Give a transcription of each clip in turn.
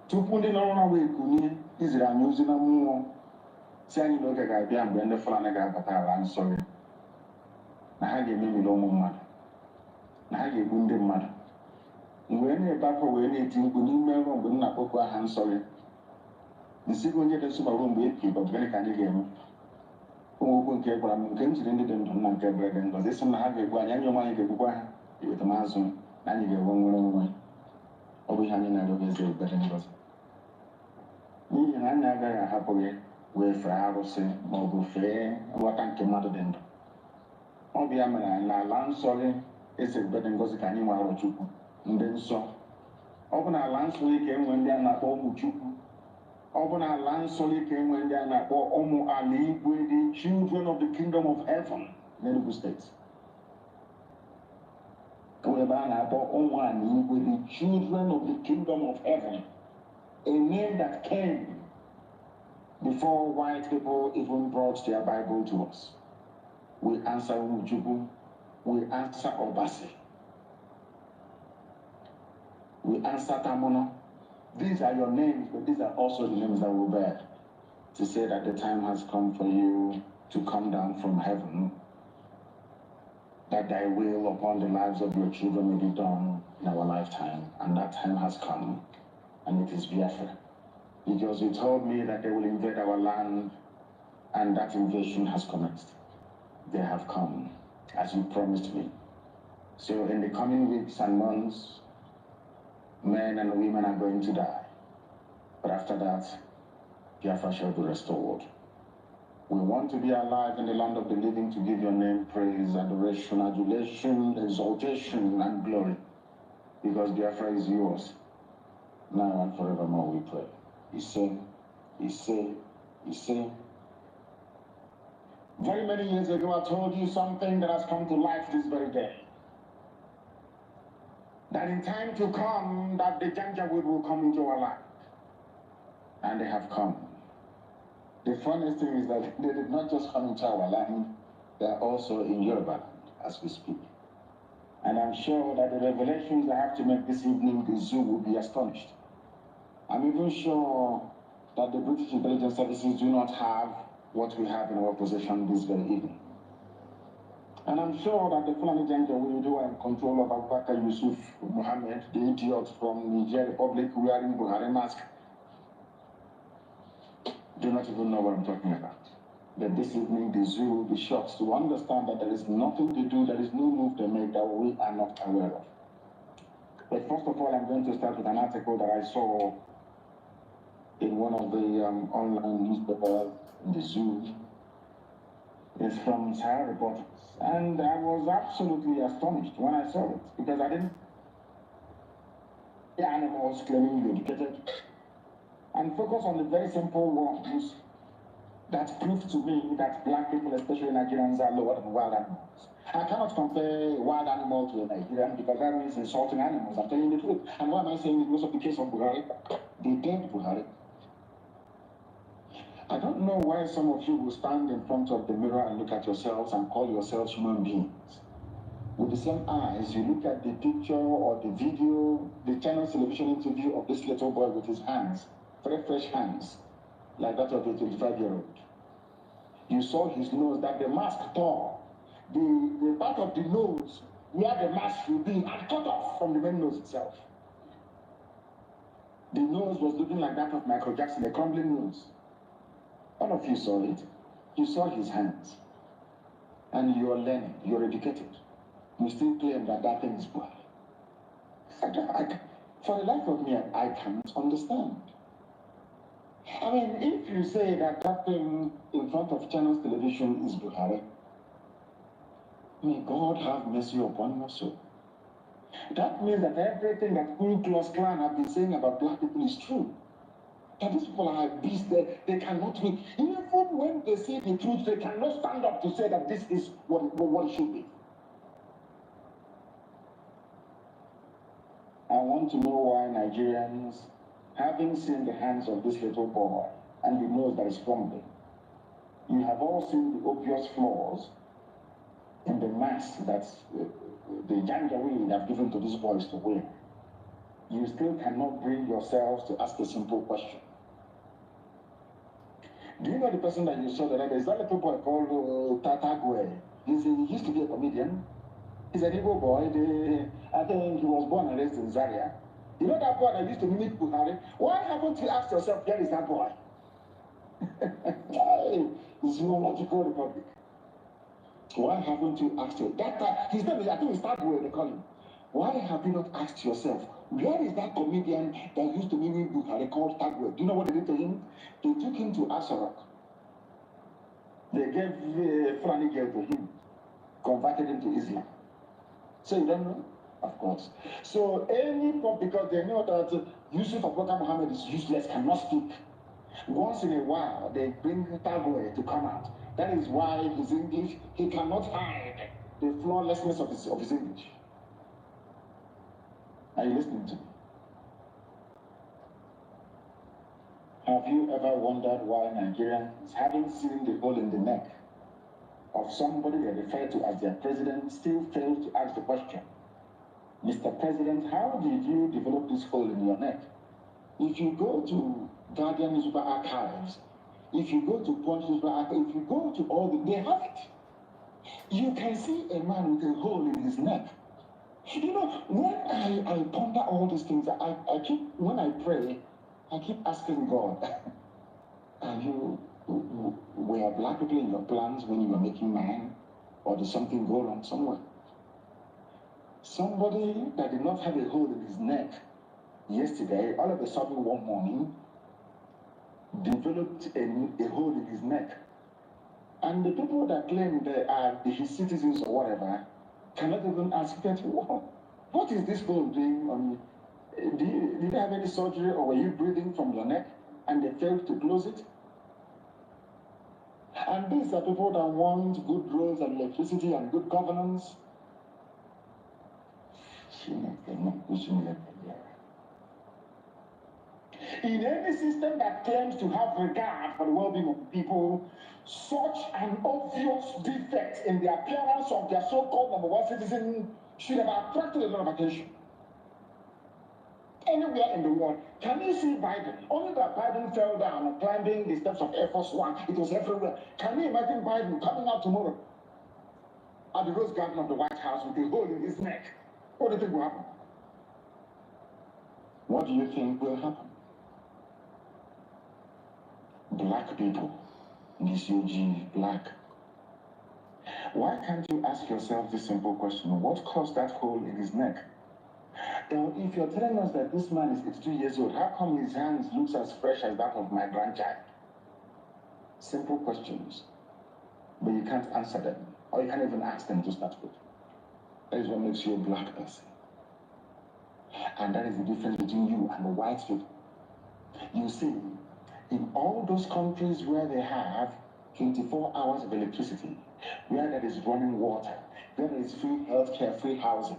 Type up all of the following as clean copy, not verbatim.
tupu ndị nọrọ na wee kunye iziri anyị ozi na mmụọ si anyị n'oge ga-abịa mgbe ndị Fulani ga-abata ala nsọ gị na ha ga-ememiri ụmụ mmadụ na ha ga-egbu ndị mmadụ mgbe na-ebe akwa wee na-eti mkpu n'ime nrọ mgbe m na-akpọku aha nsọ gị nsị gị onye dị nsọ ruo mgbe epi bụ gịnị ka anyị ga-eme okwu nke gwara m nke m jiri ndị dị ndụ nna nke bere dị ngọzi sị m na ha ga-egbu anyị onwe anyị ga-egbukwa ha iweta m azụ na anyị ga-enwe nwere onwe ọ bụ ihe anyị na-arịọ eze ebere ngọzi n'ihi na anyị agaghị ahapụ gị wee fee arụsị ma ọ bụ fee nghọta nke mmadụ dị ndụ ọ bụ ya mere anyị n'ala nsọ gị eze ebere ngọzi ka anyị nwere Chukwu ndị nsọ ọ bụ na ala nsọ gị ka enwe ndị a na-akpọ ụmụ Chukwu ọ bụ na ala nsọ gị ka enwe ndị a na-akpọ ụmụ ala igwe the children of the kingdom of heaven n'Enugu steeti ebe a na-akpọ ụmụ ala igwe the children of the kingdom of heaven, a name that came before white people even brought their Bible to us. We answer Umujubu, we answer Obasi, we answer Tamono. These are your names, but these are also the names that we bear to say that the time has come for you to come down from heaven, that thy will upon the lives of your children may be done in our lifetime. And that time has come, and it is Biafra. Because you told me that they will invade our land, and that invasion has commenced. They have come, as you promised me. So in the coming weeks and months, men and women are going to die. But after that, Biafra shall be restored. We want to be alive in the land of the living to give your name praise, adoration, adulation, exaltation, and glory. Because Biafra is yours, now and forevermore we pray. He said. Very many years ago, I told you something that has come to life this very day. That in time to come, that the Janjaweed will come into our land. And they have come. The funniest thing is that they did not just come into our land, they are also in Yoruba land as we speak. And I'm sure that the revelations I have to make this evening, the zoo will be astonished. I'm even sure that the British intelligence services do not have what we have in our possession this very evening. And I'm sure that the Fulani Janjaweed who are in control of Abubakar Yusuf Mohammed, the idiot from Niger Republic wearing Buhari mask, do not even know what I'm talking about. That this evening the zoo will be shocked to understand that there is nothing to do, there is no move to make that we are not aware of. But first of all, I'm going to start with an article that I saw in one of the online newspapers in the zoo. It's from Sahara Reporters. And I was absolutely astonished when I saw it, because I didn't see animals claiming dedicated and focus on the very simple ones that prove to me that black people, especially Nigerians, are lower than wild animals. I cannot compare a wild animal to a Nigerian because that means insulting animals. I'm telling you the truth. And why am I saying it? Because of the case of Buhari, the dead Buhari. I don't know why some of you will stand in front of the mirror and look at yourselves and call yourselves human beings. With the same eyes, you look at the picture or the video, the channel television interview of this little boy with his hands, very fresh hands, like that of a 25-year-old. You saw his nose, that the mask tore. The part of the nose where the mask should be and cut off from the main nose itself. The nose was looking like that of Michael Jackson, a crumbling nose. All of you saw it. You saw his hands. And you are learning, you're educated. You still claim that that thing is black. For the life of me, I can't understand. I mean, if you say that that thing in front of channels television is Buhari, may God have mercy upon your soul. That means that everything that Ku Klux Klan have been saying about black people is true. That these people are beasts, they cannot read. Even when they say the truth, they cannot stand up to say that this is what it should be. I want to know why Nigerians, having seen the hands of this little boy and the nose that is crumbling, you have all seen the obvious flaws in the mask that the Janjaweed have given to these boys to wear. you still cannot bring yourselves to ask a simple question. Do you know the person that you saw the other day? Is that little boy called Tata Gwe? He used to be a comedian. He's an Igbo boy. I think he was born and raised in Zaria. You know that boy that used to mimic Buhari? Why haven't you asked yourself, where is that boy? Zoological Republic. Why haven't you asked yourself? His name is, I think it's Tagwe, they call him. Why have you not asked yourself, where is that comedian that used to mimic Buhari called Tagwe? Do you know what they did to him? They took him to Asarok. They gave a Fulani girl to him, converted him to Islam. So you don't know? Of course. So because they know that Yusuf Abubakar Muhammad is useless, cannot speak. Once in a while, they bring Tagwe to come out. That is why his English, he cannot hide the flawlessness of his English. Are you listening to me? Have you ever wondered why Nigerians, having seen the hole in the neck of somebody they refer to as their president, still fail to ask the question, Mr. President, how did you develop this hole in your neck? If you go to Guardian newspaper archives, if you go to Punch newspaper archives, if you go to all they have it. You can see a man with a hole in his neck. You know, when I ponder all these things, when I pray, I keep asking God, were black people in your plans when you were making mine? Or did something go wrong somewhere? Somebody that did not have a hole in his neck yesterday, all of a sudden one morning, developed a hole in his neck. And the people that claim they are his citizens or whatever cannot even ask that, what is this hole doing on you? Did you have any surgery or were you breathing from your neck and they failed to close it? And these are people that want good roads and electricity and good governance. In any system that claims to have regard for the well-being of the people, such an obvious defect in the appearance of their so-called number one citizen should have attracted a lot of attention. Anywhere in the world, can you see Biden? Only that Biden fell down climbing the steps of Air Force One. It was everywhere. Can you imagine Biden coming out tomorrow at the Rose Garden of the White House with a hole in his neck? What do you think will happen? What do you think will happen? Black people, DCOG, black. Why can't you ask yourself this simple question? What caused that hole in his neck? Now, if you're telling us that this man is 82 years old, how come his hands looks as fresh as that of my grandchild? Simple questions, but you can't answer them, or you can't even ask them to start with. That is what makes you a black person. And that is the difference between you and the white people. You see, in all those countries where they have 24 hours of electricity, where there is running water, where there is free healthcare, free housing,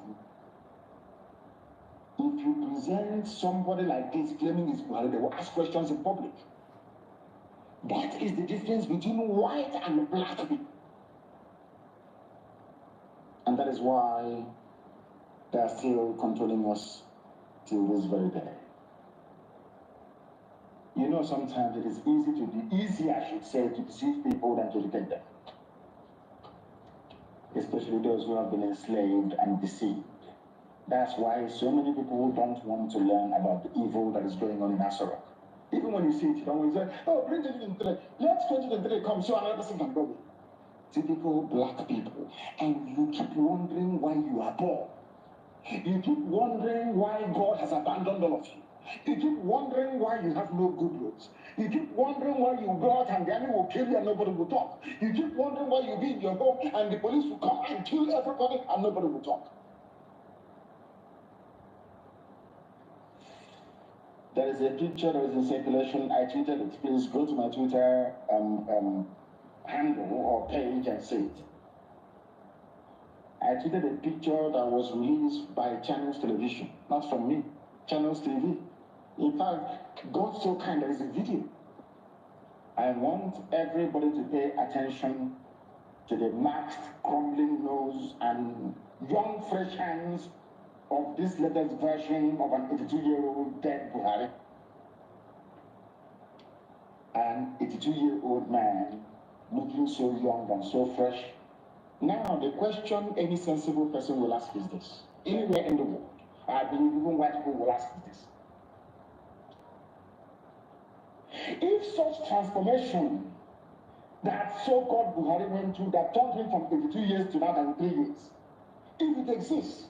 if you present somebody like this claiming he's Buhari, they will ask questions in public. That is the difference between white and black people. And that is why they are still controlling us till this very day. You know, sometimes it is easier, I should say, to deceive people than to educate them. Especially those who have been enslaved and deceived. That's why so many people don't want to learn about the evil that is going on in Asarok. Even when you see it, you don't want to say, oh, bring 2023. Let 2023 come so another person can go. Typical black people. And you keep wondering why you are poor. You keep wondering why God has abandoned all of you. You keep wondering why you have no good roads. You keep wondering why you go out and the enemy will kill you and nobody will talk. You keep wondering why you be in your home and the police will come and kill everybody and nobody will talk. There is a picture that is in circulation. I tweeted it. Please go to my Twitter handle or page and see it. I tweeted a picture that was released by Channels Television, not from me, Channels TV. In fact, God so kind, there is a video. I want everybody to pay attention to the maxed, crumbling nose and young, fresh hands of this latest version of an 82-year-old dead Buhari. An 82-year-old man looking so young and so fresh. Now, the question any sensible person will ask is this. Anywhere in the world, I believe even white people will ask is this. If such transformation that so-called Buhari went through, that turned him from 82 years to now 93 years, if it exists,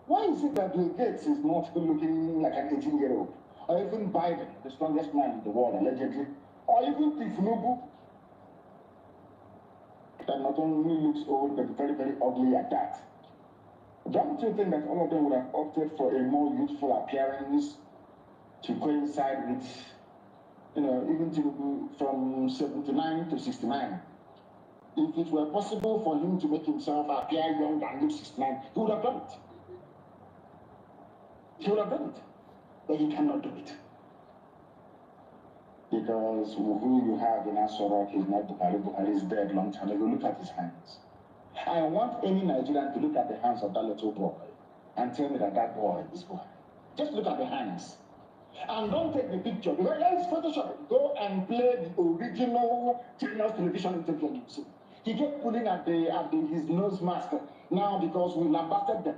why is it that Bill Gates is not looking like an 18-year-old? Or even Biden, the strongest man in the world, allegedly, or even Tinubu, that not only looks old, but very, very ugly at that. Don't you think that all of them would have opted for a more youthful appearance to coincide with, even Tinubu from 79 to 69? If it were possible for him to make himself appear young and look 69, he would have done it. He would have done it. But he cannot do it. Because who you have in Asorok is not Buhari. Buhari is dead long time ago. Look at his hands. I want any Nigerian to look at the hands of that little boy and tell me that that boy is Buhari. Just look at the hands. And don't take the picture, because it's Photoshop. Go and play the original channel's television interview you see. He kept pulling at his nose mask. Now, because we lambasted them,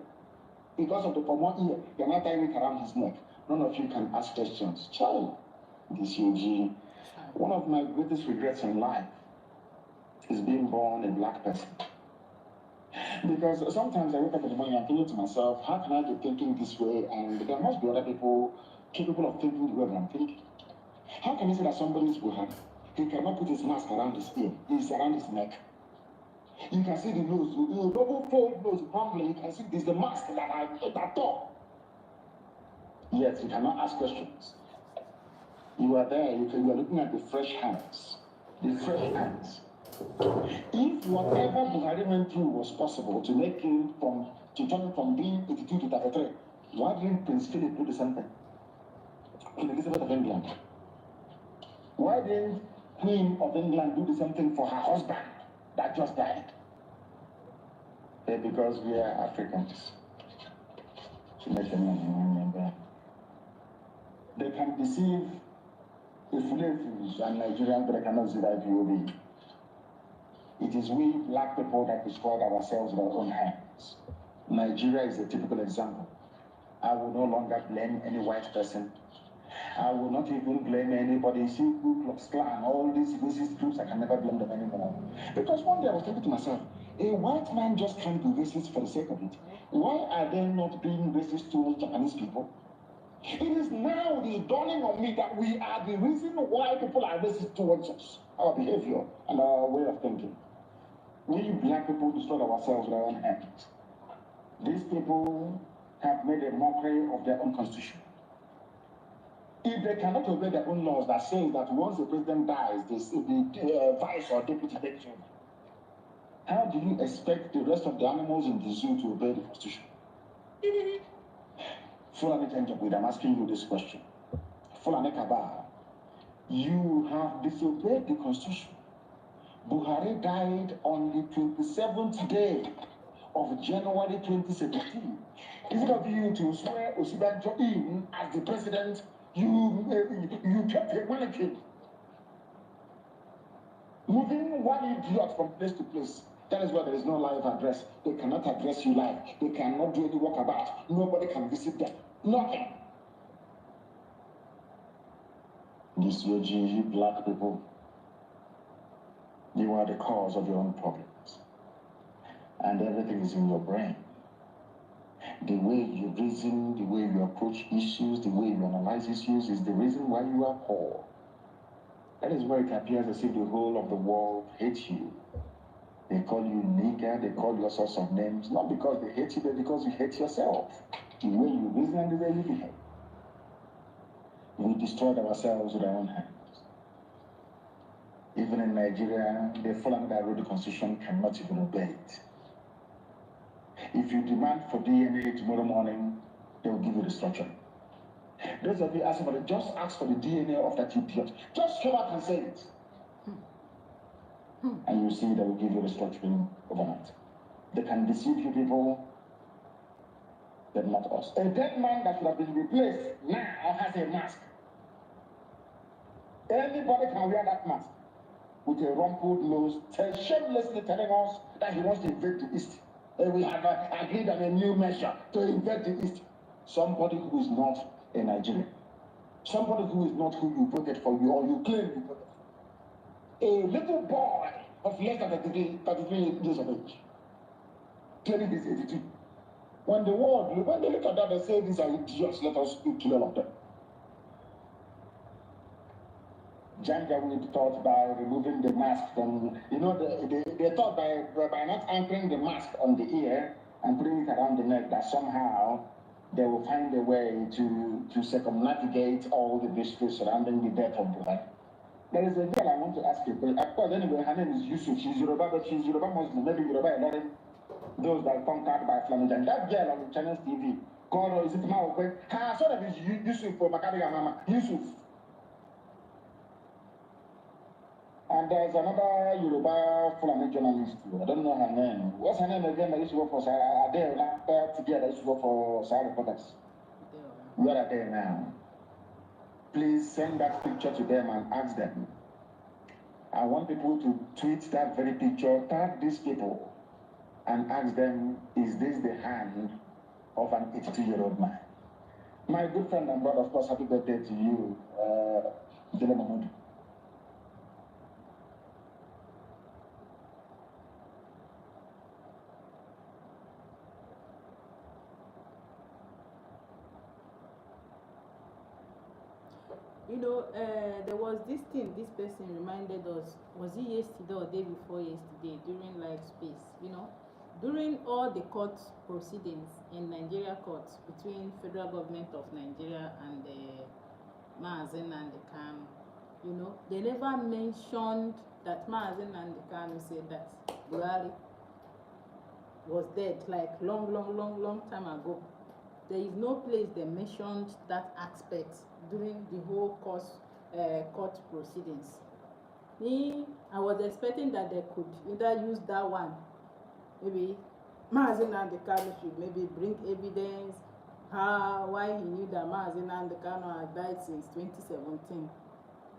because of the pommel ear, they're not tying it around his neck. None of you can ask questions. Child, this UG, one of my greatest regrets in life is being born a black person. Because sometimes I wake up in the morning and thinking to myself, how can I be thinking this way? And there must be other people capable of thinking the way I'm thinking. How can you say that somebody is Buhari? He cannot put his mask around his ear, it's around his neck. You can see the nose, the double fold nose crumbling. You can see this, the mask that I ate at all. Yet you cannot ask questions. You are there, you are looking at the fresh hands. The fresh hands. If whatever Buhari went through was possible to make him to turn from being 82 to 33, why didn't Prince Philip do the same thing? Queen Elizabeth of England. Why didn't Queen of England do the same thing for her husband that just died? Because we are Africans. They can deceive the Fulanis and Nigerians, but they cannot see that IPOB. It is we black people that destroyed ourselves with our own hands. Nigeria is a typical example. I will no longer blame any white person. I will not even blame anybody. See, Ku Klux Klan, all these racist groups, I can never blame them anymore. Because one day I was thinking to myself, a white man just can't be racist for the sake of it. Why are they not being racist towards Japanese people? It is now the dawning on me that we are the reason why people are racist towards us. Our behavior and our way of thinking. We black people destroyed ourselves with our own hands. These people have made a mockery of their own constitution. If they cannot obey their own laws that says that once the president dies, the vice or deputy takes over, how do you expect the rest of the animals in the zoo to obey the constitution? Fulani Tenjabwid, I'm asking you this question. Fulani Kabah, you have disobeyed the constitution. Buhari died on the 27th day of January 2017. Instead of you to swear Osibanjo in as the president, you kept a mannequin. Moving one idiot from place to place. That is why there is no live address. They cannot address you live. They cannot do any walkabout. Nobody can visit them. Nothing. This you black people, you are the cause of your own problems. And everything is in your brain. The way you reason, the way you approach issues, the way you analyze issues is the reason why you are poor. That is why it appears as if the whole of the world hates you. They call you nigger, they call you all sorts of names, not because they hate you, but because you hate yourself. The way you reason and the way you behave. We destroyed ourselves with our own hands. Even in Nigeria, the Fulani that wrote the constitution cannot even obey it. If you demand for DNA tomorrow morning, they will give you the structure. Those of you asking for it, just ask for the DNA of that idiot. Just come out and say it. And you see they will give you the structuring overnight. They can deceive you people but not us. A dead man that should have been replaced now has a mask. Anybody can wear that mask with a rumpled nose, shamelessly telling us that he wants to invade the East. And we have agreed on a new measure to invade the East. Somebody who is not a Nigerian. Somebody who is not who you voted for, you or you claim you voted for. A little boy of less than 33 years of age, claiming he's 82. When they look at that, they say these are idiots, let us kill all of them. Janjaweed thought by removing the mask from, they thought by not anchoring the mask on the ear and putting it around the neck that somehow they will find a way to circumnavigate all the mysteries surrounding the death of Buhari. There is a girl I want to ask you, but of course, anyway, her name is Yusuf. She's Yoruba, but she's Yoruba Muslim, maybe Yoruba, those that are conquered by Flanagan. That girl on the Channels TV, called, is it Maokwe? Her son is Yusuf for Makariga Mama. Yusuf. And there's another Yoruba Fulani journalist, I don't know her name. What's her name again? That used to work for Adele, that used to work for Sahara Reporters. Where are they now? Please send that picture to them and ask them. I want people to tweet that very picture, tag these people, and ask them, is this the hand of an 82-year-old man? My good friend and brother, of course, happy birthday to you, Dele Mahmoud. There was this thing this person reminded us, was it yesterday or day before yesterday, during live space, during all the court proceedings in Nigeria courts between federal government of Nigeria and the Mazen and the Kanu, they never mentioned that Mazen and the Kanu said that Buhari was dead like long time ago. There is no place they mentioned that aspect during the whole court proceedings. I was expecting that they could either use that one, maybe Mazen and the Kanu should maybe bring evidence why he knew that Mazen and the Kanu had died since 2017.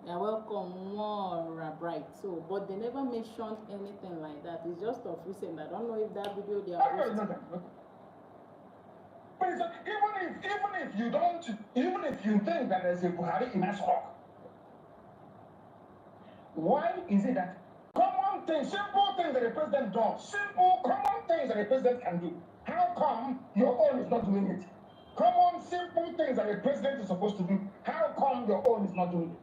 They are welcome, more bright. So, but they never mentioned anything like that. It's just of recent. I don't know if that video they are posting. But even if you think that there's a Buhari in Asrock, why is it that common things, simple things that the president does, simple common things that the president can do, how come your own is not doing it? Common simple things that the president is supposed to do, how come your own is not doing it?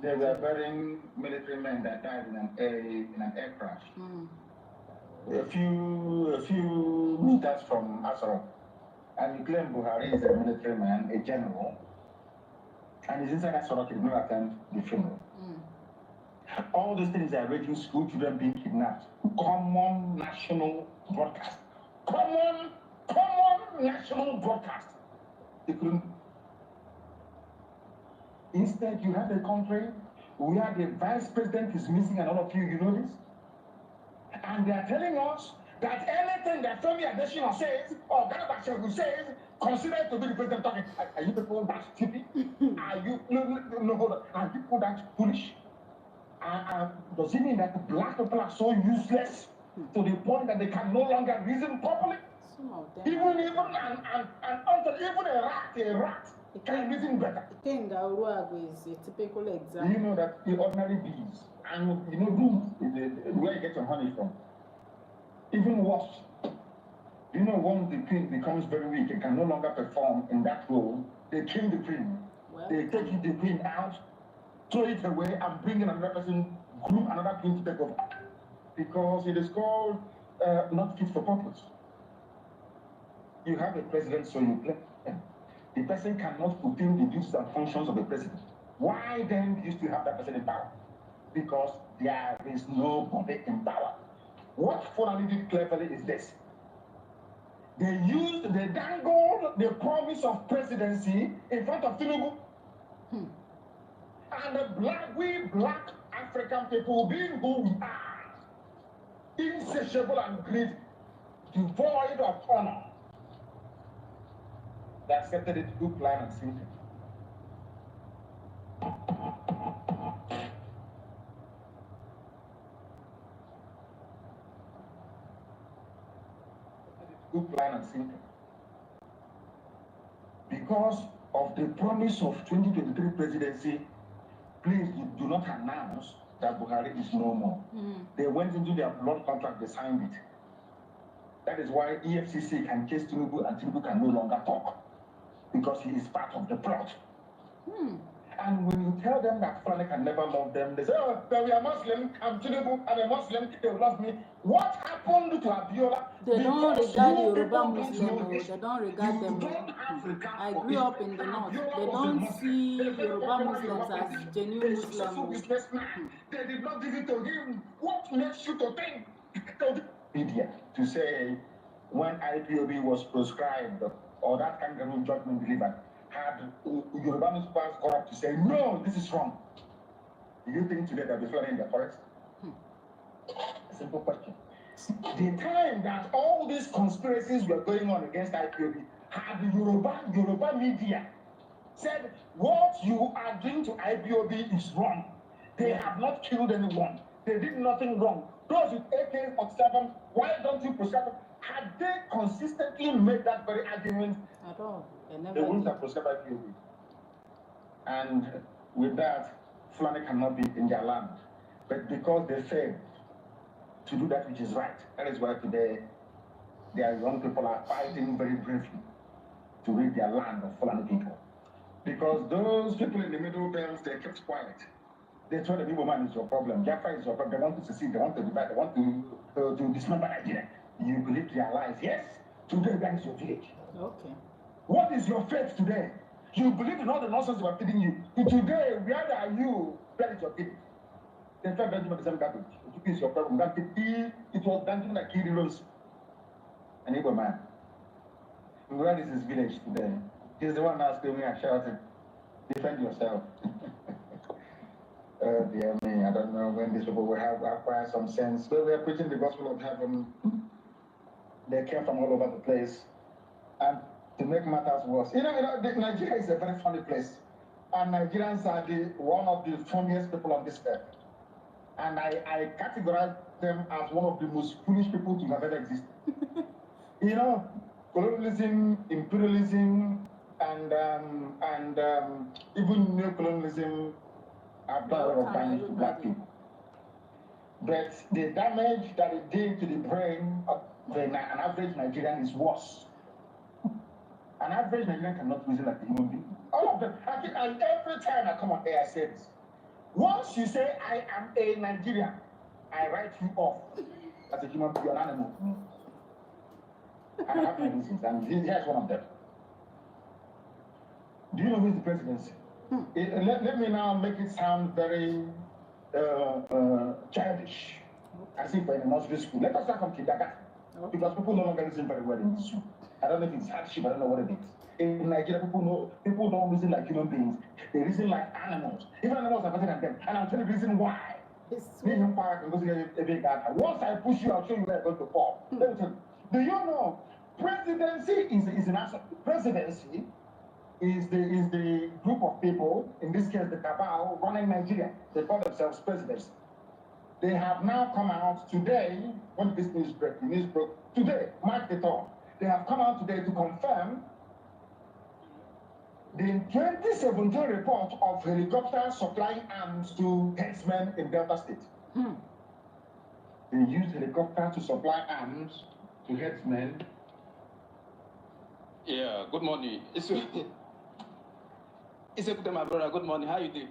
They were burying military men that died in an air crash. A few meters from Asoro, and you claim Buhari is a military man, a general, and he's inside Asoro, he did not attend the funeral. All these things are raising school children being kidnapped. Common national broadcast. Common national broadcast. They couldn't. Instead, you have a country where the vice president is missing, and all of you know this. And they are telling us that anything that Femi Adesina says or Garba Shehu says, considered to be the president talking. Are you people that stupid? Are you hold on? Are you people that foolish? Does it mean that black people are so useless to the point that they can no longer reason properly? Even even a rat can reason better. Is a typical example. You know that the ordinary bees and bees, where you get your honey from. Even worse, when the queen becomes very weak and can no longer perform in that role, they kill the queen. They take the queen out, throw it away, and bring in another person, groom another queen to take over. Because it is called not fit for purpose. You have a president, so you play. The person cannot fulfill the duties and functions of the president. Why then do you still have that person in power? Because there is nobody in power. What Fulani did cleverly is this. They dangled the promise of presidency in front of Tinubu. And we black African people, being who we are, insatiable and greedy, devoid of honor. They accepted it hook, line, and sinker. Hook, line, and sinker. Because of the promise of 2023 presidency, please do not announce that Buhari is no more. They went into their blood contract, they signed it. That is why EFCC can case Tinubu and Tinubu can no longer talk, because he is part of the plot. And when you tell them that Fulani can never love them, they say, oh, but we are Muslim, I'm Tinubu, I'm a Muslim, they love me. What happened to Abiola? They don't Because regard you Yoruba people Muslim, don't know this. they don't regard You them. don't have regard I for grew it. up in the north. Abiola They was a don't Muslim. see They're very Yoruba popular Muslims Yoruba as politician. genuine He's a successful Muslim. businessman. They did not give it to him. What makes you to think? Media to say when IPOB was proscribed or that kangaroo judgment delivered, had Yoruba newspapers got up to say, no, this is wrong. Do you think today they'll be flooding in the forest? A simple question. The time that all these conspiracies were going on against IPOB, had the Yoruba media said, what you are doing to IPOB is wrong. They have not killed anyone. They did nothing wrong. Those with AK-47, why don't you proscribe them? Had they consistently made that very argument, At all. they wouldn't have proscribed IPOB. And with that, Fulani cannot be in their land. But because they failed to do that which is right, that is why today their young people are fighting very bravely to rid their land of Fulani people. Because those people in the middle belts, they kept quiet. They told the people, man, is your problem. Biafra is your problem. They want to secede. They want to divide. They want to dismember Nigeria. You believe their lies. Yes, today that is your village. Okay. What is your faith today? You believe in all the nonsense they were feeding you. Today, where are you? That is your faith. They tried Benjamin the same garbage. It is your problem. It was Benjamin that killed Rose. An Igbo man. Where is his village today? He's the one now screaming and shouting, defend yourself. Oh dear me, I don't know when these people will have acquired some sense. But we are preaching the gospel of heaven. They came from all over the place. And to make matters worse, Nigeria is a very funny place. And Nigerians are one of the funniest people on this earth. And I categorize them as one of the most foolish people to have ever existed. Colonialism, imperialism, and even neocolonialism have done a lot of damage to black people. But the damage that it did to the brain of an average Nigerian is worse. An average Nigerian cannot reason like a human being. All of them. And every time I come on air, I say this. Once you say, I am a Nigerian, I write you off as a human being, an animal. And I have my reasons, and here's one of them. Do you know who is the presidency? Let me now make it sound very childish, as if we're in a nursery school. Let us start from kindergarten, because people no longer listen very well in this school. I don't know if it's hardship, I don't know what it is. In Nigeria, people don't reason like human beings. They reason like animals. Even animals are better than them. And I'll tell you the reason why. Once I push you, I'll show you where you're going to fall. Let me tell you. Do you know, presidency is an answer. Presidency is the group of people, in this case the cabal, running Nigeria. They call themselves presidents. They have now come out today, when this news broke, today, March the 3rd. They have come out today to confirm the 2017 report of helicopters supplying arms to headsmen in Delta State. They used helicopters to supply arms to headsmen. Yeah, good morning. It's a good day, my brother. Good morning. How you doing?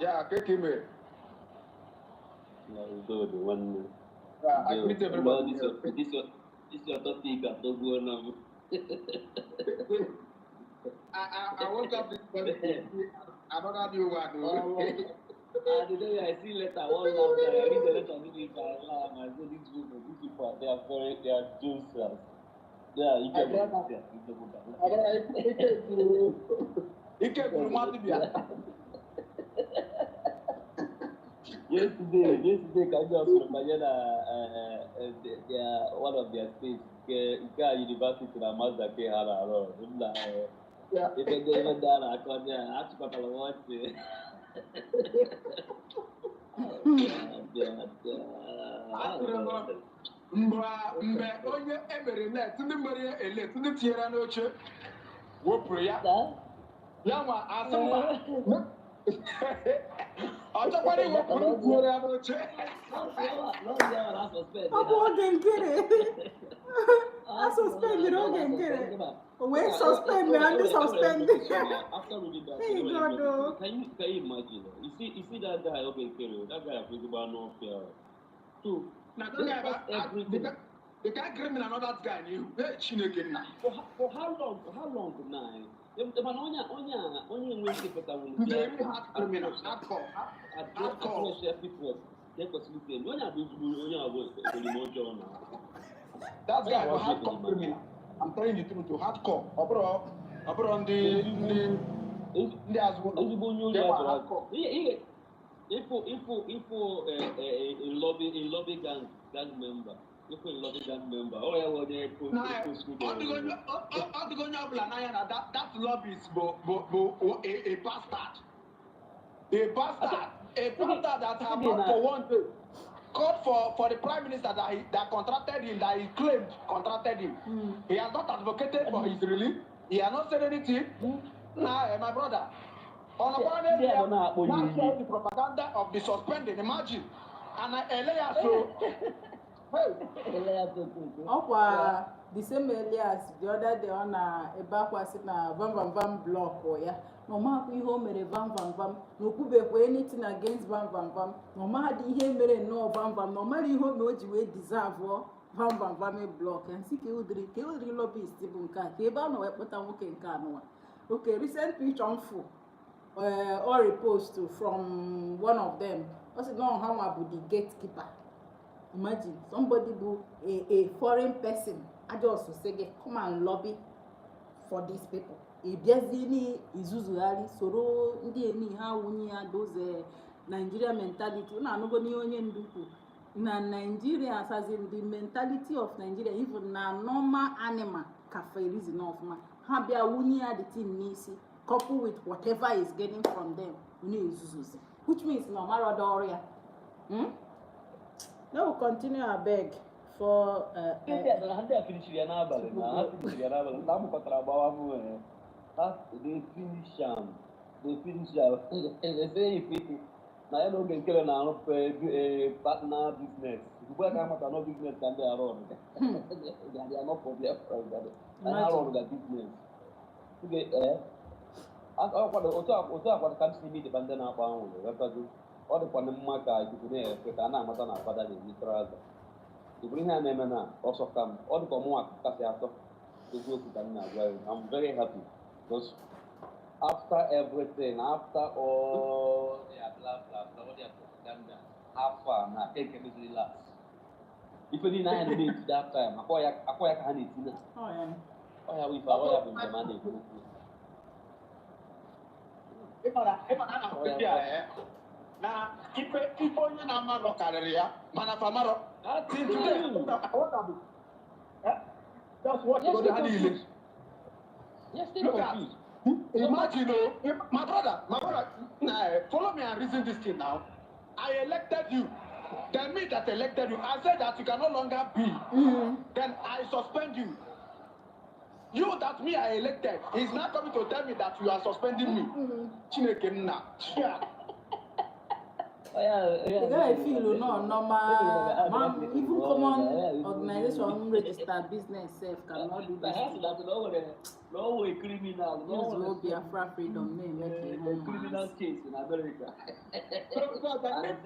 Yeah, I greet everybody. This your topic at Togo. I woke up this morning. Another new one. And the day I see letter, one laugh, I read the letter, I laugh, I say these people, they are Josephs. They are Ike buru mmadụ bịa. Yesterday, I just remember one of their states, University na Mazake Hara Road. Even there, I come there, I ask what I want to. Mgbe onye emere net ndị mere elet ndị tinyere n'oche wepụrụ ya ya nwa asị mba ọ chọkwara iwepụ ndị tinyere ya n'oche Ọ bụ oge nkere. A suspended oge nkere. We suspend me and suspend. After reading that, Hey, God, oh. can you imagine? You see that guy, okay, Kerry, that guy is about no fear. Two. na the guy criminal not that guy you Chineke na For how long now? The man only when people that will very hard criminal hardcore people they facilitate when you do that guy was hardcore criminal. I'm telling you the truth, hardcore. Abro ndị azụ hardcore. If a lobby gang member, oh yeah, well they put that lobby is a bastard. A bastard that have worked for one day. Called for the prime minister that contracted him, that he claimed contracted him. He has not advocated for his relief. He has not said anything. Now, my brother, on the propaganda of the suspending, imagine. And Elias, so. Ọkwa the same Elias the other day ọ na-ebe akwa sị na vam block ya na ọmakwa ihe o mere vam na okwubekwa anything against vam na ọmadị ihe mere nnọọ vam na ọmara ihe o ji wee deserve vam block nsị ka udiri lobbyist bụ nke a ka ebe a nọ wee kpọta nwoke nke anụwa. Okay, recent picture mfu or repost from one of them ọ sị na ọha nwa bụ the gatekeeper. Imagine somebody do a foreign person. I just say, come and lobby for these people. Ibiazini izuzuali soro ndi eni ha wunya those Nigeria mentality. Una no go ni onye nduku. Na Nigeria as in the mentality of Nigeria even na normal animal cafe reason of man. Ha bia wunya the thing nisi couple with whatever is getting from them. Uni izuzuzi. Which means no matter doria. Now we'll continue our beg for they finish they say if now you know can kill now partner business. You work out no business can be around. They are not problem and how long that business. Okay, what can see me the bandana pound all the Panamaka, you could mata na father in Israel. You bring her name now, also come, all the Pomoa, Cassiato, to go to Ghana. I'm very happy because after everything, after all, blah, all their propaganda, how far now, take everything relax. If you didn't have it that time, Akoya can it. oh yeah. Oh, yeah, we have been demanding. na ife onye na-amarọ karịrị ya mana famarọ just watch ha niile. Look at imagine my brother follow me and reason this thing now. I elected you, then me that elected you, I said that you can no longer be, then I suspend you. You that me I elected, he's not coming to tell me that you are suspending me. Chineke nna. The guy I feel no normal, even common organization registered business self cannot do this. No way criminal. No Biafra freedom name make criminal case in America. And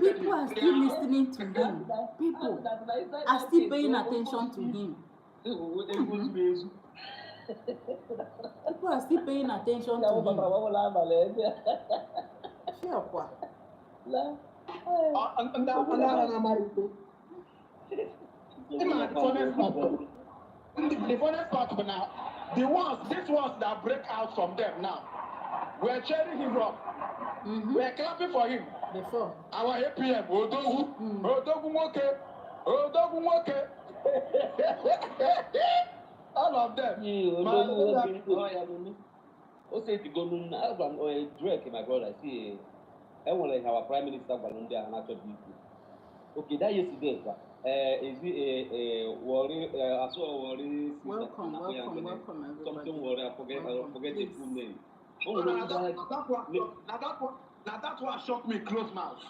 people are still listening to him. People are still paying attention to him. People are still paying attention to him. Sure, kwa. The funniest part now, these ones that break out from them now, we're cheering him up. We're clapping for him. Before. Our APM, Odogu Moke. All of them. Drake, my brother, see, like our prime minister, okay, that yesterday, is it worry? I saw worry. Welcome, everybody. Something worry. I forget the full name. Now that's what shocked me. Close mouth.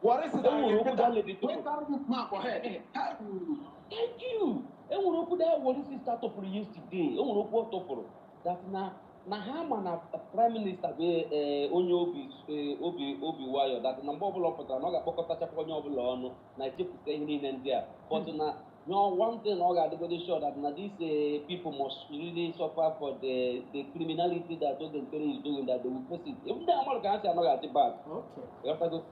What is it? Wait, carry this man for head. Thank you. And we put that what is start up yesterday. And we put up that na Hama na prime minister be onye obi wayo that na mbọ ọbụla pụtara na ọ ga-akpọkọtachapụ onye ọbụla ọnụ na echepụta ihe niile ndị a but na one thing ọ ga-adịgodi sure that na these people must really suffer for the criminality that Oge Nkere is doing, that they will face it. Even the American can say another back. Okay.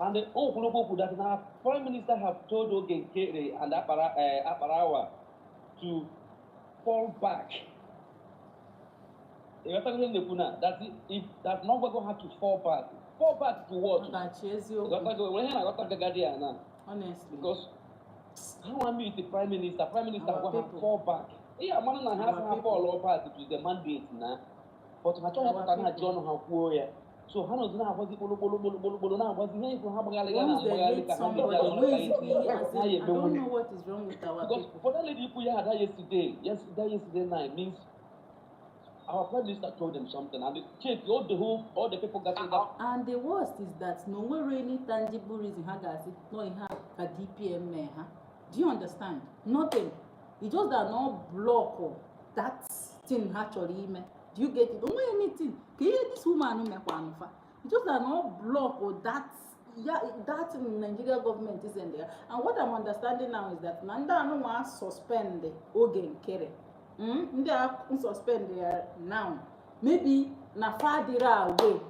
And the Okuloko that now Prime Minister have told Oge Nkere and Aparawa to fall back. That if that not going to have to fall back to what? Honestly. Because I want me the Prime Minister going to have to fall back. Yeah, man, I have to fall back to the mandate now. But I try to John how poor. So how does now what people now was the name from I don't know what is wrong with our because people. for that lady who had that yesterday night means our prime minister told them something and they checked all the people got it up. And the worst is that no really tangible reason how does it no have a DPM man, huh? Do you understand? Nothing. It just that no block or that thing actually man. Do you get it? Don't know anything. Can you hear this woman who make one fa? It just that no block or that that Nigeria government is in there. And what I'm understanding now is that Nanda no want suspend the Oge Nkere. They are suspend there now. Maybe na fadira away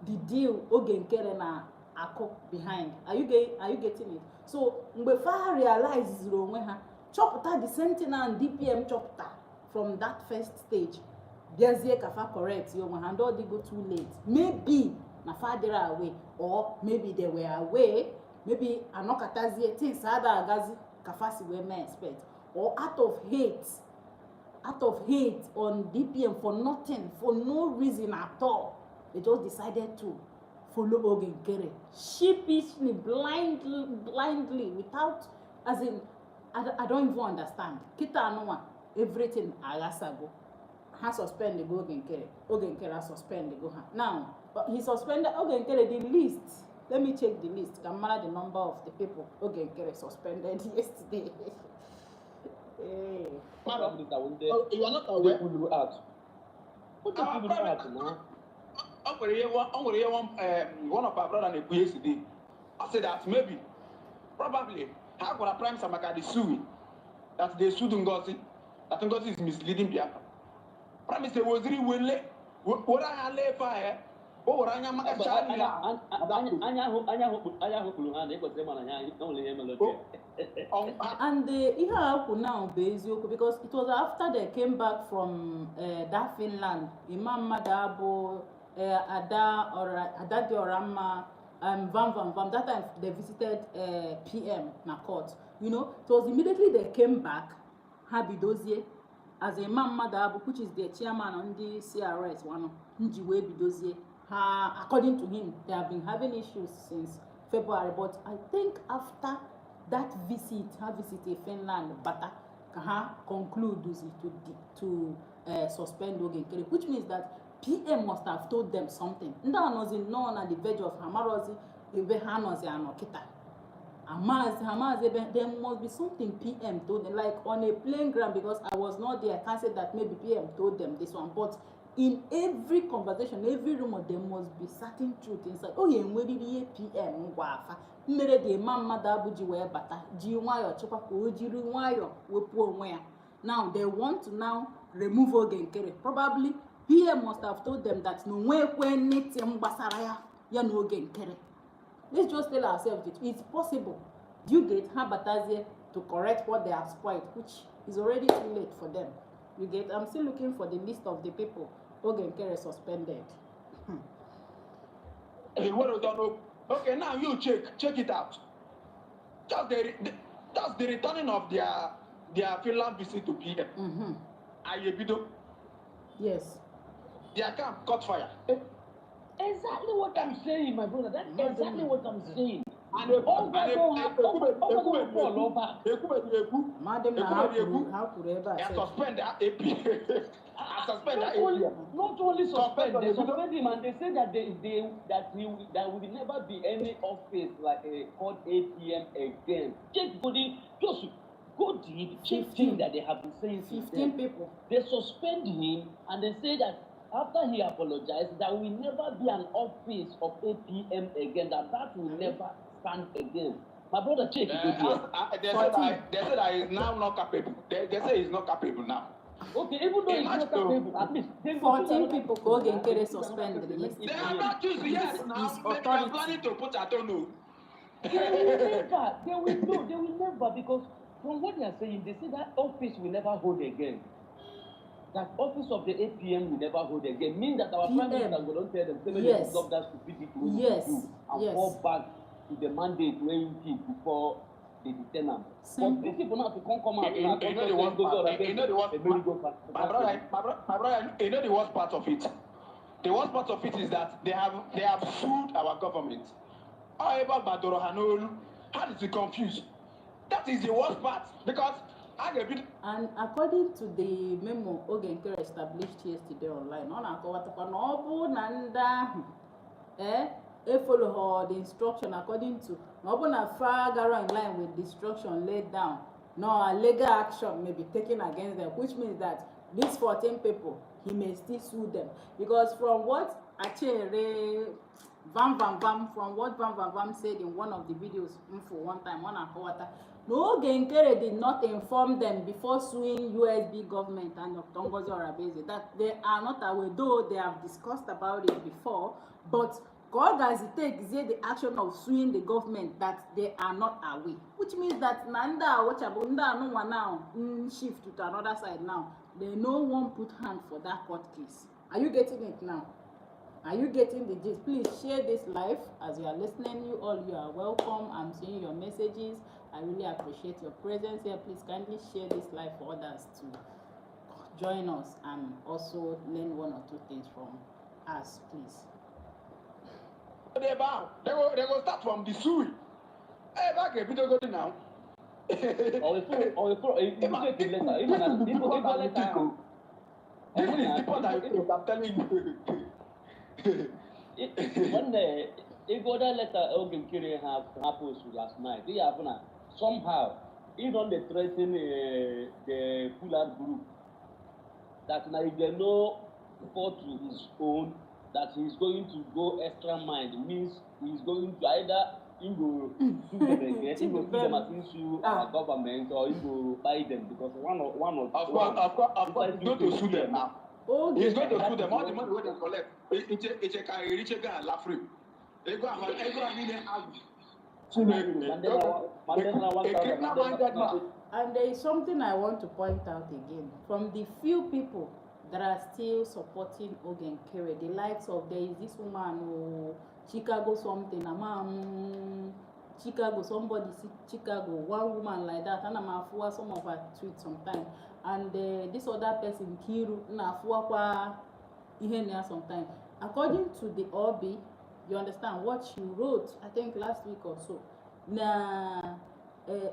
the deal Oge Nkere na ako behind. Are you getting it? So mgbe fa realize zero onwe ha chopụta the sentinel and DPM chopụta from that first stage. Biazie kafa correct yo ma hand all they go too late. Maybe na fadira away or maybe they were away. Maybe anokatazie things other agazi kafasi we may expect or out of hate on DPM for nothing, for no reason at all. They just decided to follow Oge Nkere sheepishly, blindly, without, as in, I don't even understand. Kita anwa everything agasago. Ha suspend the Oge Nkere. Oge Nkere suspend the go. Now, but he suspended Oge Nkere the list. Let me check the list. Kamara the number of the people Oge Nkere suspended yesterday. Hey. You are not aware. People out. What the people out now? One of our brothers yesterday. I said that maybe, probably, how could a prime Samaka the sue that they sued Ngozi, that Ngozi is misleading Biafra. Prime Minister was really willing. What I lay fire. Oh, Ranya and now because it was after they came back from that Finland, Imam Madabo, Ada Diorama, Vam. That time they visited PM na court. You know, it was immediately they came back, Habidozie, as Imam Madabo, which is the chairman on the CRS, one Njiwe Bidozie. According to him, they have been having issues since February, but I think after that visit to Finland, Bata conclude to suspend Oge Nkere, which means that PM must have told them something. Ndanozi known at the verge of Hamarozi, Hanozi and Okita. There must be something PM told them, like on a playing ground, because I was not there. I can't say that maybe PM told them this one, but in every conversation, every rumor, there must be certain truth inside. Oh, yeah, maybe PM wafa. Mere de mama dabuji we bata. Ji wayo chopa ko jiru wayo we po where. Now they want to now remove Oge Nkere. Probably PM must have told them that no way when anything basara ya no Oge Nkere. Let's just tell ourselves it's possible. You get Habatazie to correct what they have spoiled, which is already too late for them. You get, I'm still looking for the list of the people Oge Nkere suspended. Hey, what do you know? Okay, now you check it out. That's the returning of their Finland visit to PM. Ayebido. Yes. Their camp caught fire. Exactly what I'm saying, my brother. That's exactly what I'm saying. And all that don't have fall over. Madam, how could ever suspend that AP. Not only suspend, they suspend him and they say that that will never be any office like a called APM again. Just go deep, check things that they have been saying. 15 people. They suspend him and they say that after he apologized, there will never be an office of APM again, that will never stand again. My brother, check it. They said that he's now not capable. They say he's not capable now. Okay, even though he's not capable, at least 14 people Oge Nkere suspended yesterday. They are not choosing yet now. They are planning to put, I don't know. They will never, because from what they are saying, they say that office will never hold again. That office of the APM will never hold again. Means that our prime minister will not tell them, yes. Stop that stupidity and fall back to the mandate where you keep before they detain them. But these people now to come out. You know the worst part. You know the worst part. My brother, you know the worst part of it. The worst part of it is that they have sued our government. However, Badoro Hanolu had to confuse. That is the worst part, because and according to the memo Oge Nkere established yesterday online, follow the instruction according to far in line with the instruction laid down. No, a legal action may be taken against them, which means that these 14 people, he may still sue them. Because from what from what Vam said in one of the videos for one time, no, Oge Nkere did not inform them before suing USB government and Tongozi Orabeze that they are not aware, though they have discussed about it before, but God as it takes the action of suing the government that they are not aware, which means that Nanda Wachabunda no one now shift to another side now. They no one put hand for that court case. Are you getting it now? Are you getting the gist? Please share this live as you are listening. You are welcome. I'm seeing your messages. I really appreciate your presence here. Please kindly share this live for others to join us and also learn one or two things from us, please. They go start from the suing. Hey, back a bit ago now. I'm telling you. One day, he got a letter Oge Nkere have posted last night. They have somehow, he don't threaten the Fulad group that now if they know fall to his own, that he's going to go extra mile. It means he's going to either he go sue them again, he go sue them as into our government, or he go buy them, because one of of course, he's going to sue them now. He's going to sue them. All the money what they collect, it's a guy and free. They go and there is something I want to point out again. From the few people that are still supporting Oge Nkere, the likes of, there is this woman, Chicago something, Chicago, somebody Chicago, one woman like that, and I'm after some of her tweets sometimes. And this other person, Kiru, sometimes. According to the Obi, you understand what she wrote, I think last week or so.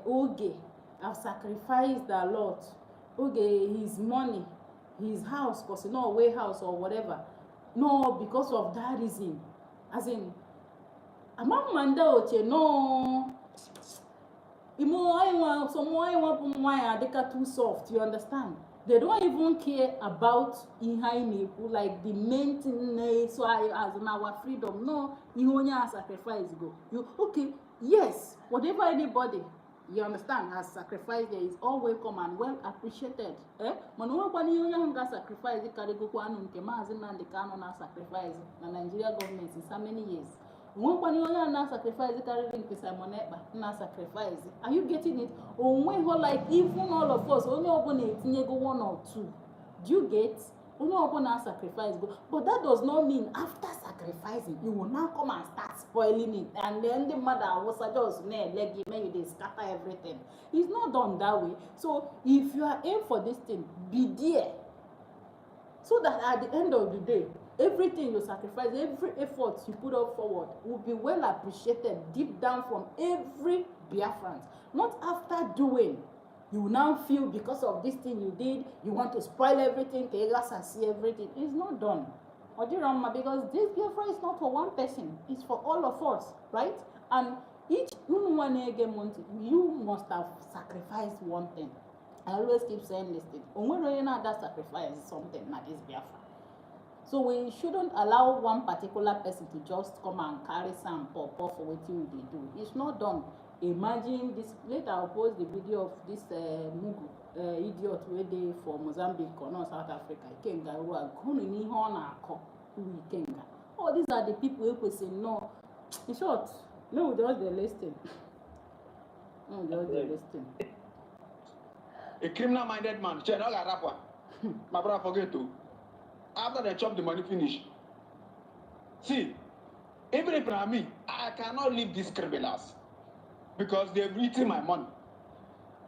Oge have sacrificed a lot. Oge, his money, his house, because no way house or whatever. No, because of that reason. As in, among Manda Oche, no. They are too soft, you understand? They don't even care about like the main thing, so as in our freedom. No, you only sacrifice go. You okay? Yes, whatever anybody You understand? Has sacrificed there is all welcome and well appreciated. Mana onwekwana ihe onye ahụ ga-sacrifice karịgokwa anụ nke Maazị Nnamdi Kanu na-sacrifice na Nigeria government in so many years. Onwekwana ihe onye ahụ na-sacrifice karịrị nke Simon Ekpa na-sacrifice. Are you getting it? Onweghị like even all of us onye ọbụla etinyego one or two. Do you get? Onye ọbụla sacrifice go, but that does not mean after sacrificing you will now come and start spoiling it and then the mother was just leg you make you scatter everything. It's not done that way. So if you are aim for this thing, be there, so that at the end of the day everything you sacrifice, every effort you put up forward will be well appreciated deep down from every Biafran. Not after doing you now feel because of this thing you did, you want to spoil everything, see everything. It's not done. Because this Biafra is not for one person, it's for all of us, right? And each one you must have sacrificed one thing. I always keep saying this thing. That sacrifice something like this Biafra. So we shouldn't allow one particular person to just come and carry some pop for what they do. It's not done. Imagine this. Later I'll post the video of this Mugu idiot where they for Mozambique or not South Africa. Ikenga who are going in Ikenga. Oh, these are the people who say no. In short, no, just the listing. No, just the listing. A criminal-minded man. My brother forget to. After they chop the money finish. See, even if I'm me, I cannot leave these criminals. Because they've eaten my money.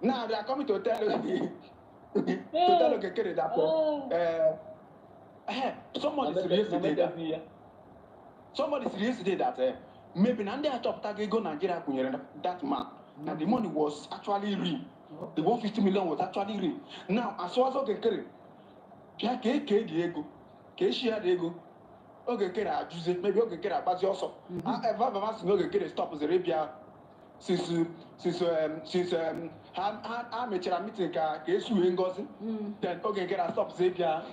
Now they are coming to tell you that somebody serious today that maybe Nande Atop Tagego Nigeria that man. And the money was actually real. The 150 million was actually real. Now as well as Diego, share Diego. Maybe also. Ever stop the Arabia. Since I'm a meeting then stop Zebia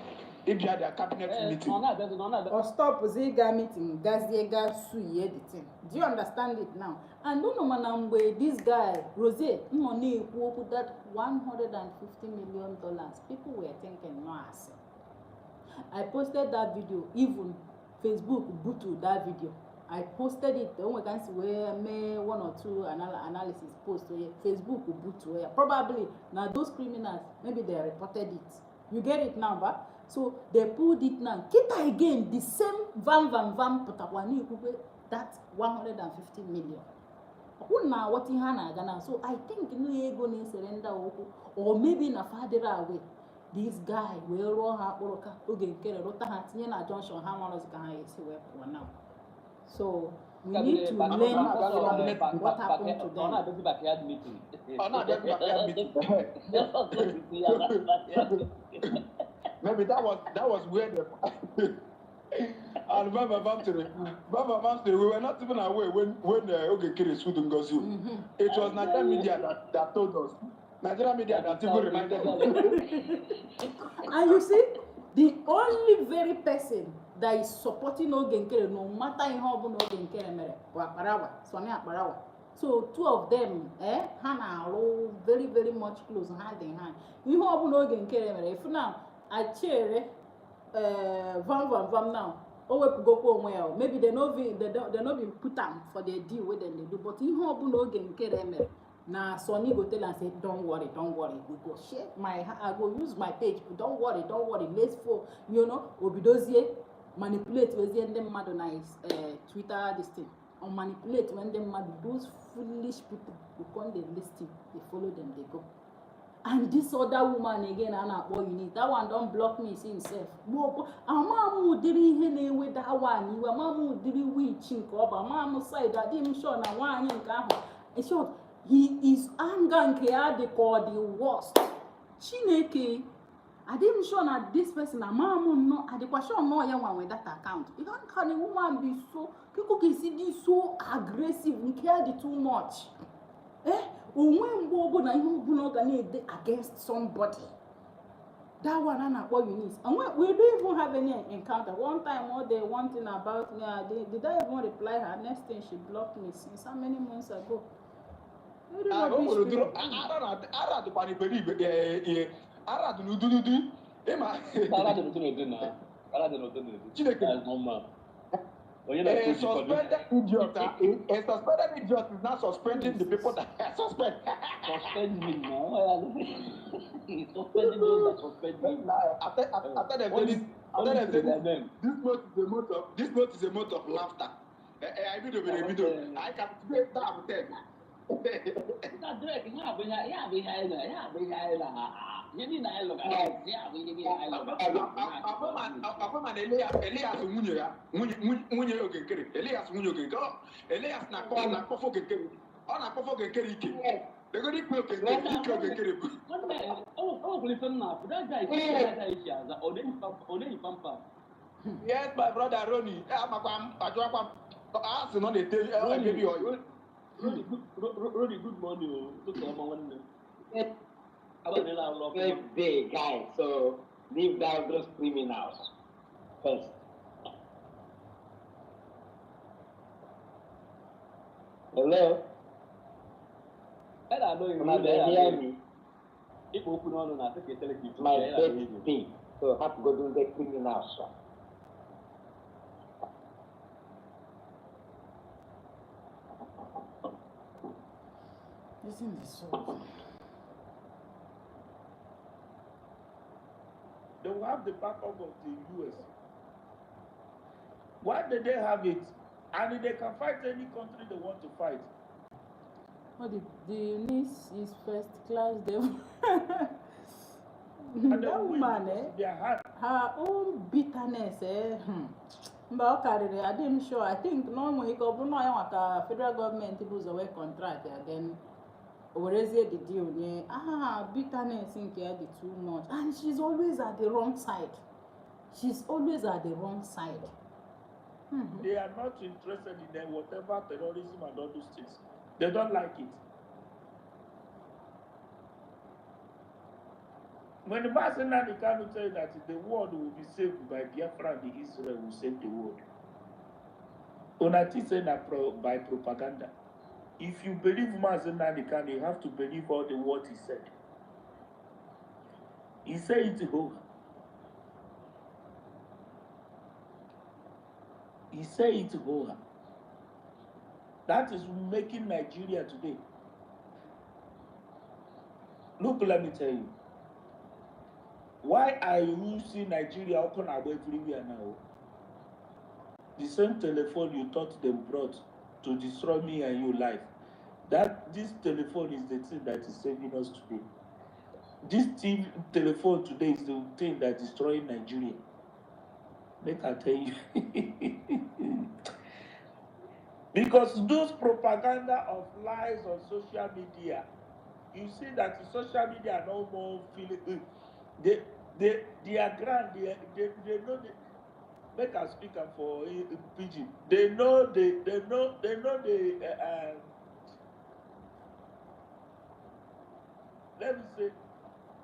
if you had a cabinet meeting. Or stop Zega meeting, that's the guy the thing. Do you understand it now? And don't know manamwe this guy, Rose, money who that $150 million. People were thinking no. I posted that video, even Facebook booted that video. I posted it. The only can see where I made one or two analysis post where Facebook will boot where probably now those criminals maybe they reported it. You get it now, but so they pulled it now. Kita again the same vam potawani that 150 million. Who now what in Hana Ghana? So I think no going to surrender or maybe na farther away. This guy will roll her oroka again get a rota hat Johnson Hammers can see where now. So we need to learn from what happened to them. Maybe that was where the I remember we were not even aware when Oge Sweden goes you. It was Nigerian media that told us. Nigerian media that even reminded us. And you see, the only very person that is supporting Ogenkere, no matter in how Ogenkere mere, Akparawa, Swami Akparawa. So two of them, Hannah are very, very much close, hand in hand. You know Ogenkere mere. If now I cheer, vam now. Go well. Maybe they not been put on for their deal with them they do. But you know Ogenkere mere. Now Sonny go tell and say, don't worry, we go share I go use my page. Don't worry, let's for Obidozie manipulate when them modernize Twitter this thing. Or manipulate when them those foolish people who come they listen, they follow them, they go. And this other woman again, Anna, what you need. That one don't block me, see himself. Amamu diri hene with that one. You amamu diri we chink up. Amamu side that didn't show na one yanka. In short, he is anganke they call the worst. Chineke, I didn't show that this person amamu no. I the question no one with that account. You don't can a woman be so people can see this so aggressive and care the too much. When na you not against somebody. That one and what you need. And we don't even have any encounter. One time all they one thing about me, did I even reply her? Next thing she blocked me since how many months ago? Arad pani believe Arad nudu. Ema. Ara de no na. Ara de no do. Chineke. That's normal. A suspended idiot. A suspended idiot is now suspending the people that are suspended. Suspending now. Suspending those that suspend me. After them saying this note is a mode of laughter. I can today that tell. Elias nwunye ogekere. Elias nwunye ogekere. Elias na-akpọfọ ogekere. Ọ na-akpọfọ ogekere ike. Egodi ikpe ogekere bụ. Yes, my brother Ronnie. Ajụakwa asị nọ na-ete baby oil. Really good morning. First day, guys. So leave down those criminals first. Hello? I don't know Can you hear me? If open on I think It's my first day. So I have to go do the criminals. Isn't this so? They will have the backup of the US. Why did they have it? And they can fight any country they want to fight. Oh, the niece is first class devil. That woman, her own bitterness, But okay, I'm sure. I think normally, the federal government was away contract, then whereas the deal, bitterness in here the too much, and she's always at the wrong side. She's always at the wrong side. They are not interested in them, whatever terrorism and all those things. They don't like it. When the Barcelona can tell you that the world will be saved by Biafra and Israel will save the world. Onati said that by propaganda. If you believe Mazen you have to believe all the words he said. He said it whole. He said it whole. That is making Nigeria today. Look, let me tell you. Why are you seeing Nigeria open up everywhere now? The same telephone you thought they brought to destroy me and your life. This telephone is the thing that is saving us today. This telephone today is the thing that is destroying Nigeria. Make I tell you. Because those propaganda of lies on social media, you see that the social media are no more feeling. They are grand. They know the. Make a speaker for Pidgin. They know the. Let me say,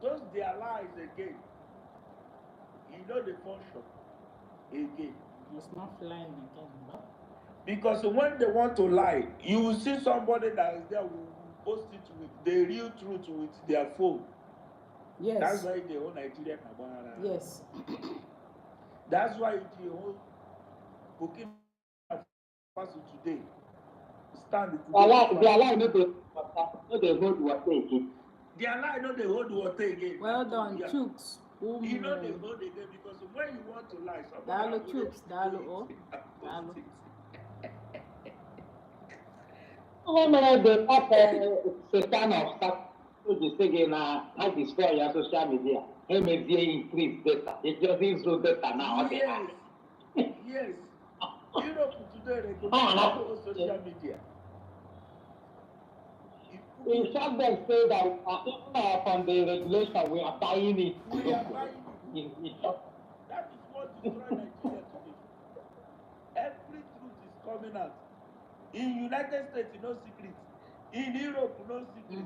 those their lies again. You know the function again. It's not flying again, no? Because when they want to lie, you will see somebody that is there will post it with the real truth with their phone. Yes. That's why the whole Nigerian Yes. That's why the whole Burkina Faso today stand. Their lie no they hold water again. Their lie no they hold water again. Well done, Chooks. You know they hold again because when you want to lie, Dalo Chooks, Dalo. The Satan of stuff to say now, I destroy your social media. MFA increase data. It just is so data now. Yes. Yes. Europe today regulates social media. In fact, they say that from the regulation, we are buying it. We are buying it. That is what destroys Nigeria today. Every truth is coming out. In United States, no secret. In Europe, no secret.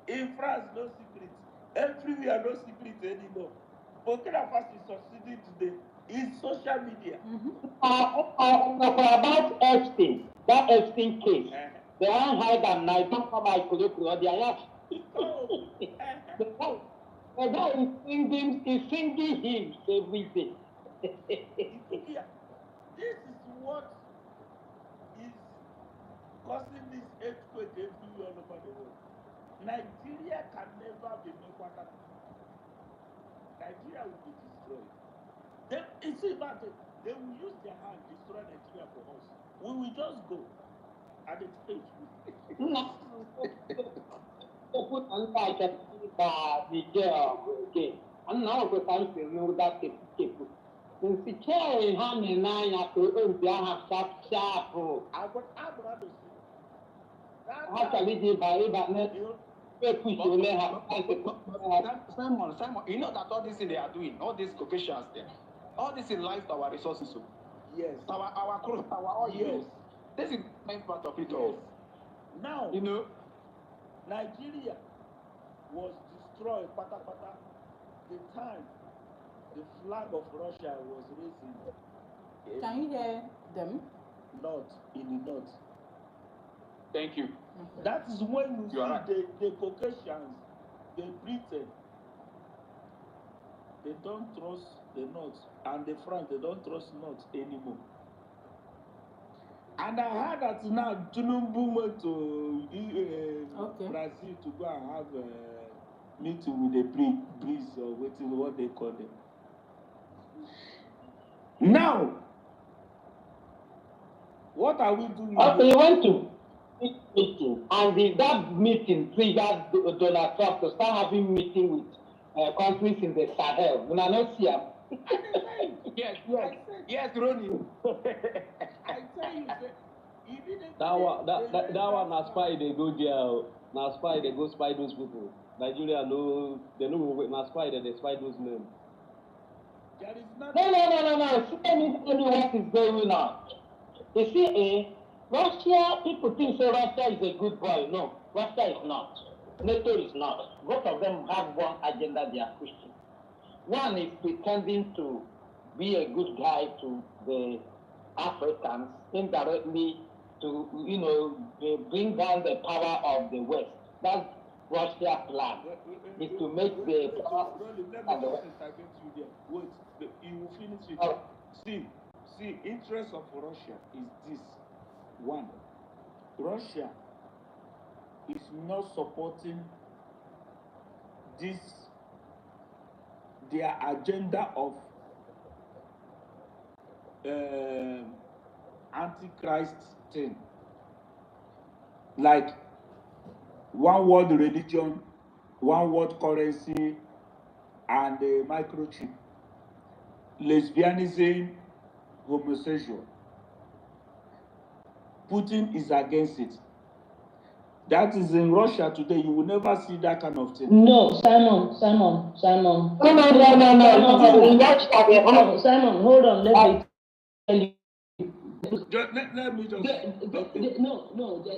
In France, no secret. Everywhere, no secret anymore. Burkina Faso is succeeding today in social media. About Epstein, that Epstein case, They won't hide them now. Don't come out to look at their life. The guy is singing hymns every day. Yeah. This is what is causing this earthquake everywhere all over the world. Nigeria can never be made. Nigeria will be destroyed. It's about it. They will use their hand to destroy Nigeria for us. We will just go at the stage. No. Put on like a okay. And now the time to know that people. Since the chair in hand and nine after they have sharp. I would rather see How can we do by that? Simon, you know that all this thing they are doing, all these Caucasians there, all this in lies to our resources. So. Yes. Our crew, our oil. Yes. This is the main part of it Yes. all. Now, you know, Nigeria was destroyed pata. The time the flag of Russia was raising. Can you hear them? In the north. Thank you. Okay. That is when you see right. the Caucasians, the Britain, they don't trust the North, and the France, they don't trust North anymore. And I heard that now Tinubu went to Brazil to go and have a meeting with the breeze or what they call them. Now, what are we doing? Okay, you went to meeting, and that meeting triggered Donald Trump to start having meeting with countries in the Sahel. You know, not see them. Yes, Ronnie. I tell you, he didn't. That one na spy they go there. Na spy they go spy those people. Nigeria no, they know na spy they spy those men. There is No. Tell me what is going on. You see, Russia, people think say Russia is a good boy. No, Russia is not. NATO is not. Both of them have one agenda they are pushing. One is pretending to be a good guy to the Africans, indirectly to, bring down the power of the West. That's Russia's plan, is to make the power of the West. Wait, you will finish it. See, interest of Russia is this. One, Russia is not supporting their agenda of Antichrist thing. Like one world religion, one world currency, and a microchip. Lesbianism, homosexual. Putin is against it. That is in Russia today. You will never see that kind of thing. No, Simon. No. Simon, hold on. Let me tell you. Let me just. No,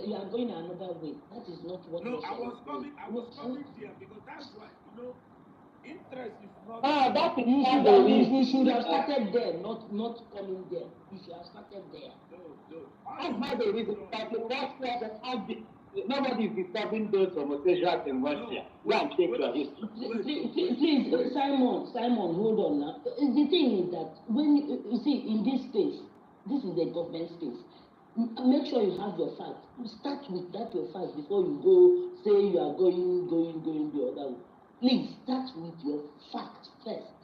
you are going another way. That is not what. No, I was coming there because that's why interest is not. That is You should have started there, not coming there. You should have started there. No. That's not the reason. Nobody is disturbing those homosexuals in Russia. Go and take your history. Please, Simon, hold on now. The thing is that when you see in this space, this is the government space. Make sure you have your facts. Start with that your facts before you go say you are going the other way. Please start with your facts first.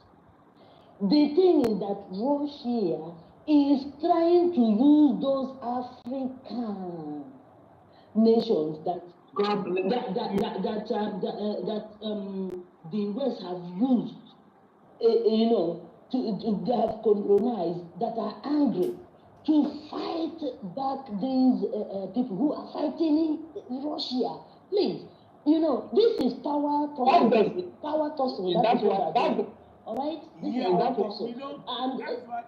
The thing is that Russia is trying to use those African nations that the West have used, they have colonized, that are angry, to fight back these people who are fighting in Russia. Please, this is power tossing. Power tossing. That's what I do. All right. This is power tossing. And that's why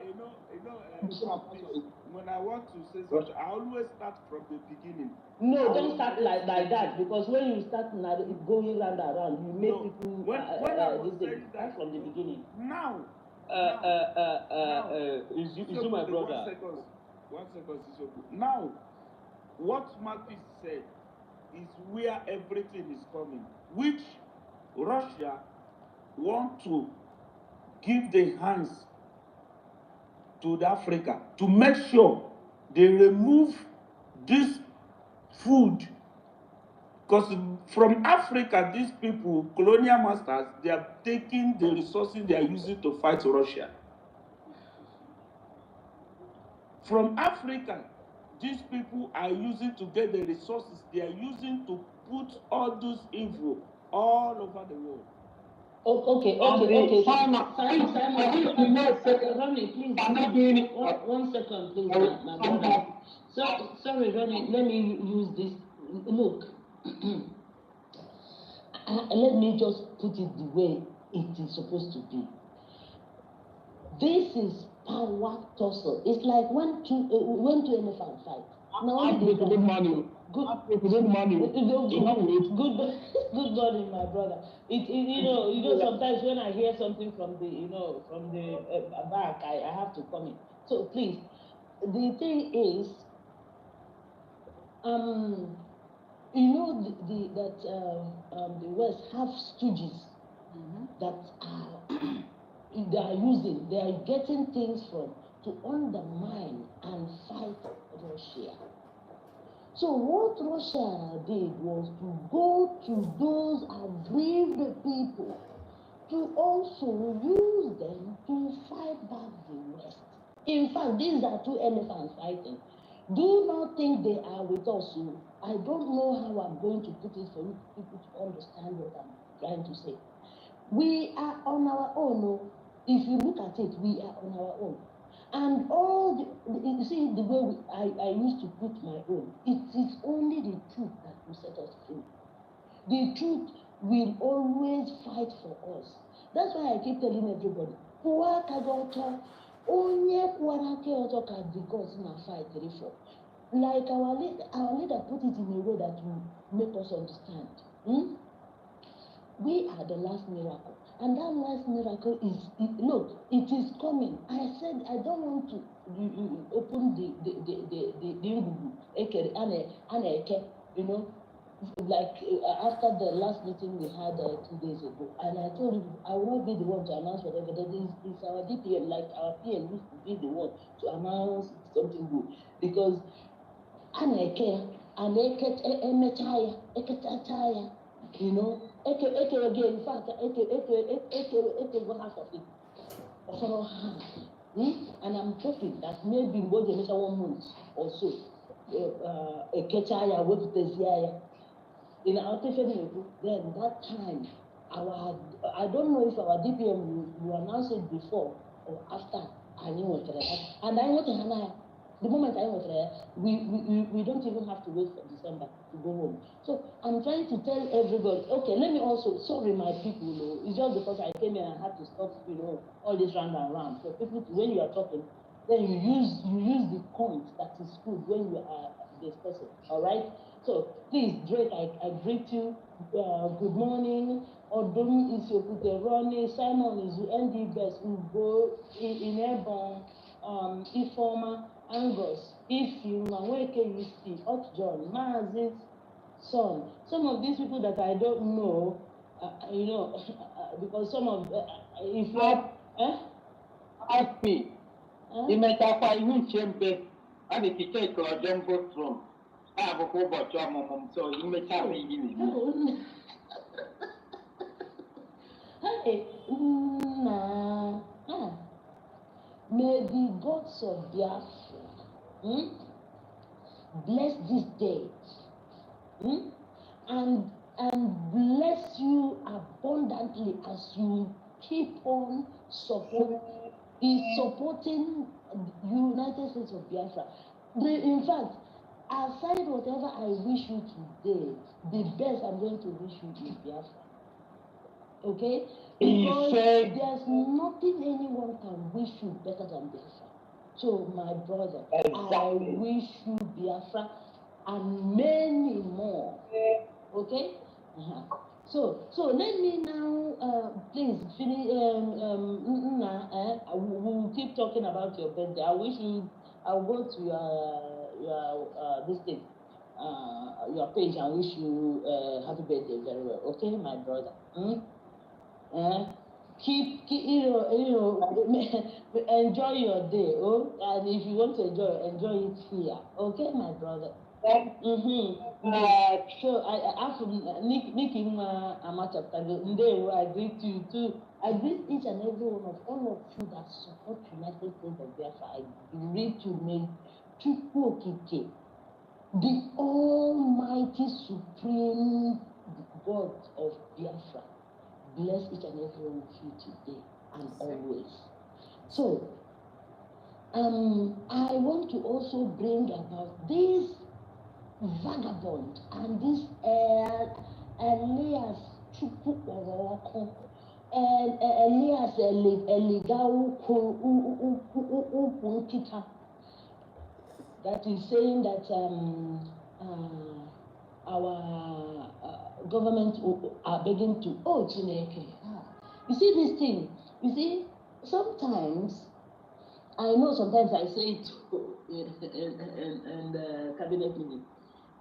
when I want to say something, I always start from the beginning. No, don't start like that, because when you start going round and round, you make people when I was saying start from the beginning. Now. Is you my brother? One second, Now, what Matthew said is where everything is coming, which Russia want to give the hands to the Africa to make sure they remove this food. Because from Africa, these people, colonial masters, they are taking the resources they are using to fight Russia. From Africa, these people are using to get the resources they are using to put all those evil all over the world. Okay. Simon, Ronnie, please. One second, please, my brother. Sorry, Ronnie, let me use this. Look, let me just put it the way it is supposed to be. This is power tussle. It's like when two elephants fight. Now good morning. Good morning. Good morning, my brother. You know, sometimes when I hear something from the back, I have to come in. So please, the thing is, you know that the West have stooges that they are getting things from to undermine and fight Russia. So what Russia did was to go to those aggrieved people to also use them to fight back the West. In fact, these are two elephants fighting. Do not think they are with us. I don't know how I'm going to put it for you people to understand what I'm trying to say. We are on our own. If you look at it, we are on our own. And you see, the way I used to put my own, it is only the truth that will set us free. The truth will always fight for us. That's why I keep telling everybody, like our leader put it in a way that will make us understand. We are the last miracle. And that last miracle look, it is coming. I said I don't want to open the you know, like after the last meeting we had 2 days ago, and I told you I will not be the one to announce whatever. That is our DPM, like our PM used to be the one to announce something good, because you know, again, in fact, go half of it. And I'm hoping that maybe in 1 month or so, in our then that time, I don't know if our DPM will announce it before or after. And I want to the moment I was there, we don't even have to wait for December to go home. So I'm trying to tell everybody, okay, let me also, sorry my people, it's just because I came here and I had to stop, all this round and round. So people, when you are talking, then you use the point that is good when you are discussing, all right? So please, Drake, I greet you. Good morning. Odom is Ronnie, Simon is ND Best, Ugo, in Ebon, Ifoma, Angus, if you Nweke you see, John, Maz's son. Some of these people that I don't know, because some of if you ask me, you may have a chamber and if you take a jumbo from I have a whole bunch of mom, so you may tell me. Hey, may the gods of Biafra bless this day and bless you abundantly as you keep on supporting United States of Biafra. In fact, aside whatever I wish you today, the best I'm going to wish you is Biafra. Okay? Because there's nothing anyone can wish you better than Biafra. So, my brother, exactly. I wish you Biafra and many more. Okay? So let me now, please, finish. We'll keep talking about your birthday. I'll go to your this thing. your page and wish you happy birthday very well. Okay, my brother. Keep enjoy your day. Oh, and if you want to enjoy it here. Okay, my brother. So I have Nick Amachaptago. I greet you too. I greet each and every one of all of you that support United States of Biafra. I greet you, may Chukwokike, the Almighty Supreme God of Biafra, bless each and every one of you today and always. So, I want to also bring about this vagabond and this Elias Chukwukoroko and Elias Eligau Nkita that is saying that our government are begging to, oh, Chineke. You see this thing, you see, sometimes, I know sometimes I say it in the cabinet meeting,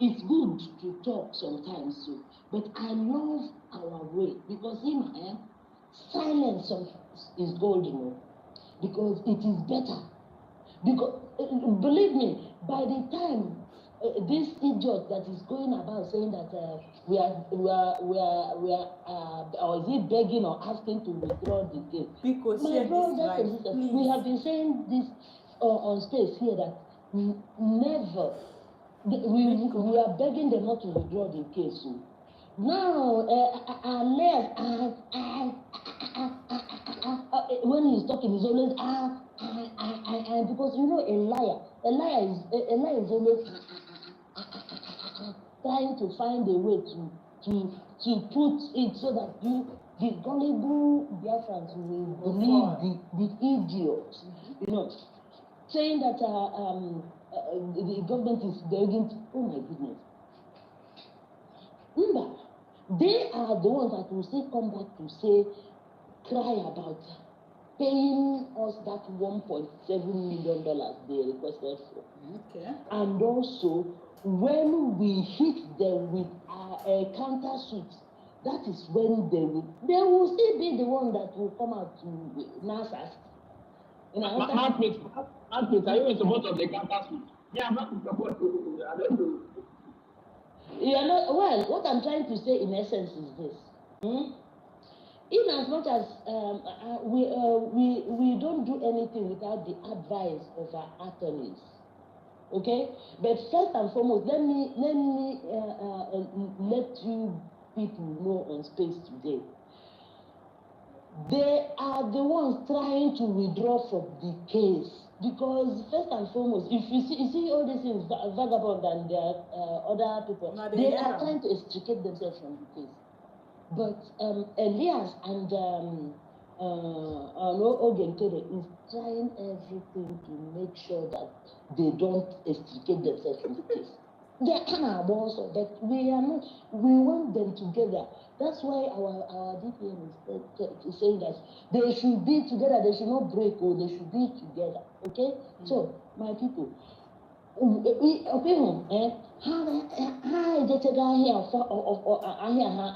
it's good to talk sometimes, so, but I love our way, because silence sometimes is gold, you know, because it is better. Because believe me, by the time this idiot that is going about saying that we are or is it begging or asking to withdraw the case? Because My brothers and sisters, we have been saying this on stage here that never we are begging them not to withdraw the case. So now unless when he's talking, he's always because you know a liar is always trying to find a way to put it so that the gullible Biafrans will believe the idiots, you know, saying that the government is begging to, oh my goodness. Remember, they are the ones that will still come back to say, cry about paying us that $1.7 million they requested for. Okay. And also, when we hit them with a counter suit, that is when they will still be the one that will come out to NASA. Margaret, are you in support of the campus suit? Yeah, I'm not in support. I don't know. You are not, well, what I'm trying to say in essence is this. In as much as we don't do anything without the advice of our attorneys, okay? But first and foremost, let me let you people know on space today. They are the ones trying to withdraw from the case, because first and foremost, if you see all these things, Vagabond and their other people, they are trying to extricate themselves from the case. But Elias and Oge is trying everything to make sure that they don't extricate themselves from the case. They are kind of also, but we are not. We want them together. That's why our DPM is saying that they should be together. They should not break, or they should be together. Okay. So my people. Okay, ha ejechego ahịa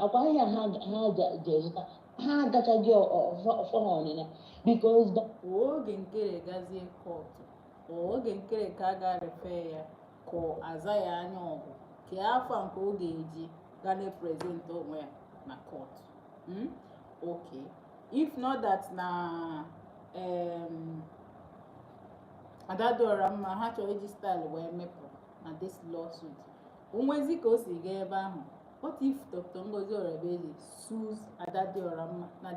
akwa ahịa ha agachaghị ọfọ ha ọnịna because oge nkere gazie kọtụ oge nkere ka a ga-refe ya ka aza ya anya ọgụ ka afọ nke ọ ga-eji ga na-eprezent onwe ya na kọtụ. Okay, if not that na Adadora mma ha chọrọ iji style wee mepụ na this lawsuit. Onwezi ka o si gaa ebe ahụ. What if Dr. Ngozi Orebeze sues Adadora mma na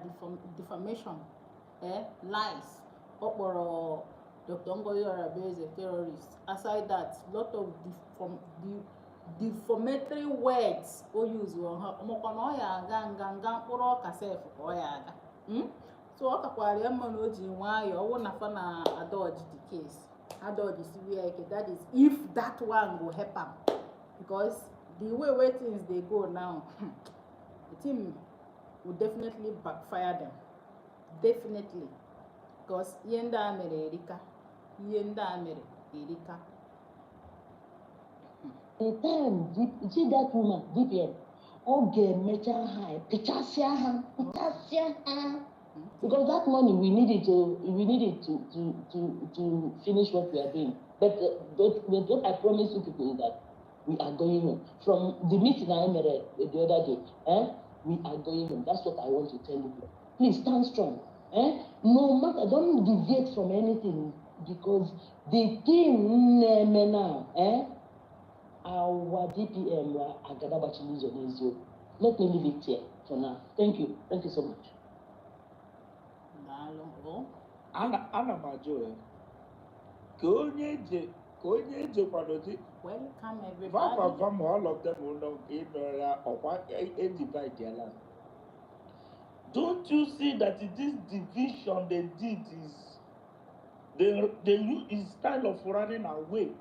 defamation, lies? Ọ kpọrọ Dr. Ngozi Orebeze terrorist. Aside that, lot of defamatory words o use on ha. Ọmọkwa na ọ ya aga nga mkpụrụ ọka sef ka ọ ya aga. So ọ kakwara ya mma na o ji nwayọọ ọwụ na fa na adọji the case. Adọji siwe ike. That is if that one will help am, because the way things they go now, the team will definitely backfire them. Definitely, because ihe ndị a mere erika. the time see that woman DPM Oge mecha ha pichasia ha because that money we needed to finish what we are doing. But what I promise you people is that we are going home. From the meeting I made the other day, we are going home. That's what I want to tell you. Please stand strong. No matter, don't deviate from anything because the thing now, our DPM are Agadabachi. Let me leave it here for now. Thank you. Thank you so much. Ana m ajụ ya ka onye eje kwado dị Welcome everybody. vam all of them will know ịnọra ọkwa divide their land. Don't you see that this division they did is they use is kind of running away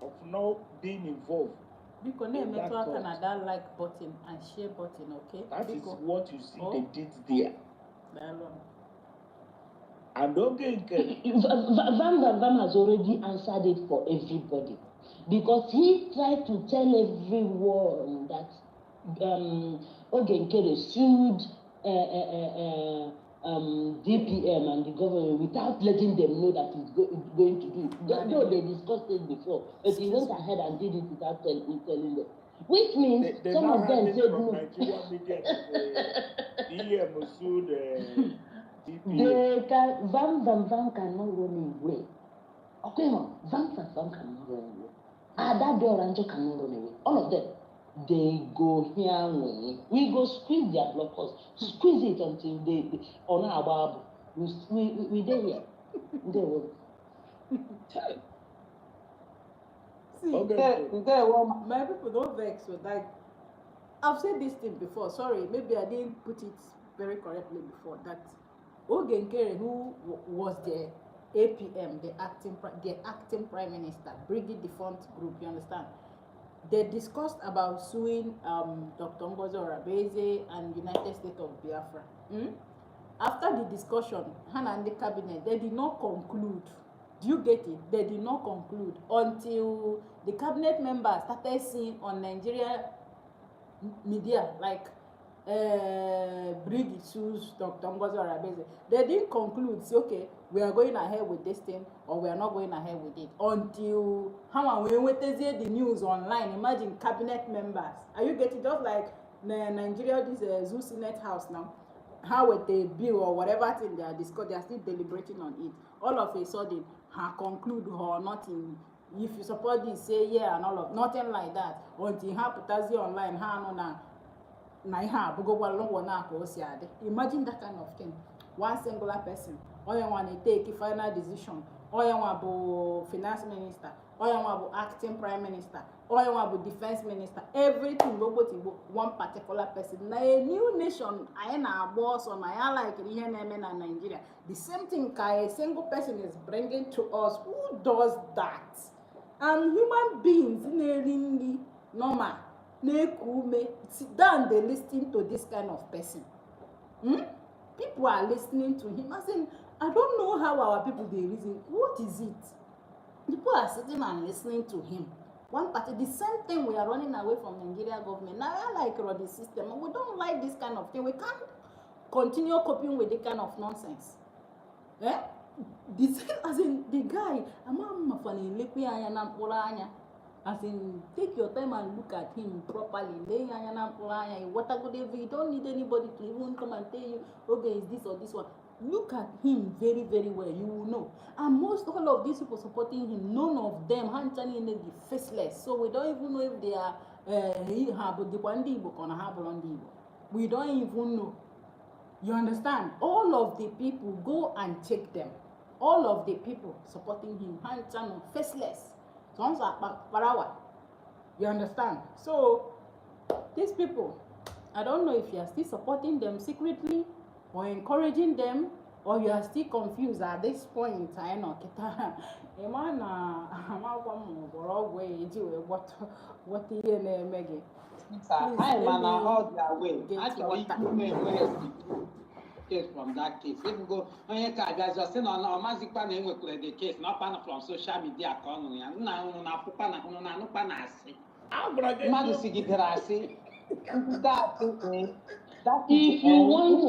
of not being involved? Biko na-emetụ aka na that like button and share button, okay? That is Biko. what you see they did there. Daalụ. And okay, Vam has already answered it for everybody because he tried to tell everyone that Ogenkere sued DPM and the government without letting them know that he's going to do it. Though they discussed it before, but he went ahead and did it without telling them. Which means they some of them said from no. Nigeria media DM sued DPM. They can, Vam cannot run away. Okay, Vam cannot run away. Ada Doranjo cannot run away. All of them, they go here. We go squeeze their blockers, squeeze it until they on our bab. We there here. They will. See, my people don't vex with that. I've said this thing before. Sorry, maybe I didn't put it very correctly before. That Ogenkere, who was the APM, the acting prime minister, bringing the front group, you understand? They discussed about suing Dr. Ngozi Orabeze and United States of Biafra. After the discussion, Hannah and the cabinet, they did not conclude. Do you get it? They did not conclude until the cabinet members started seeing on Nigeria media like Briggy sues Dr. Ngozi Orabeze. They didn't conclude, say, okay, we are going ahead with this thing or we are not going ahead with it until how we went to see the news online. Imagine cabinet members. Are you getting just like Nigeria, this Zoo Senate House now? How with the bill or whatever thing they are discussing, they are still deliberating on it. All of a sudden, conclude or nothing. If you support this, say yeah and all of nothing like that. Until putazi online, imagine that kind of thing. One singular person, or you want to take a final decision, or you want to finance minister, or you want to acting prime minister, or you want to defense minister, everything one particular person. Now a new nation, I am boss or I like here in Nigeria. The same thing a single person is bringing to us. Who does that? And human beings in normal. Sit down, they listen to this kind of person. People are listening to him. I saying, I don't know how our people they reason. What is it? People are sitting and listening to him. One party, the same thing we are running away from Nigeria government. Now I like the system. We don't like this kind of thing. We can't continue coping with this kind of nonsense. The same as in the guy, as in, take your time and look at him properly. You don't need anybody to even come and tell you, okay, is this or this one. Look at him very, very well. You will know. And most all of these people supporting him, none of them are faceless. So we don't even know if they are we don't even know. You understand? All of the people, go and check them. All of the people supporting him, faceless. You understand? So these people, I don't know if you are still supporting them secretly or encouraging them, or you are still confused at this point. I know case from that case. If you go onye ka abịa just say na ọ mazikwa na enwekwara the case na ọkwa from social media ka ọ nụ ya nna unu na-afụkwa na unu na-anụkwa na asị mmadụ sigidere asị If you want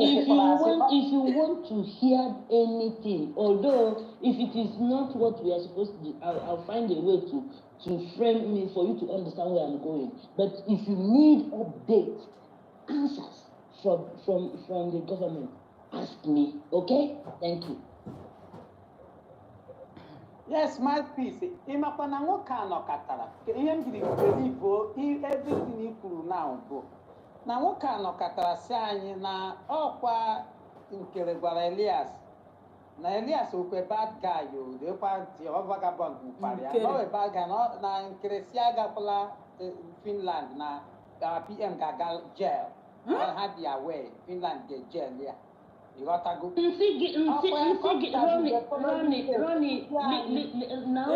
to hear anything, although if it is not what we are supposed to do, I'll find a way to frame me for you to understand where I'm going. But if you need updates, answers from the government, ask me. Okay? Thank you. Yes, my piece. Ịmakwa na nwoke a nọkọtara ihe m jiri believe everything he kwuru now bụ na nwoke a nọkọtara si anyị na ọkwa nkere gwara Elias na Elias okwe bad guy o dekwa vagabond mkpara ya na ọ bad guy na nkere si agakwala Finland na APM ga-aga jail ha dị away Finland ga jail ya ịghọtago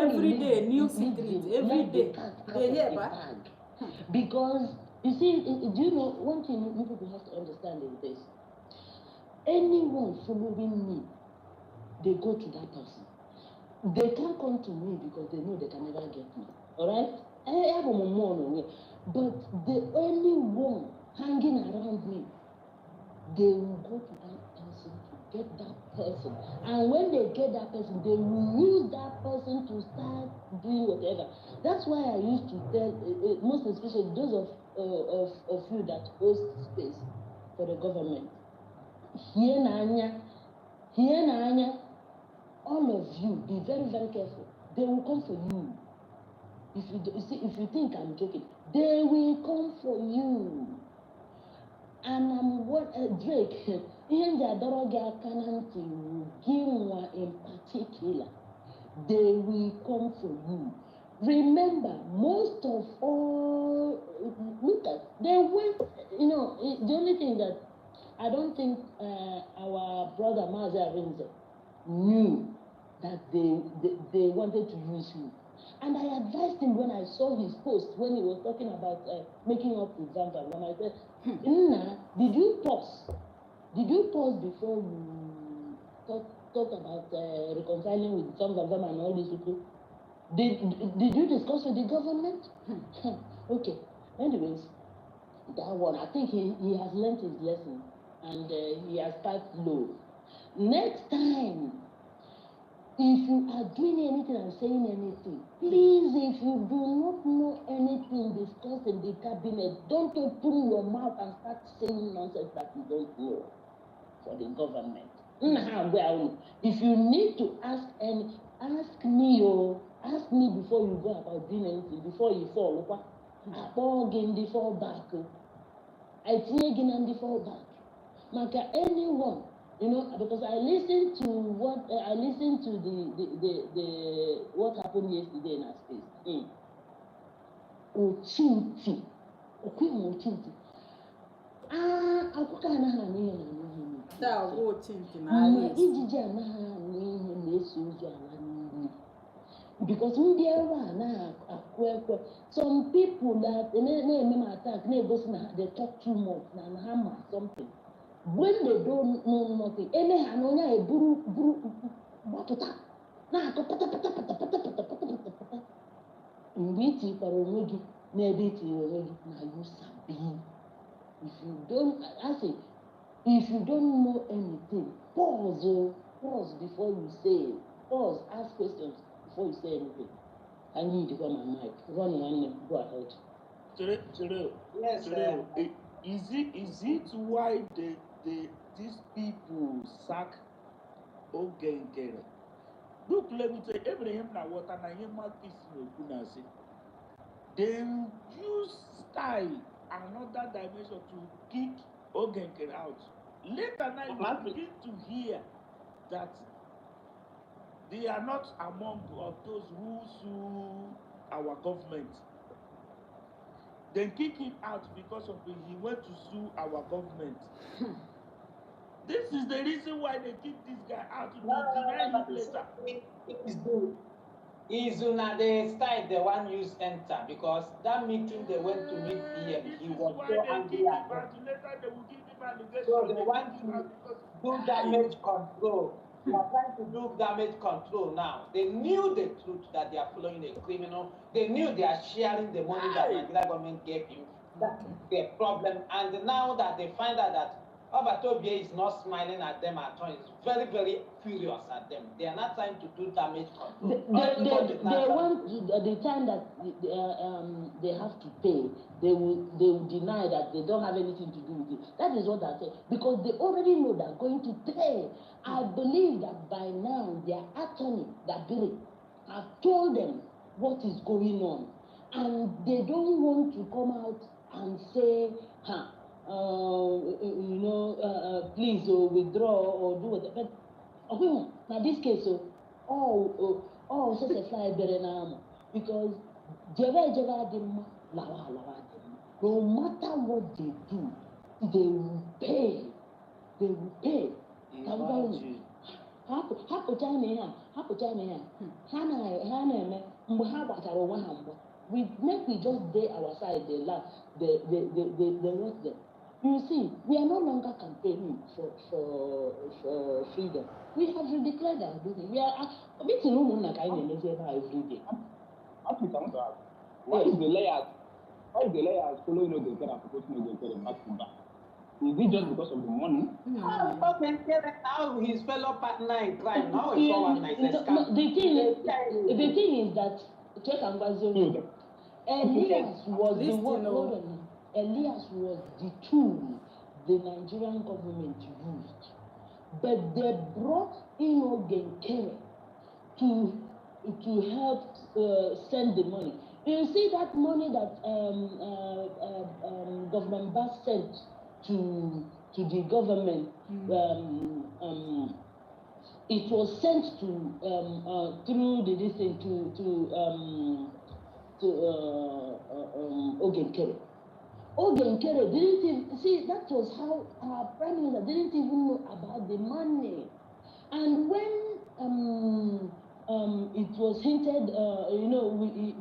every day new secret every day they hear back because you see, do you know one thing you people have to understand is this: anyone following me, they go to that person. They can't come to me because they know they can never get me. All right? I have a moment, but anyone hanging around me, they will go to that person to get that person. And when they get that person, they will use that person to start doing whatever. That's why I used to tell, most especially those of you that host space for the government, here Nanya, all of you, be very, very careful. They will come for you. If you think I'm joking, they will come for you. And I'm what Drake, in particular, they will come for you. Remember, most of all, look at, they went, the only thing that I don't think our brother Mazia Rinze knew that they wanted to use him. And I advised him when I saw his post, when he was talking about making up with Zambia, when I said, Nna, did you pause? Did you pause before you talk about reconciling with Zambia and all these people? Did you discuss with the government? Okay. Anyways, that one, I think he has learned his lesson and he has started low. Next time, if you are doing anything and saying anything, please, if you do not know anything discussed in the cabinet, don't open your mouth and start saying nonsense that you don't know for the government. Well, if you need to ask me before you go about doing anything, before you fall. I fall back. I think in the fall back. Maka anyone, because I listened to what the what happened yesterday in our space. Ochinti. Akuka na nihe na that Ochinti na ijiji anaghị anụ ihe na-eso ụzọ ala niile. Because ndị ebe a na-akụ ekwe, some people that na-eme m attack na-egosi na they talk too much na ha ma something. When they don't know nothing, eme ha na onye a eburu gbapụta na-akụ pata. Mgbe itikwara onwe gị n'ebe itinyere onwe gị na you sabi. If you don't know anything, pause before you say. Pause, ask questions before you say anything. I need to come on mic. Run one, go ahead. Yes, Is it why these people sack Oge? Look, let me tell you, Abraham na water na him peace no kunasi. They use style another dimension to kick Oge out. Later now you begin to hear that they are not among of those who sue our government. They kick him out because of he went to sue our government. This is the reason why they kick this guy out to deny him later. Is una the style the one use enter because that meeting they went to meet PM, he was so angry at them. Later they will give him allegation. So they want do damage control. They are trying to do damage control now. They knew the truth that they are following a criminal. They knew they are sharing the money that Nigeria government gave him. That's their problem. And now that they find out that Obatobie is not smiling at them at all, he's very, very furious at them. They are not trying to do damage control. They want the time that they have to pay, they will deny that they don't have anything to do with it. That is what I say, because they already know they're going to pay. I believe that by now their attorney, Dabiri, have told them what is going on, and they don't want to come out and say, please withdraw or do whatever. But okay, now this case, such a fly better now, because Jeva Dima, Lawa Dima. No matter what they do, they will pay. They will pay. Hapụcha na ya ha na-eme mgbe ha gbachara onwe ha mgbe we just day our side they laugh they want them. You see, we are no longer campaigning for freedom. We have redeclared our duty. We are meeting ụmụnna ka anyị na-emezi ebe a every day. Why is the layers following the Okere and supporting the Okere back to back? Is it just because of the money? Now his fellow partner in crime. Now it's all one nice scam. The thing is that Elias was the one. Elias was the tool the Nigerian government used, but they brought in Oge to help send the money. You see that money that Government Bass sent to the government. It was sent to through the distance to Oge. Oge didn't even see. That was how our prime minister didn't even know about the money. And when it was hinted,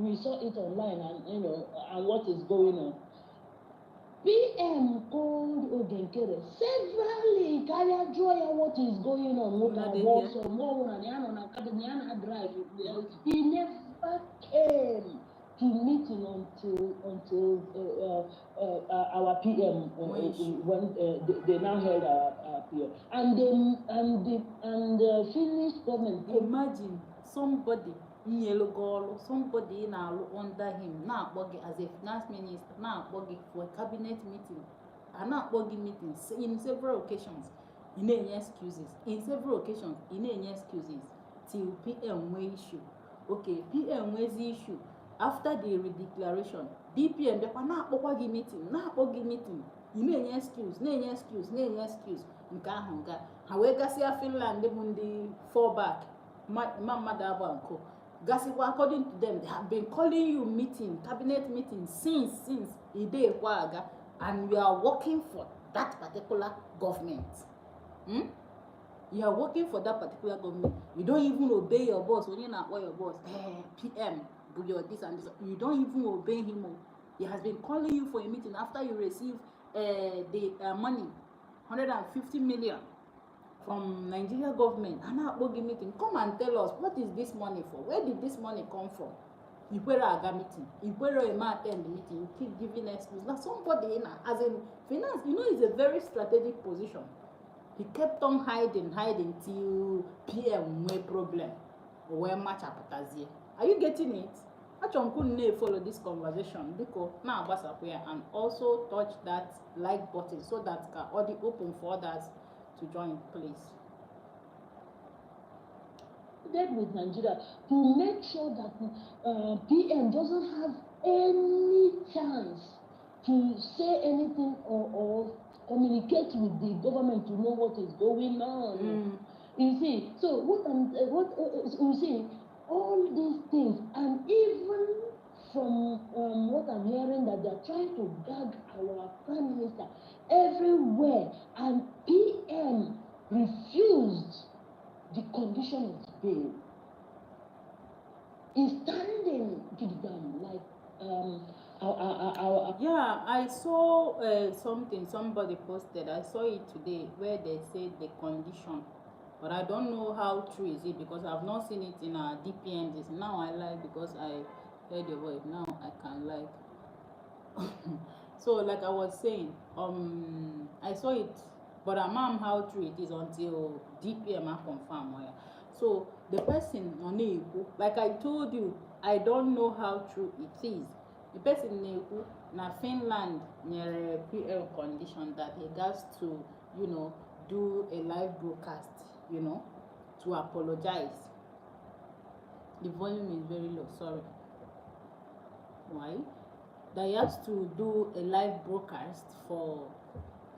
we saw it online, and and what is going on. PM called Oge severally. What is going on? He never came to meeting until our PM when they now held our PM, and the Finnish government. Imagine somebody somebody now under him now as a finance minister now for a cabinet meeting and now meetings in several occasions. In any excuses till PM way issue. Okay, PM was the issue. After the redeclaration, DPM na meeting. Na excuse. Nke ahụ nga. Ha wee gasịa Finland bụ ndị fallback. Madabanko. Gasikwa, according to them, they have been calling you cabinet meeting since Ide Waga, and we are working for that particular government. You are working for that particular government. You don't even obey your boss. When you're not your boss, PM, do your this and this. You don't even obey him. He has been calling you for a meeting after you receive the money, 150 million from Nigeria government. And now meeting. Come and tell us, what is this money for? Where did this money come from? Ikwere aga meeting. Ikwere ema attend the meeting. You keep giving excuse. Now somebody as in finance, it's a very strategic position. He kept on hiding till PM no problem. Where much apatazie. Are you getting it? Actually, couldn't follow this conversation because now and also touch that like button so that audio open for others to join, please. That with Nigeria to make sure that PM doesn't have any chance to say anything or communicate with the government to know what is going on. You see, so you see, all these things, and even from what I'm hearing, that they're trying to gag our prime minister everywhere, and PM refused the condition of bail. He's standing to the ground like Yeah, I saw something somebody posted. I saw it today where they said the condition, but I don't know how true is it because I've not seen it in our DPN. This now I like because I heard your voice. Now I can like. So like I was saying, I saw it, but I'm not how true it is until DPM confirm. Yeah. So the person on like I told you, I don't know how true it is. The person na Finland near PL condition that he has to, do a live broadcast, to apologize. The volume is very low, sorry. Why? That he has to do a live broadcast for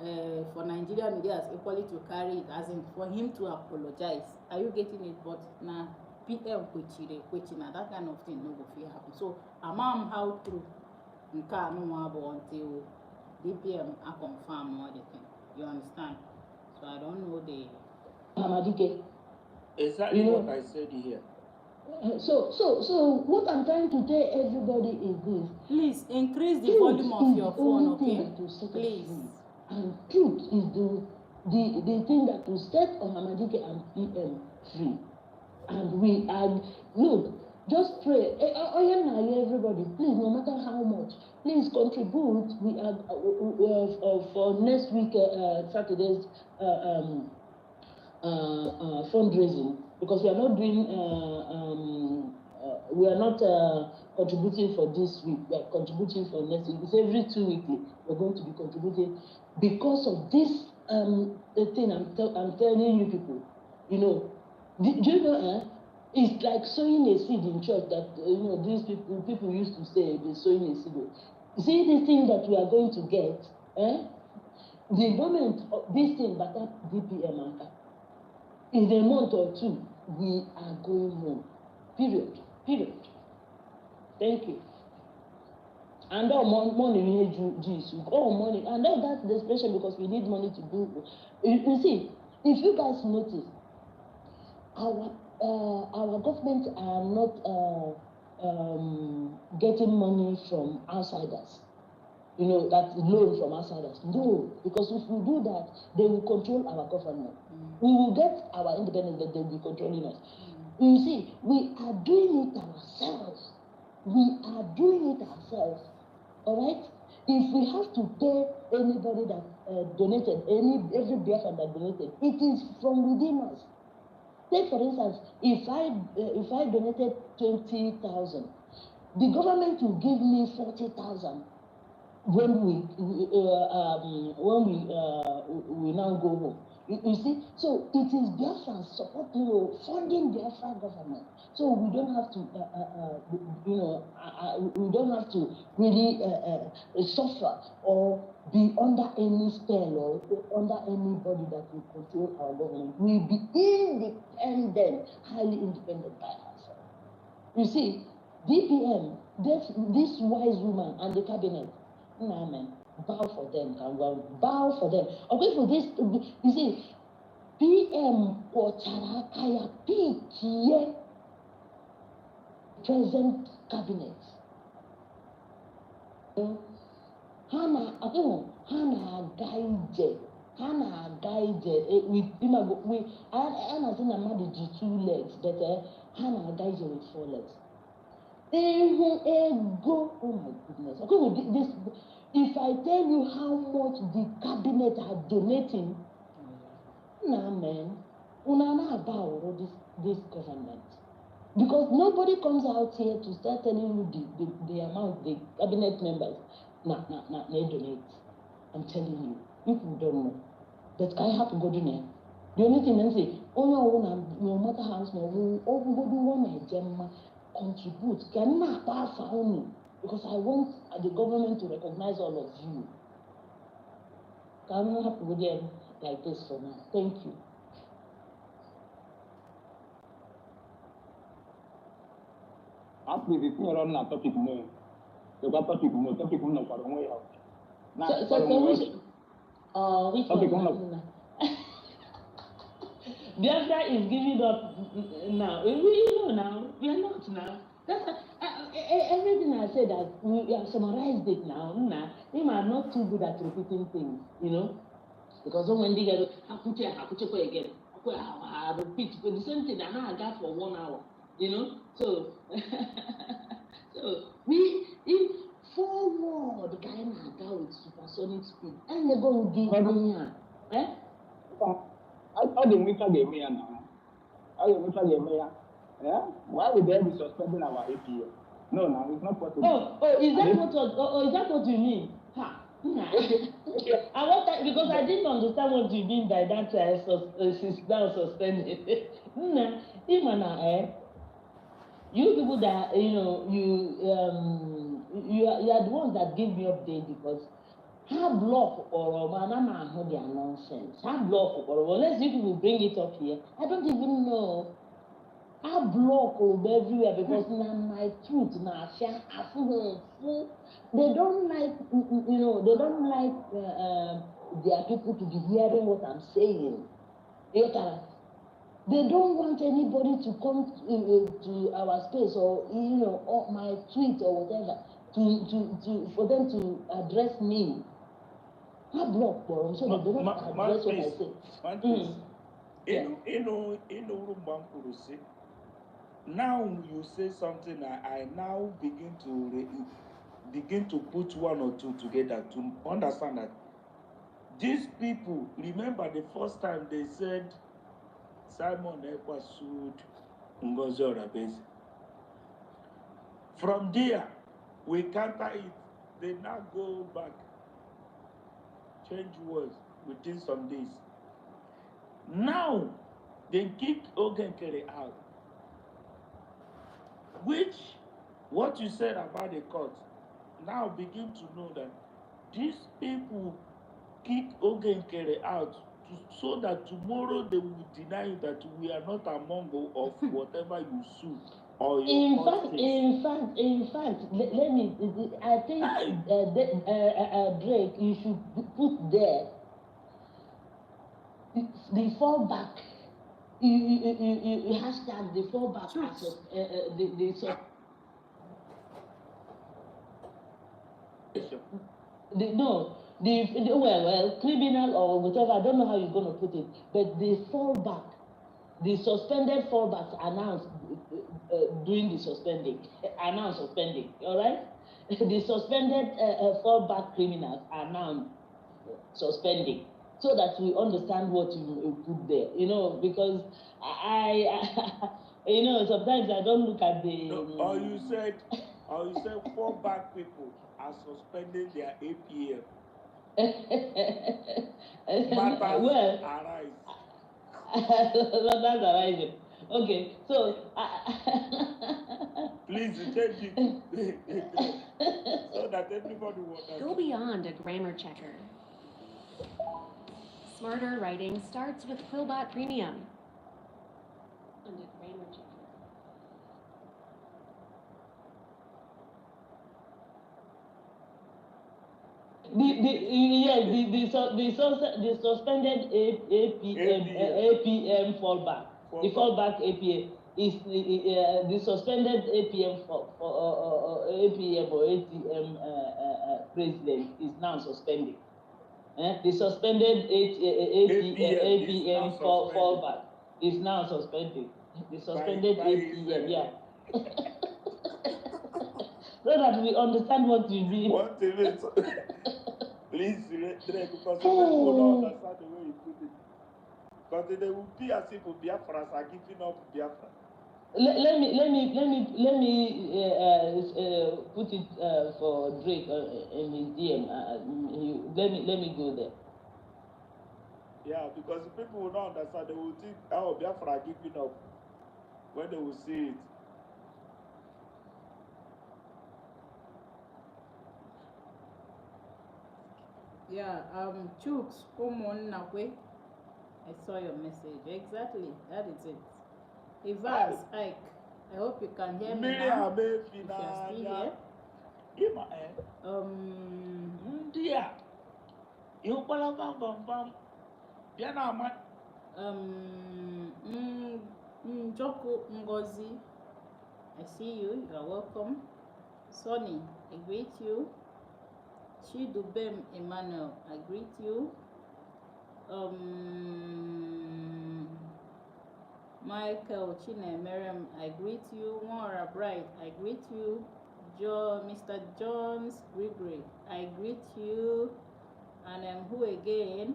Nigerian media equally to carry it, as in for him to apologize. Are you getting it? But na PM kwechina that kind of thing no go fit happen. So amam how true nke a no wan until DPM confirm all the thing. You understand? So I don't know the Hamadike. Exactly what I said here. So what I'm trying to tell everybody is this. Please increase the Truth volume of is your the phone, only thing okay? that will set us Please. free. And truth is the thing that will set Ohamadike and PM free. And we are, look, just pray. Everybody, please, no matter how much, please contribute. We are for next week, Saturday's fundraising, because we are not doing, we are not contributing for this week. We are contributing for next week. It's every 2 weekly. We're going to be contributing because of this the thing I'm telling you people. Do you know? It's like sowing a seed in church that these people used to say they're sowing a seed. See this thing that we are going to get. The moment this thing but that DPM anchor, in a month or two, we are going home. Period. Thank you. And all money we need all money, and all that's the expression because we need money to do. You see, if you guys notice, our government are not getting money from outsiders. That loan from outsiders. No, because if we do that, they will control our government. We will get our independence, but they will be controlling us. You see, we are doing it ourselves. All right? If we have to pay anybody that donated, every Biafran that donated, it is from within us. Take for instance, if I donated 20,000, the government will give me 40,000 when we now go home. You see, so it is Biafran support, funding Biafra government. So we don't have to, we don't have to really suffer or be under any spell or under anybody that will control our government. We'll be independent, highly independent by ourselves. You see, DPM, this wise woman and the cabinet, man, bow for them, bow for them. Okay, for this, you see, PM Kocharakaya PTA present cabinet. Hana guide. With Hana Madi 2 legs, but Hana guide with 4 legs. Oh my goodness. Okay, with this, if I tell you how much the cabinet are donating, nah man, unana about this government. Because nobody comes out here to start telling you the amount the cabinet members they donate. I'm telling you, people don't know. But can happen go there. The only thing I say, no matter how small, contribute. Cannot pass on because I want the government to recognize all of you. Can happen go there like this for now. Thank you. After the thing around that topic more, the topic more for the way out. Which one? Biafra is giving up now. We know now. We are not now. That's everything I said that we have summarized it now. Him are not too good at repeating things, you know. Because when they get hakuche again, I repeat for the same thing and I got for 1 hour, you know. So so we if forward guy na go with supersonic speed and they go give me eh? How the meter game here now? How the meter game here? Yeah? Why would they be suspending our APM? No, no, it's not possible. Is that what you mean? Ha. Nah. I want that because I didn't understand what you mean by that she's now suspended. Nah, you people that you are the ones that give me update because how block or manama hold their nonsense. How block or unless you people bring it up here, I don't even know. I block everywhere because now my truth now share full. They don't like they don't like their people to be hearing what I'm saying. You know, they don't want anybody to come to our space or or my tweet or whatever for them to address me. I block them so they don't address what I say. Yeah. Now you say something, I now begin to put one or two together to understand that these people, remember the first time they said Simon Ekpa sued Ngozi Orabezi. From there, we counter it. They now go back, change words within some days. Now, they kick Ogenkere out. Which, what you said about the court, now begin to know that these people kick Ogenkere out so that tomorrow they will deny you that we are not among of whatever you sue or your in fact, let me. I think Drake, you should put there the fallback. You hashtag the fallback as criminal or whatever. I don't know how you're going to put it, but the fallback. The suspended fallbacks announced during the suspending, announced suspending, all right? The suspended fallback criminals are now suspending, so that we understand what you put there, because sometimes I don't look at the. No, or you said fallback people are suspending their APM. Matters arise. That's arising. Okay, so please change it so that everybody will understand. Go beyond a grammar checker. Smarter writing starts with Quillbot Premium. And a grammar checker. The suspended APM fallback. The fallback APM is the suspended APM for APM or ATM president is now suspended. The suspended APM fallback is now suspended. The suspended APM, yeah. So that we understand what you mean. What is it? Please, because people will not understand the way you put it. Because they will be as if Biafras are giving up Biafra. Let me put it for Drake in his DM. Let me go there. Yeah, because people will not understand. They will think, oh, Biafra are giving up when they will see it. Yeah, Chooks, Nakwe. I saw your message. Exactly, that is it. Ivaz, Ike, I hope you can hear me now. If you're still here. Njoko Ngozi, I see you. You are welcome. Sonny, I greet you. Chidubem Emmanuel, I greet you. Michael Chinemerem, I greet you. Mora Bright, I greet you. Mr. Jones Gregory, I greet you. And who again?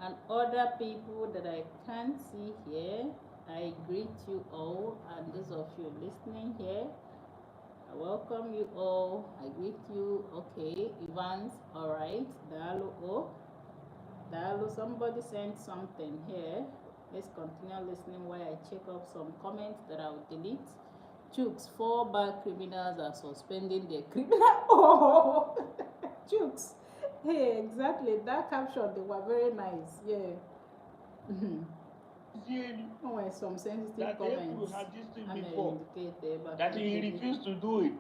And other people that I can't see here, I greet you all. And those of you listening here, I welcome you all. I greet you. Okay, Evans, all right. Dalo, somebody sent something here. Let's continue listening while I check up some comments that I'll delete. Chooks, 4 bad criminals are suspending their criminal. Oh, Chooks. Hey, exactly. That caption, they were very nice. Yeah. Oh, some sensitive that comments. April had this thing I'm before, indicated, but that he refused to do it.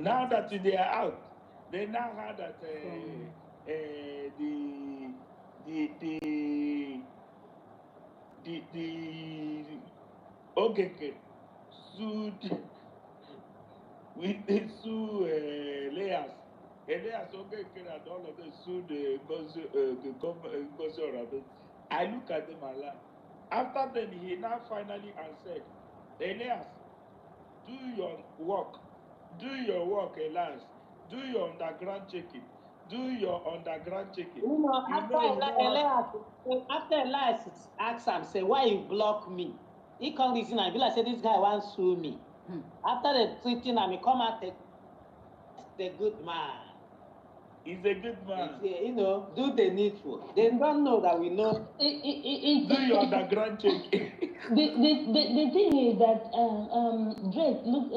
Now that they are out, they now had that the Ogeke sued with the layers. Elias Ogeke and all of them sued Ngozi Orabe. I look at them and laugh. After then, he now finally answered, Elias, do your work. Do your work, Elias. Do your underground checking. Do your underground checking. You know, after Elias asked him, say, why you block me? He come reason and be like, say, this guy wants to sue me. After the treating him, he come out the good man. He's a good man. You know, do the needful. They don't know that we know. Do your underground checking. The thing is that Drake, look,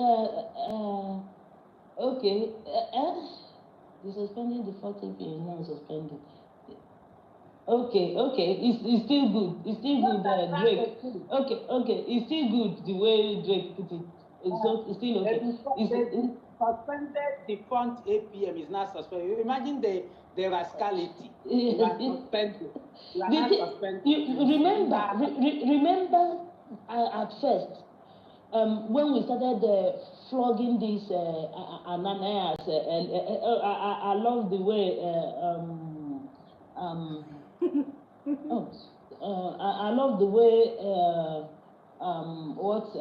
okay, they suspended the 40 is now suspended. Okay, it's still good. It's still good, Drake. Okay, it's still good the way Drake put it. It's still okay. Suspended the front APM is not suspended. Imagine the rascality. You are suspended. You are not suspended. Remember at first, when we started flogging this Ananias, and I love the way I love the way what's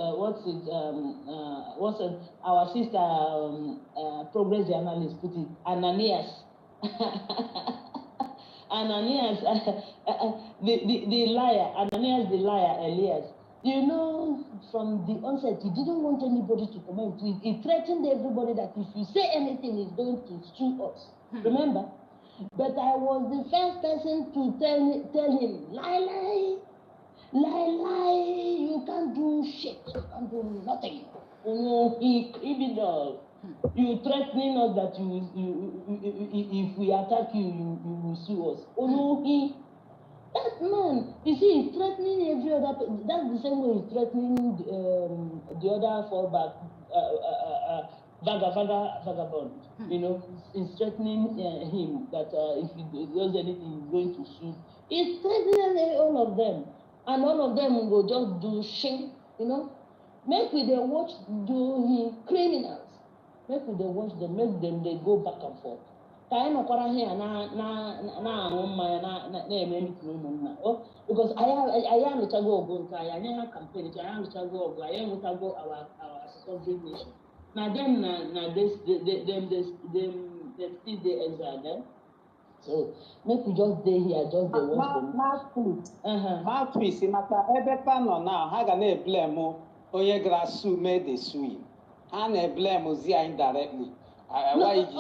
our sister progress journalist put it, Ananias. Ananias, the liar, Ananias the liar, Elias. You know, from the onset, he didn't want anybody to comment. He threatened everybody that if you say anything, he's going to sue us. Remember? But I was the first person to tell him, lie, you can't do shit, you can't do nothing. Oh, he criminal. You threatening us that if we attack you, you will sue us. Oh no, that man, you see, he's threatening every other. That's the same way he's threatening the other fallback, vagabond. You know, he's threatening him that if he does anything, he's going to sue. He's threatening all of them, and all of them will just do shit. You know, make we they watch do criminals. Make we they watch them, make them they go back and forth. Because I am the Chago, I am campaign, I am the Chago, I am our sovereign nation. Now them they still they exile them. So make we just stay here, just the watch them. Mouthpiece, every panel now, how can they blame onye grass sue made the sue? How they blame Zia indirectly? I won't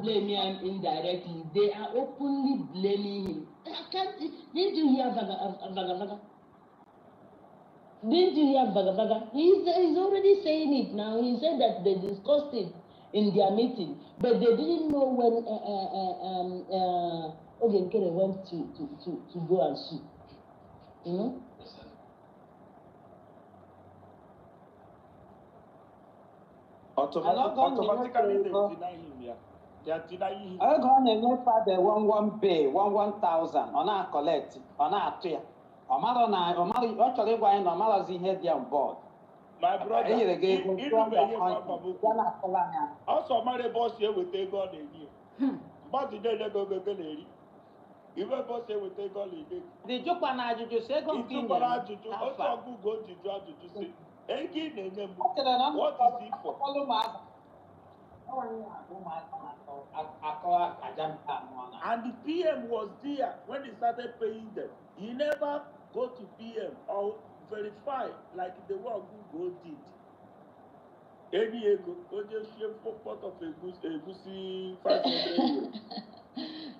blame him indirectly. They are openly blaming him. Didn't you hear Vaga? Didn't you hear Vaga? He's already saying it now. He said that they discussed it in their meeting, but they didn't know when Ogenkere went to go and sue. You know? Automatically they deny him, yeah. They are denying him. I'm going to pay the 1,000 on our collect, on our tier. ọ chọrọ ịgwa anyị na ọ marazi ihe dị on board. My brother, Enyere gị ego ịnụbe ihe ya na-akọla anya. ọsọ mara ebe ọ si eweta ego ọ na-enye mmadụ na-enye gị ego na-eri iwe ebe ọ si eweta ego ọ na-enye gị Dị jụkwa na ajụjụ si ego nke ị ịjụkwara nyere ajụjụ afọ otu a. ọgụgụ o ji jụọ ajụjụ si ego ị na-enye m Ọ chere na what is it for? ọkpọlụ ụmụazụ. Ọ nwaanyị na-agụ ụmụazụ na-akọ aja mta anụọ na. And the PM was there when he started paying them. He never go to PM or verify like the one Google did. Any ego, o just share pot of egusi 500 euro.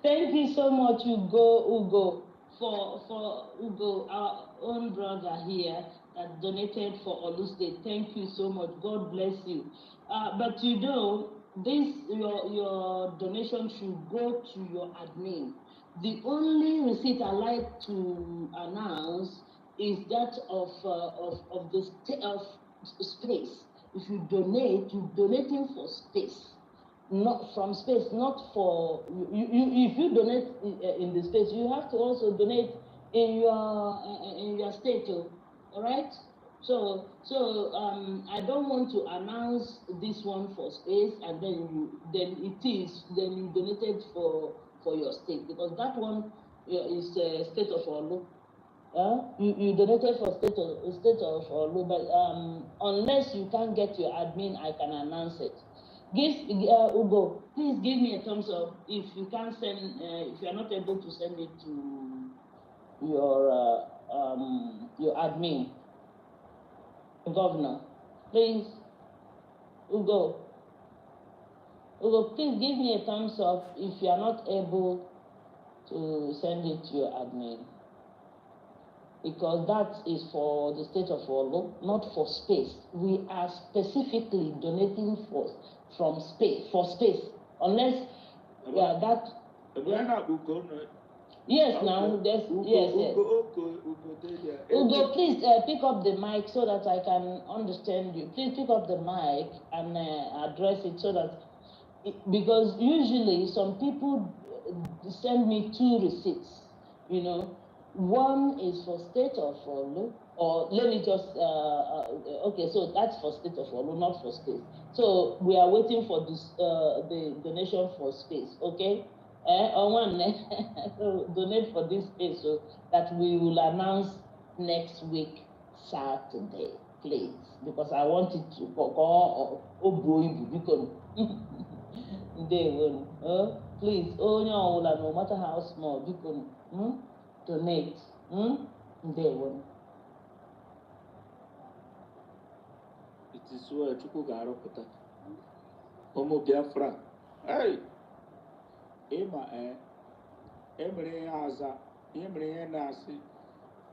Thank you so much, Ugo, for Ugo, our own brother here that donated for Olu State. Thank you so much. God bless you. But you know, this your donation should go to your admin. The only receipt I like to announce is that of space. If you donate, you're donating for space, not from space, not for you. If you donate in the space, you have to also donate in your state too. All right. So I don't want to announce this one for space and then you donated for your state, because that one is state of Olu. You donated for state of Olu, but unless you can't get your admin, I can announce it. Ugo, please give me a thumbs up if you can't send, if you are not able to send it to your admin, governor. Please, Ugo, please give me a thumbs up if you are not able to send it to your admin, because that is for the state of Olo, not for space. We are specifically donating from space, unless that. Yes, now there's yes. Ugo, please pick up the mic so that I can understand you. Please pick up the mic and address it so that, because usually some people send me 2 receipts, you know. One is for state of Olu, or let me just, okay, so that's for state of Olu, not for space. So we are waiting for this, the donation for space, okay? So donate for this space so that we will announce next week, Saturday, please, because I want it to go, please, no matter how small, donate. It is where Chuku Garopota. Homo Biafra. Hey! Ema Emre Aza, Emre Nasi.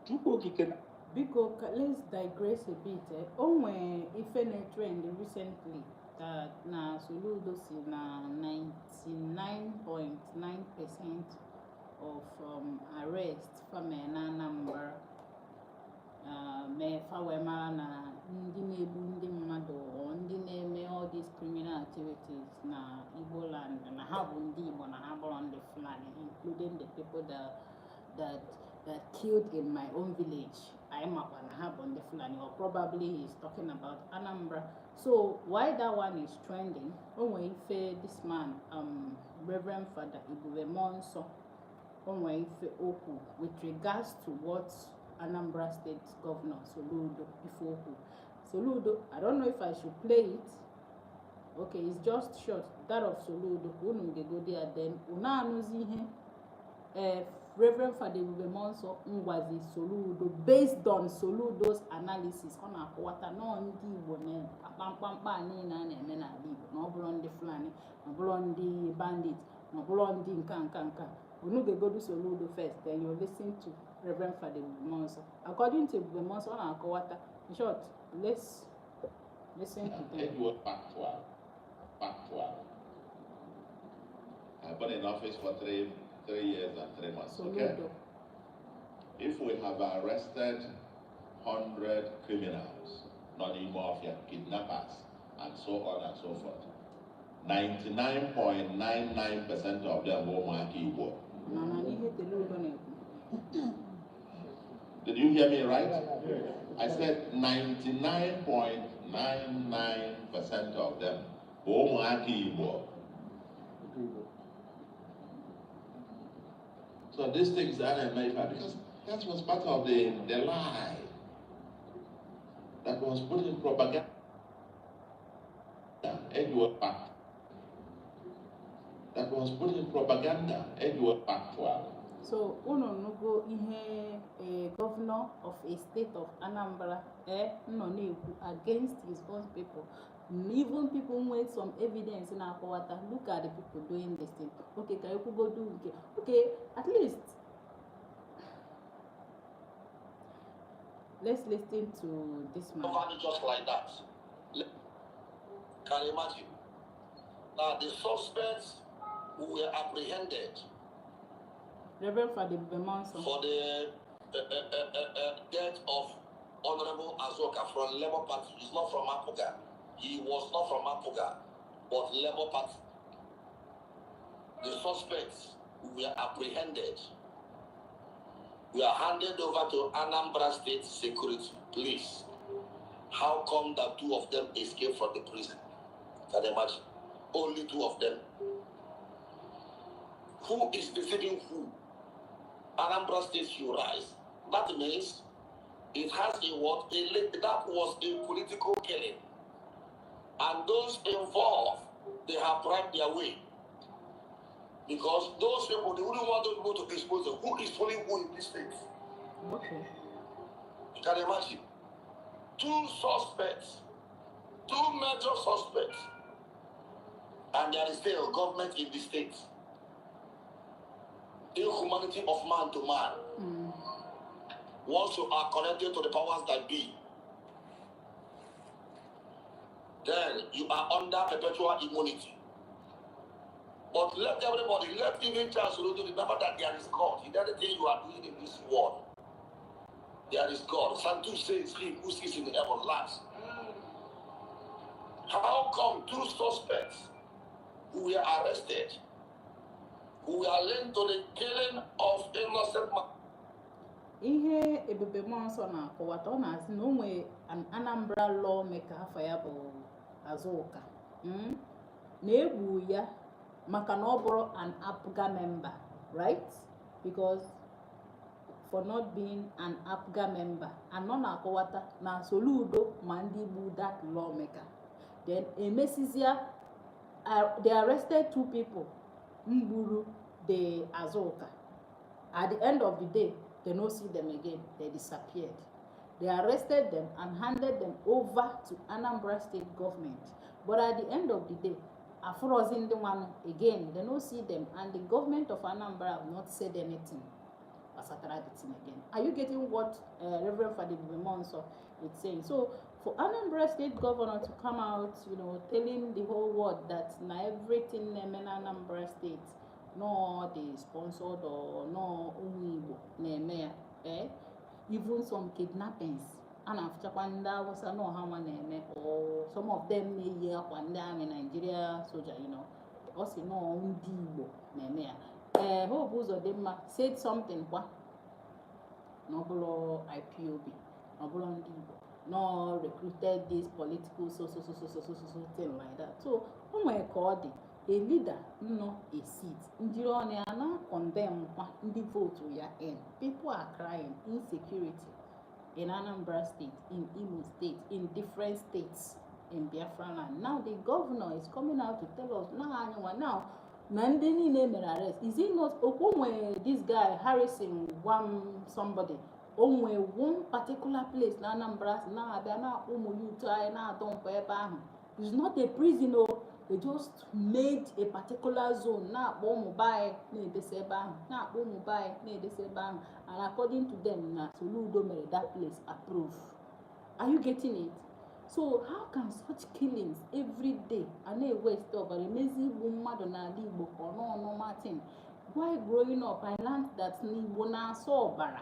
Chuku Kiken. Because let's digress a bit. Onwe ife na trend recently that na Soludo si na 99.9% of arrest from Anambra. Mefa wemara na ndị na-egbu ndị mmadụ or ndị na-eme all these criminal activities na Igbo land, na ha bụ ndị Igbo na ha bụrụ ndị Fulani, including the people that killed in my own village. I am na ha bụ ndị Fulani, or probably he's talking about Anambra. So why that one is trending? Onwe ife this man, Reverend Father Ibube Monso, onwe ife okwu with regards to what Anambra State Governor Soludo Ifoku. Soludo, I don't know if I should play it. Okay, it's just short. That of Soludo. Unu go there then. Una anuzi Reverend Father Monso Ngwazi Soludo based on Soludo's analysis on a quarter no ndi Igbo na pampa ni na eme na Igbo. No bụrụ ndị Fulani, no bụrụ ndị bandits, no bụrụ ndị nka. Unu go do Soludo first, then you listen to Reverend Father Monso. According to Monso na Akowata, in short, let's listen to them. Factual. I've been in office for 3 years and 3 months. Okay. If we have arrested 100 criminals, non-mafia, kidnappers, and so on and so forth, 99.99% of them will mark Igbo. Did you hear me right? I said 99.99% of them. So these things are America because that was part of the lie that was put in propaganda. And you back. That was put in propaganda and you back to us. So no go ihe a governor of a state of Anambra no against his own people. Even people with some evidence in our water, look at the people doing this thing. Okay, can you go do okay, at least let's listen to this man. Just like that. Can you imagine? Now the suspects who were apprehended Reverend Father Bemanson for the death of Honorable Azoka from Labour Party. He's not from Apuga. He was not from Apuga, but Labour Party. The suspects who were apprehended were handed over to Anambra State Security. Please, how come that 2 of them escaped from the prison? Can you imagine? Only 2 of them. Who is deceiving who? Anambra State should rise. That means it has a what? That was a political killing. And those involved, they have bribed their way. Because those people, they wouldn't want those people to expose them. Who is fooling who in this state? Okay. You can imagine. 2 suspects, 2 major suspects, and there is still government in the state. Inhumanity of man to man. Once you are connected to the powers that be, then you are under perpetual immunity. But let everybody, let even chance to remember that there is God in everything you are doing in this world. There is God. Psalm 2 says, "He who sits in the heaven laughs." How come 2 suspects who were arrested, who were linked to the killing of innocent man? Ihe Ebube Monso na-akọwata ọ na-asị na o nwere an Anambra lawmaker afọ ya bụ Azuka na-egbu ya maka na ọ bụrụ an APGA member, right? Because for not being an APGA member, anọ na-akọwata na Soludo ma ndị gbu that lawmaker. Then emesizia they arrested 2 people mgburu the Azuka. At the end of the day, they don't see them again. They disappeared. They arrested them and handed them over to Anambra State government. But at the end of the day, Afrozin the one again, they don't see them, and the government of Anambra have not said anything. Again. Are you getting what Reverend Father Bemonso is saying? So for Anambra State governor to come out, telling the whole world that now everything in Anambra State, no they sponsored or no only even some kidnappings and after Panda was no how or some of them in Nigeria soldier, also no Hope Uzodinma said something no IPOB, no recruited this political so thing like that. So oh my God, a leader a seat. Njirone condemn the vote we are in. People are crying insecurity in Anambra State, in Imo State, in different states in Biafra land. Now the governor is coming out to tell us now Nandini name arrest. Is it not Okomwe this guy Harrison somebody? Only one particular place na Anambra now they are now Umuyuta now don't pay. It's not a prison. They just made a particular zone. Now Bomubai need the same now Bomubai need the same and according to them now Soludo made that place approved. Are you getting it? So how can such killings every day and a waste of an amazing woman on Igbo or no Martin? Why growing up I learned that Nibona saw bara.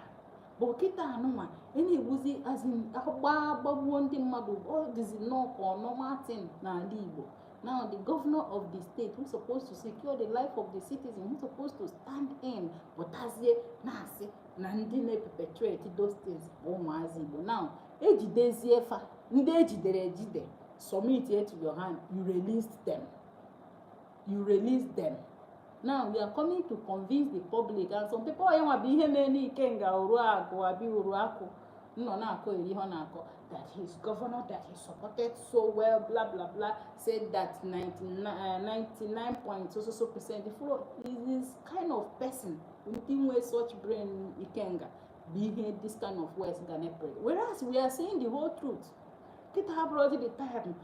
But kita no any wuzi as in babu wanting madu all this no or no Martin na Igbo. Now the governor of the state who's supposed to secure the life of the citizen, who's supposed to stand in, but azie na-asị na ndị na-perpetrate those things bụ ụmụazị Igbo. Now ejidezie fa ndị ejidere ejide, submit it to your hand, you released them. You release them. Now we are coming to convince the public, and some people are ihe many ikenga uruaku abi uruaku no na-akọ eri ho na-akọ that his governor that he supported so well, blah blah blah, said that 99 point so percent. If is this kind of person within way such brain ikenga be this kind of words gonna pray, whereas we are saying the whole truth. Kita have already the time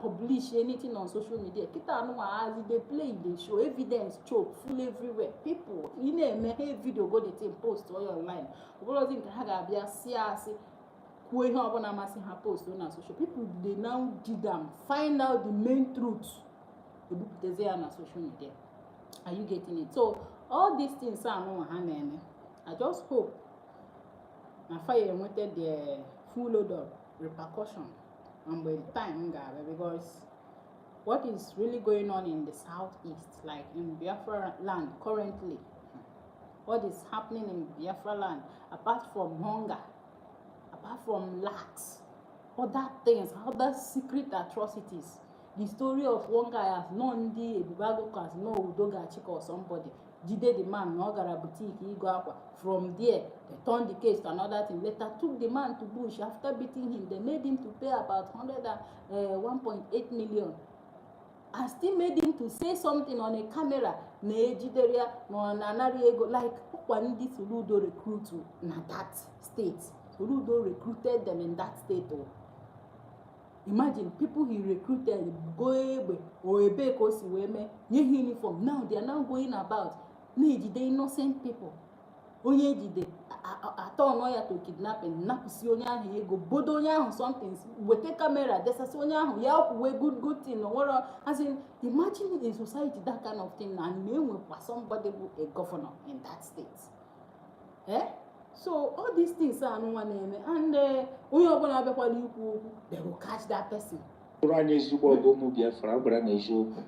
publish anything on social media. Kita know as they play, they show evidence, choke full everywhere. People in a video go the thing post all online. Already be a see we have on amassing her post on social. People they now did them find out the main truth. The book they say on social media. Are you getting it? So all these things are no hand. I just hope my fire wanted the full load of repercussion and by the time because what is really going on in the southeast, like in Biafra land currently, what is happening in Biafra land, apart from hunger, apart from lacks, other things, other secret atrocities. The story of one guy has known the Ebubago has no Udoga Chika or somebody. Jide the man, no gara boutique, he go up. From there, they turned the case to another thing. Later took the man to bush. After beating him, they made him to pay about 1.8 million. And still made him to say something on a camera. Nigeria, no anariego, like when this Uludo recruit in that state. Uludo recruited them in that state. Oh. Imagine people he recruited go or a because uniform. Now they are now going about. Need the innocent people. Onye did atọ no ya to kidnapping napụsi onye ahụ ego bodo onye ahụ something wete camera desasi onye ahụ ya kwuwe good thing nwere as in imagine in society that kind of thing and na-enwekwa somebody bụ a governor in that state. So all these things are no one and onye ọbụla abịakwala ikwu okwu they will catch that person. Anyị ezigbo ọgụ ụmụ Biafra gbara na eziokwu.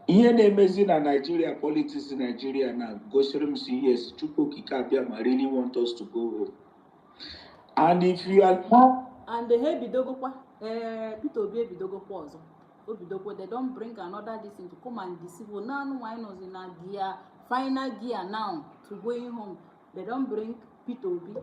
Ihe na-emezi na Nigeria politics in Nigeria na gosiri m si yes Chukwu Okike abịa ma really want us to go home. And if you are and the ebidogokwa Peter Obi ebidogokwa ọzọ obidogokwa they don't bring another this thing to come and deceive now why not in a gear final gear now to going home. They don't bring Peter Obi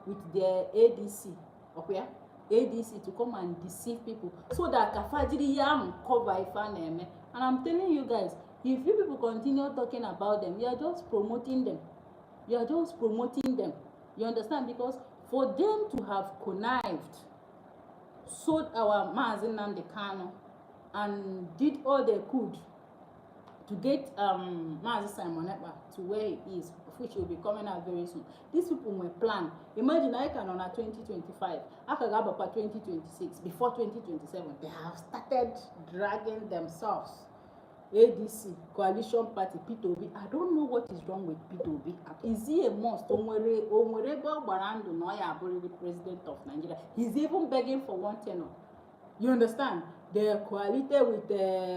with their ADC okay ADC to come and deceive people so that kafajiri yam cover ifaneme. And I'm telling you guys, if you people continue talking about them, you are just promoting them. You are just promoting them. You understand? Because for them to have connived, sold our Mazi Nnamdi Kanu, and did all they could to get Mazi Simon Ekpa to where he is, which will be coming out very soon. These people were planned. Imagine I can on a 2025, I can go up 2026, before 2027. They have started dragging themselves. ADC, Coalition Party, P2B. I don't know what is wrong with P2B. Is he a must? Onwerego Barando Noya Abori, the president of Nigeria. He's even begging for one tenor. You understand? They coalited with,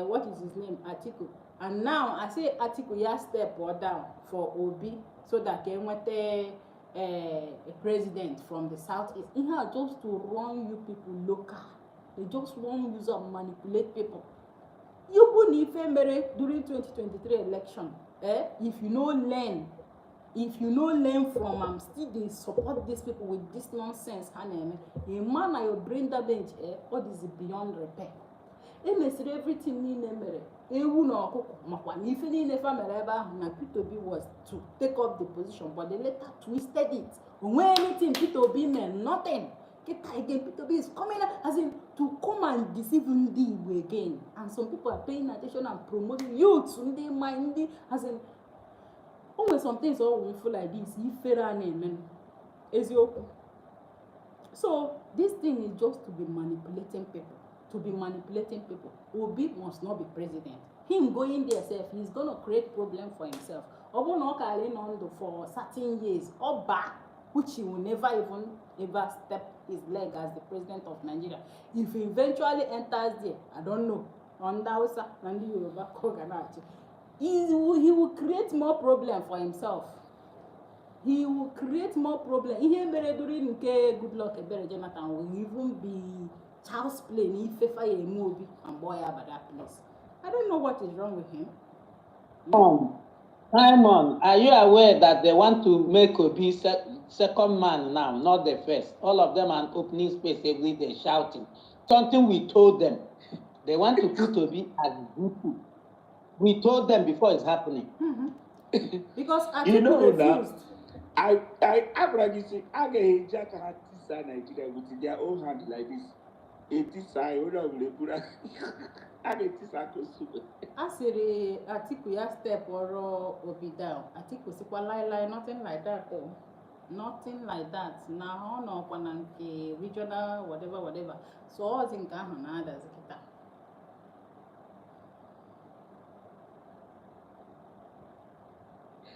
what is his name? Atiku. And now I say Atiku ya step or down for Obi so that they want a president from the southeast. He has just to run you people local. They just want to use and manipulate people. You put if during 2023 election, if you no learn from still they support these people with this nonsense, a man your brain damage, what is beyond repair. Mesiri everything niile mere ewu na ọkụkọ makwa na ife niile fa mere ebe ahụ na Peter Obi was to take up the position but they later twisted it. Onwe anything Peter Obi meant nothing. Kita again Peter Obi is coming as in to come and deceive ndị Igbo again, and some people are paying attention and promoting youths ndị mind as in always some things all feel like this ifere na-eme eziokwu. So this thing is just to be manipulating people. Obi must not be president. Him going there self, he's gonna create problem for himself. Obo no carry on for certain years, Oba, which he will never ever step his leg as the president of Nigeria. If he eventually enters there, I don't know. on the Hausa and the Yoruba Koganachi. He will create more problem for himself. He will create more problem. Ihe mere during nke Goodluck Ebere Jonathan will even be child's play if I movie and boy about that place. I don't know what is wrong with him. Simon, are you aware that they want to make Obi second man now, not the first? All of them are opening space every day shouting. Something we told them. They want to put Obi as Gutu. We told them before it's happening. Because You know refused. I say I get Jack Nigeria with their own hand like this. It is I get this Asiri Atiku ya step or Obi down. Atiku sikwa lie, nothing like that. Oh. Nothing like that. Now no kwananke regional whatever. So all things can na others kita.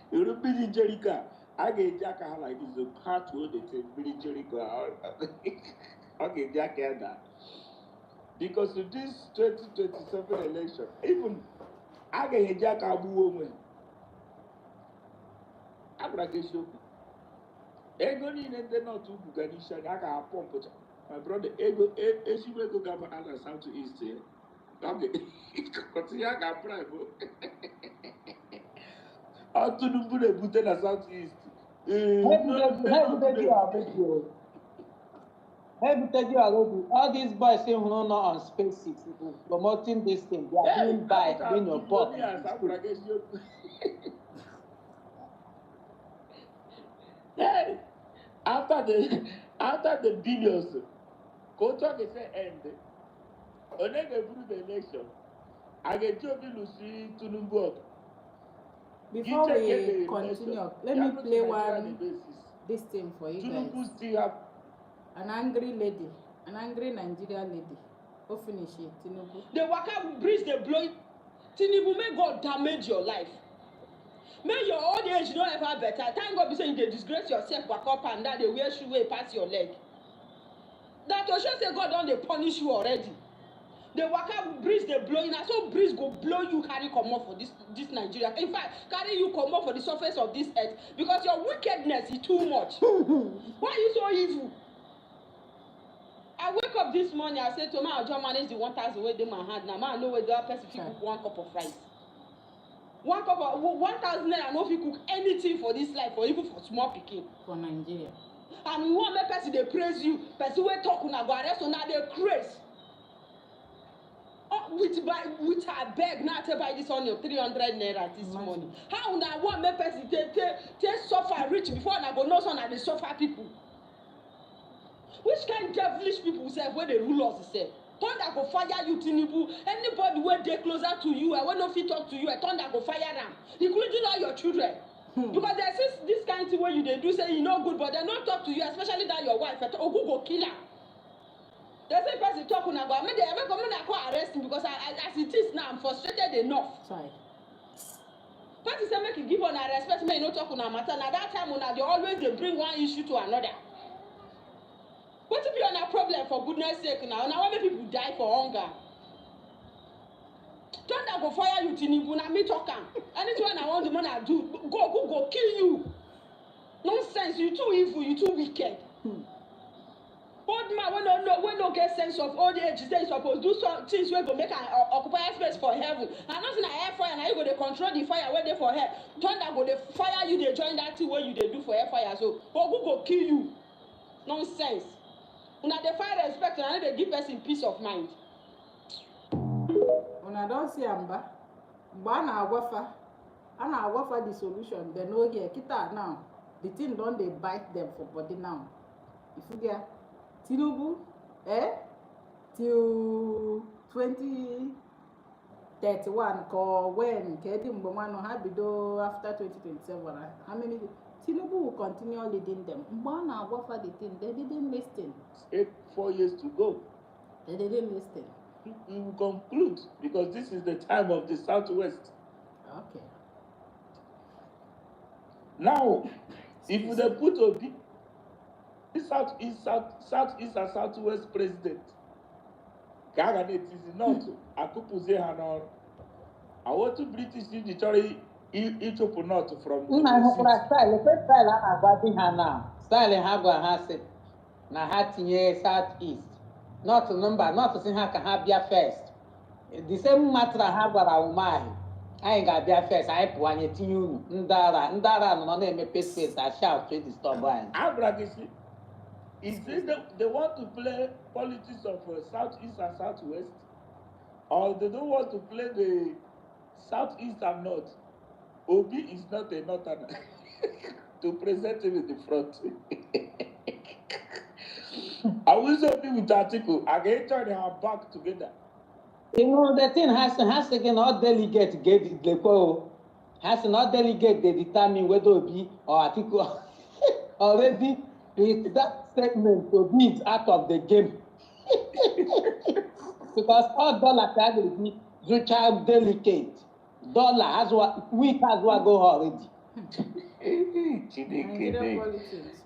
European Jericho, I get Jack like this. The part where they take Billy Jericho. Okay, Jack that. Because to this 2027 election, even I get Jack Abu Woman. I'm like a show. Ego ni nende not to Buganisha, I can pump it. My brother, Ego, she will go governor and South to East here. Okay, continue, I can bribe. How to do good put in South East? All these boys saying who know on spaces, promoting this thing, they are doing by doing your boss. Hey, after the billions, go talk is end. Onega through the election. I get you to see Tunumbu. Before we continue, let me play this thing for you guys. Still have an angry lady, an angry Nigerian lady. Go finish it, Tinubu. The waka breeze, the blow. Tinubu, may God damage your life. May your old age not ever better. Thank God be saying they disgrace yourself back up and down, they wear shoe way past your leg. That to show say God don't they punish you already. The waka breeze they blowing, and so breeze go blow you carry come off for this Nigeria. In fact, carry you come off for the surface of this earth because your wickedness is too much. Why are you so evil? I wake up this morning, I said to my John manage the 1,000 way in my hand. Now I know where the other person cook 1 cup of rice. 1 cup of 1,000 naira, I know if you cook anything for this life, or even for small picking. For Nigeria. And we want make person they praise you. Person we talk una go arrest una they craze. With her beg now to buy this on your 300 naira this morning. How una want make person take suffer rich before una go know some of the suffer people. Which kind of devilish people say when they rule us say? Thunder go fire you, Tinubu. Anybody where they closer to you, and when no fit talk to you, a thunder go fire them, including all your children. Because there's this kind of thing where you they do say you know good, but they not talk to you, especially that your wife. Who go kill her? There's a person talking about me. They ever come in and arrest him because as it is now, I'm frustrated enough. Sorry. Person say make you give on a respect, me no talk on a matter. Now that time they always they bring one issue to another. What if you're on a problem for goodness sake now? Now why make people die for hunger? Thunder go fire you, Tinubu. Now me talking. Anything I want the money I do, go kill you. Nonsense. You too evil. You too wicked. Old man when no get sense of old age, they supposed to do some things where go make an occupy space for heaven. And nothing I air fire. Now you go to control the fire where they for hell. Thunder go they fire you. They join that thing where you they do for air fire. So go kill you. Nonsense. Una dey find respect and they give person peace of mind. Una don see amba. Mgbe a na-agwafa the solution, they know here. Kita now, the thing don dey bite them for body now. If you get Tinubu, till 2031, or when Kedi Mbomano ha bido after 2027, how many? Tinubu will continue leading them. Mbana Wafa the thing, they didn't listen. 4 years to go. They didn't listen. We will conclude because this is the time of the Southwest. Okay. Now, if they put Obi, the Southeast and Southwest president, Gaga it is not a couple say Hanon. I want to British military each open not from Nna hụkwara style style a na-agbazi ha na style ha gwa ha sị na ha tinye South East not number not si ha ka ha bịa first the same matter ha gwara ụmụahị anyị ga-abịa first anyị pụọ anyị tinye unu ndị ara nọ na-emepe space a shout to disturb anyị. Abragisi, is it they want to play politics of Southeast and Southwest, or they don't want to play the Southeast and North? Obi is not a northerner to present him in the front. I will show you with the article. I can turn her back together. You know, the thing has to get all delegates get the poll. Has not delegate they determine whether Obi or article already with that statement Obi is out of the game. Because all dollar can be Zucha delegate. Dollar has what week has what go already.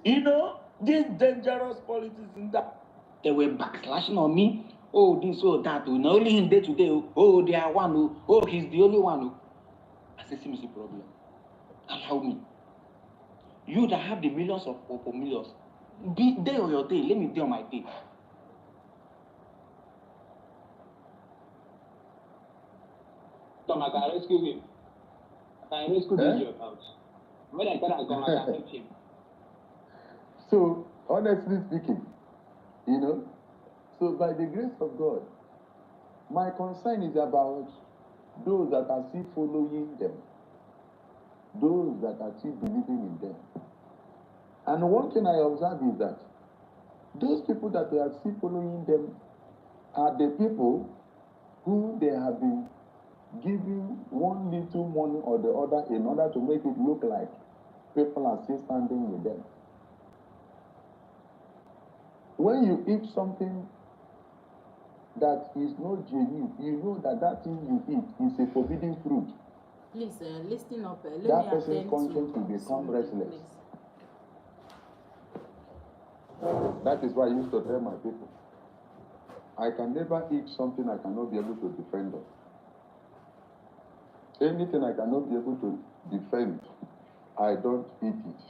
You know, this dangerous politics in that. They were backslashing on me. Oh, this, oh, that. Oh, not only in day to day. Oh, they are one. Oh, he's the only one. I say, see, problem. Allow me. You that have the millions of millions, be day or your day. Let me day on my day. Come, I can rescue him. I can rescue your house. When I come, I can help him. So, honestly speaking, you know, so by the grace of God, my concern is about those that are still following them, those that are still believing in them. And one thing I observe is that those people that are still following them are the people who they have been giving one little money or the other in order to make it look like people are still standing with them. When you eat something that is not genuine, you know that that thing you eat is a forbidden fruit. Please, listen up. Let That me person's attend conscience to will become restless. please. That is why I used to tell my people, I can never eat something I cannot be able to defend of. Anything I cannot be able to defend, I don't eat it,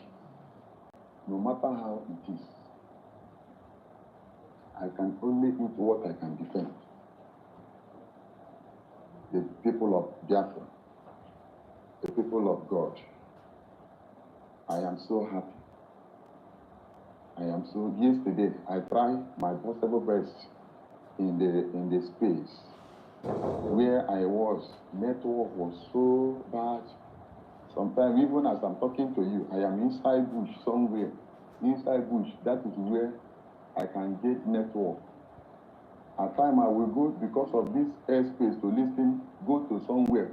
no matter how it is. I can only eat what I can defend. The people of Biafra, the people of God, I am so happy. I am so, yesterday I tried my possible best in the space where I was. Network was so bad. Sometimes even as I'm talking to you, I am inside bush somewhere. Inside bush, that is where I can get network. At times I will go, because of this airspace to listen, go to somewhere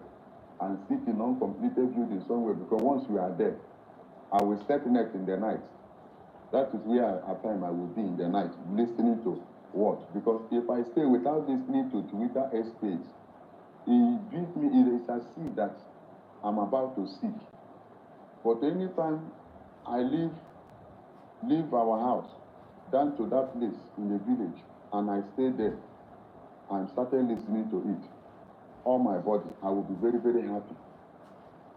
and sit in uncompleted building somewhere, because once we are there, I will set net in the night. That is where at times I will be in the night, listening to what? Because if I stay without listening to Twitter airspace, it gives me, it is a seed that I'm about to seek. But anytime I leave our house, down to that place in the village, and I stayed there and started listening to it, all my body, I will be very, very happy.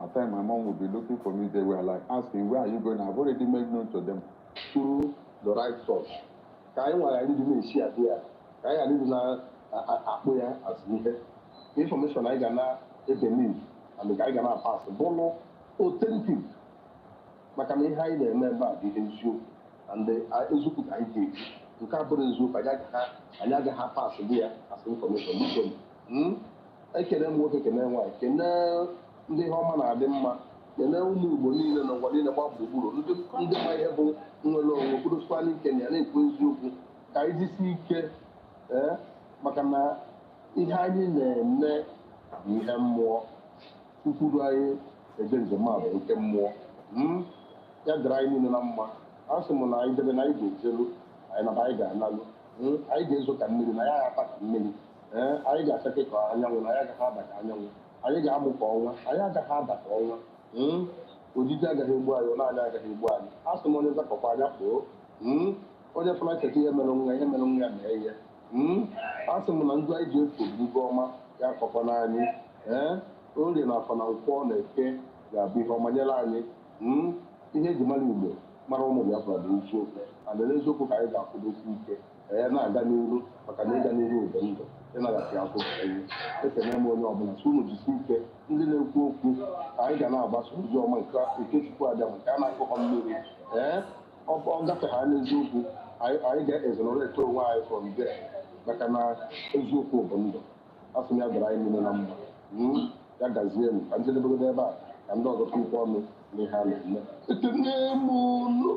At times my mom will be looking for me, they were like asking, where are you going? I've already made known to them through the right source. Information I gonna and the guy gonna pass the ball authentic. Makami high the member the issue and the Izuku ID. You can't put a zoop, I never have passed there as information. I can work a can why can the woman are them. The now move in and what in about the bull. Under my able no put a spanning Kenya and it was you. I just see Makana behind the neck, we have more. Kukurai against the mother, we can more. Ya driving in a number. As someone I did an idea, and a bag and I guess what I'm doing. I attack me. I got a kick on young, I got a young. I got a move over, I got a hard back over. Would you tell him why you're not like him? Ask someone is a papaya for. Or the flight at him along, I am along, Asị m na ndị anyị ji efu obugo ọma ya akọkwana anyị orie na afọ na nkwọ na eke ga-abụ ihe ọma nyere anyị ihe eji mara Igbo mara ụmụ Biafra bụ eziokwu ana n'eziokwu ka anyị ga-akwụdosi ike na-aga n'iru maka na ịga n'iru ụzọ ndụ ịnaghachị akwụ anyị ekene m onye ọbụla si unu jisi ike ndị na-ekwu okwu anyị ga na-agbasa ozi ọma nke Chukwu abịa nke a na-akụkọ mmiri ọ gafe ha n'eziokwu anyị ga-ezonọrete onwe anyị from there maka na eziokwu bụ ndụ asị m ya dara anyị niile na mma ya gazie m ka njedebegode ebe a ka ndị ọzọ ikpe ọnụ n'ihe a na-eme ekene m unu.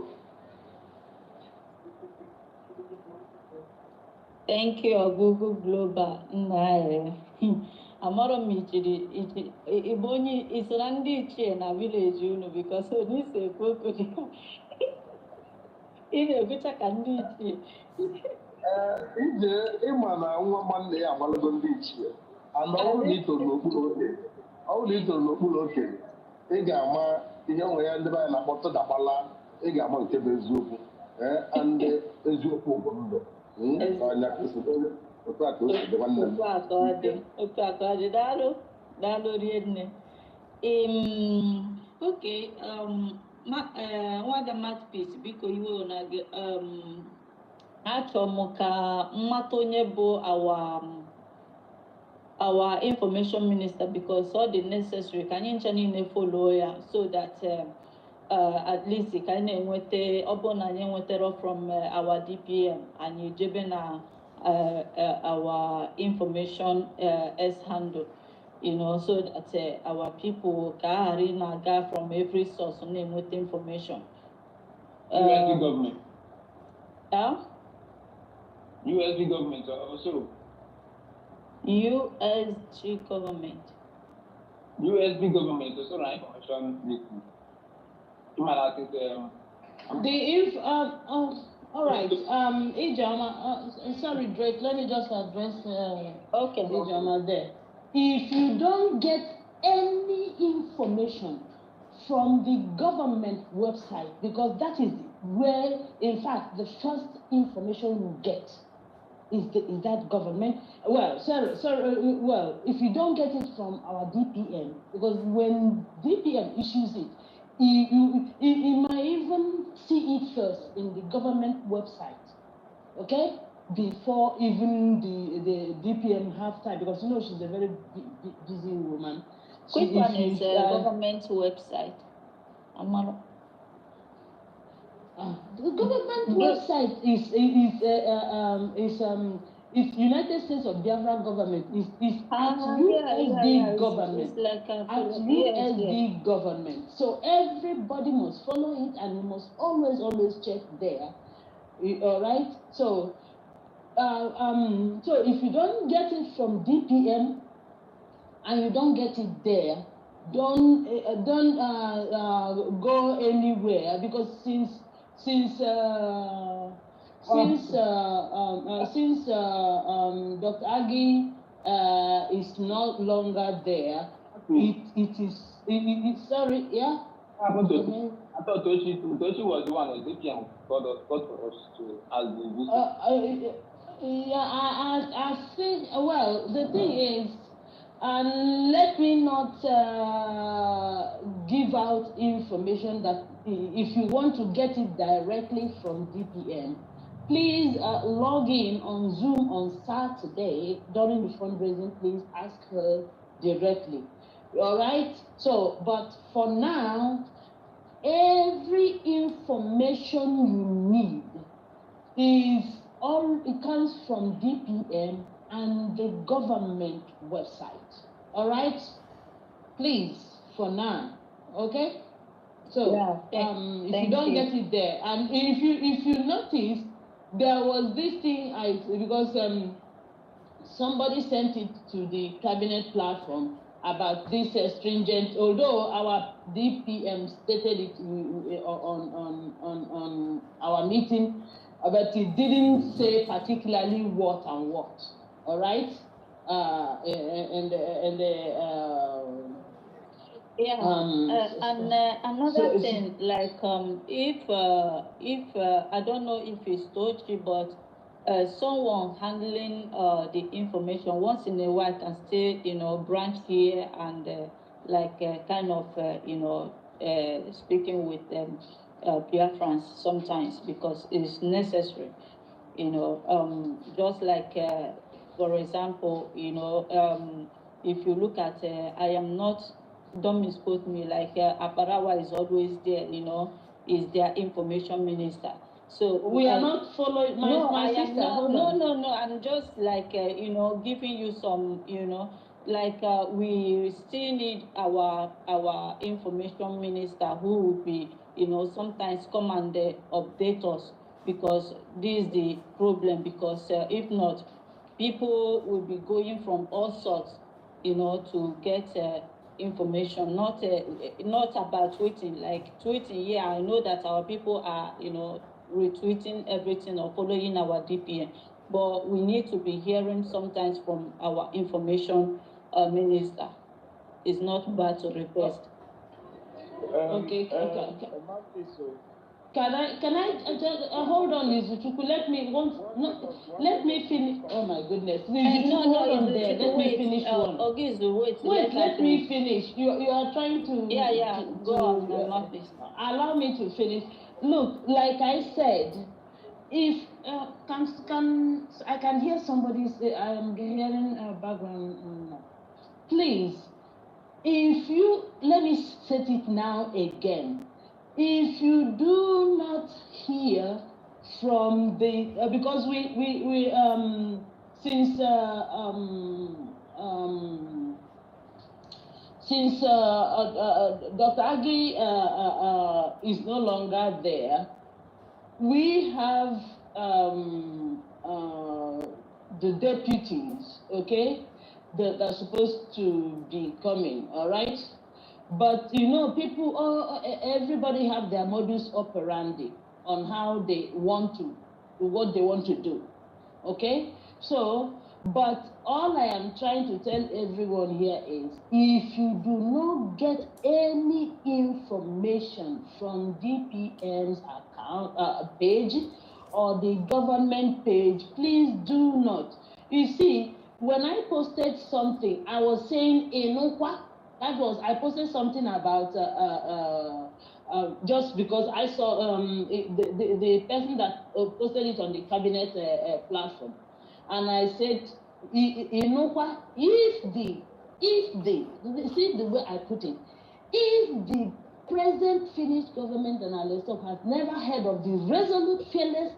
Thank you, Ogugu Global. Amara m ịbụ onye iso na ndị ichie na vileji unu bikos onye isi ekwu okwu dị ị na-ekwucha ka ndị ichie. Ije ịma na nwa nwanne ya amalago ndị ichie ana ọ bụrụ na itoro n'okpuru okenye ị ga-ama ihe nwe ya ndị be anyị na-akpọ tụdagbala ị ga-ama nke bụ eziokwu ndị eziokwu bụ ndụ otu a ka o si dị nwanne m. Otu aka ọ dị daalụ rinne. Okay, nwada Mathpeace biko iwe na gị achọ m ka mmata onye bụ our information minister because all the necessary ka anyị ncha niile follow ya so that at least ka anyị na-enweta ọ bụrụ na anyị enwetara from our DPM anyị ejebe na our information handle, so that our people ka ghara na-aga from every source na-enweta information. USD government. USD government also. USG government. USD government also na information meeting. All right. Ijama, sorry, Drake. Let me just address. Okay. Ijama there. If you don't get any information from the government website, because that is where, in fact, the first information you get is that government. Well, well, if you don't get it from our DPM, because when DPM issues it, you might even see it first in the government website, okay? Before even the DPM have time, because she's a very busy woman. Which one is government website? The government website is United States of Biafra government is at USD government. It's like at USD government. So everybody must follow it and you must always check there. All right. So so if you don't get it from DPM and you don't get it there, don't go anywhere, because since Dr. Agi is no longer there, it is sorry, yeah. I thought Tochi was the one that DPM got for us to ask the yeah, I think, well, the thing is, let me not give out information that if you want to get it directly from DPM, please log in on Zoom on Saturday during the fundraising. Please ask her directly. All right? So, but for now, every information you need it comes from DPM and the government website. All right? Please, for now. Okay? So, if you don't get it there, and if you notice, there was this thing because somebody sent it to the cabinet platform about this stringent, although our DPM stated it on our meeting, but it didn't say particularly what and what. All right? Another thing, like if I don't know if it's told you, but someone handling the information once in a while can still, branch here and kind of, speaking with Biafrans sometimes because it's necessary. Just like, for example, if you look at, I am not, don't misquote me, like Aparawa is always there, is their information minister. So we are not following my sister. No. I'm just like giving you some, we still need our information minister who will be, sometimes come and update us because this is the problem. Because if not, people will be going from all sorts, to get information, not about tweeting. Like tweeting, yeah, I know that our people are, retweeting everything or following our DPM, but we need to be hearing sometimes from our information minister. It's not bad to request. Okay. Can I just hold on, Izuchukwu? Let me finish. Oh my goodness, Izuchukwu, hold on there. Let me finish one. Wait, let me finish. You are trying to. Yeah. Go on, allow me to finish. Look, like I said, if I can hear somebody say, I am hearing background. Please, if you let me set it now again. If you do not hear from the because we since Dr. Agui is no longer there, we have the deputies, okay, that are supposed to be coming, all right? But people, everybody have their modus operandi on how they want to, what they want to do, okay? So, but all I am trying to tell everyone here is, if you do not get any information from DPM's account page or the government page, please do not. You see, when I posted something, I was saying Enokwa. I posted something about just because I saw the person that posted it on the cabinet platform, and I said, Enokwa, if the see the way I put it, if the present Finnish government and Alestok has never heard of the resolute, fearless,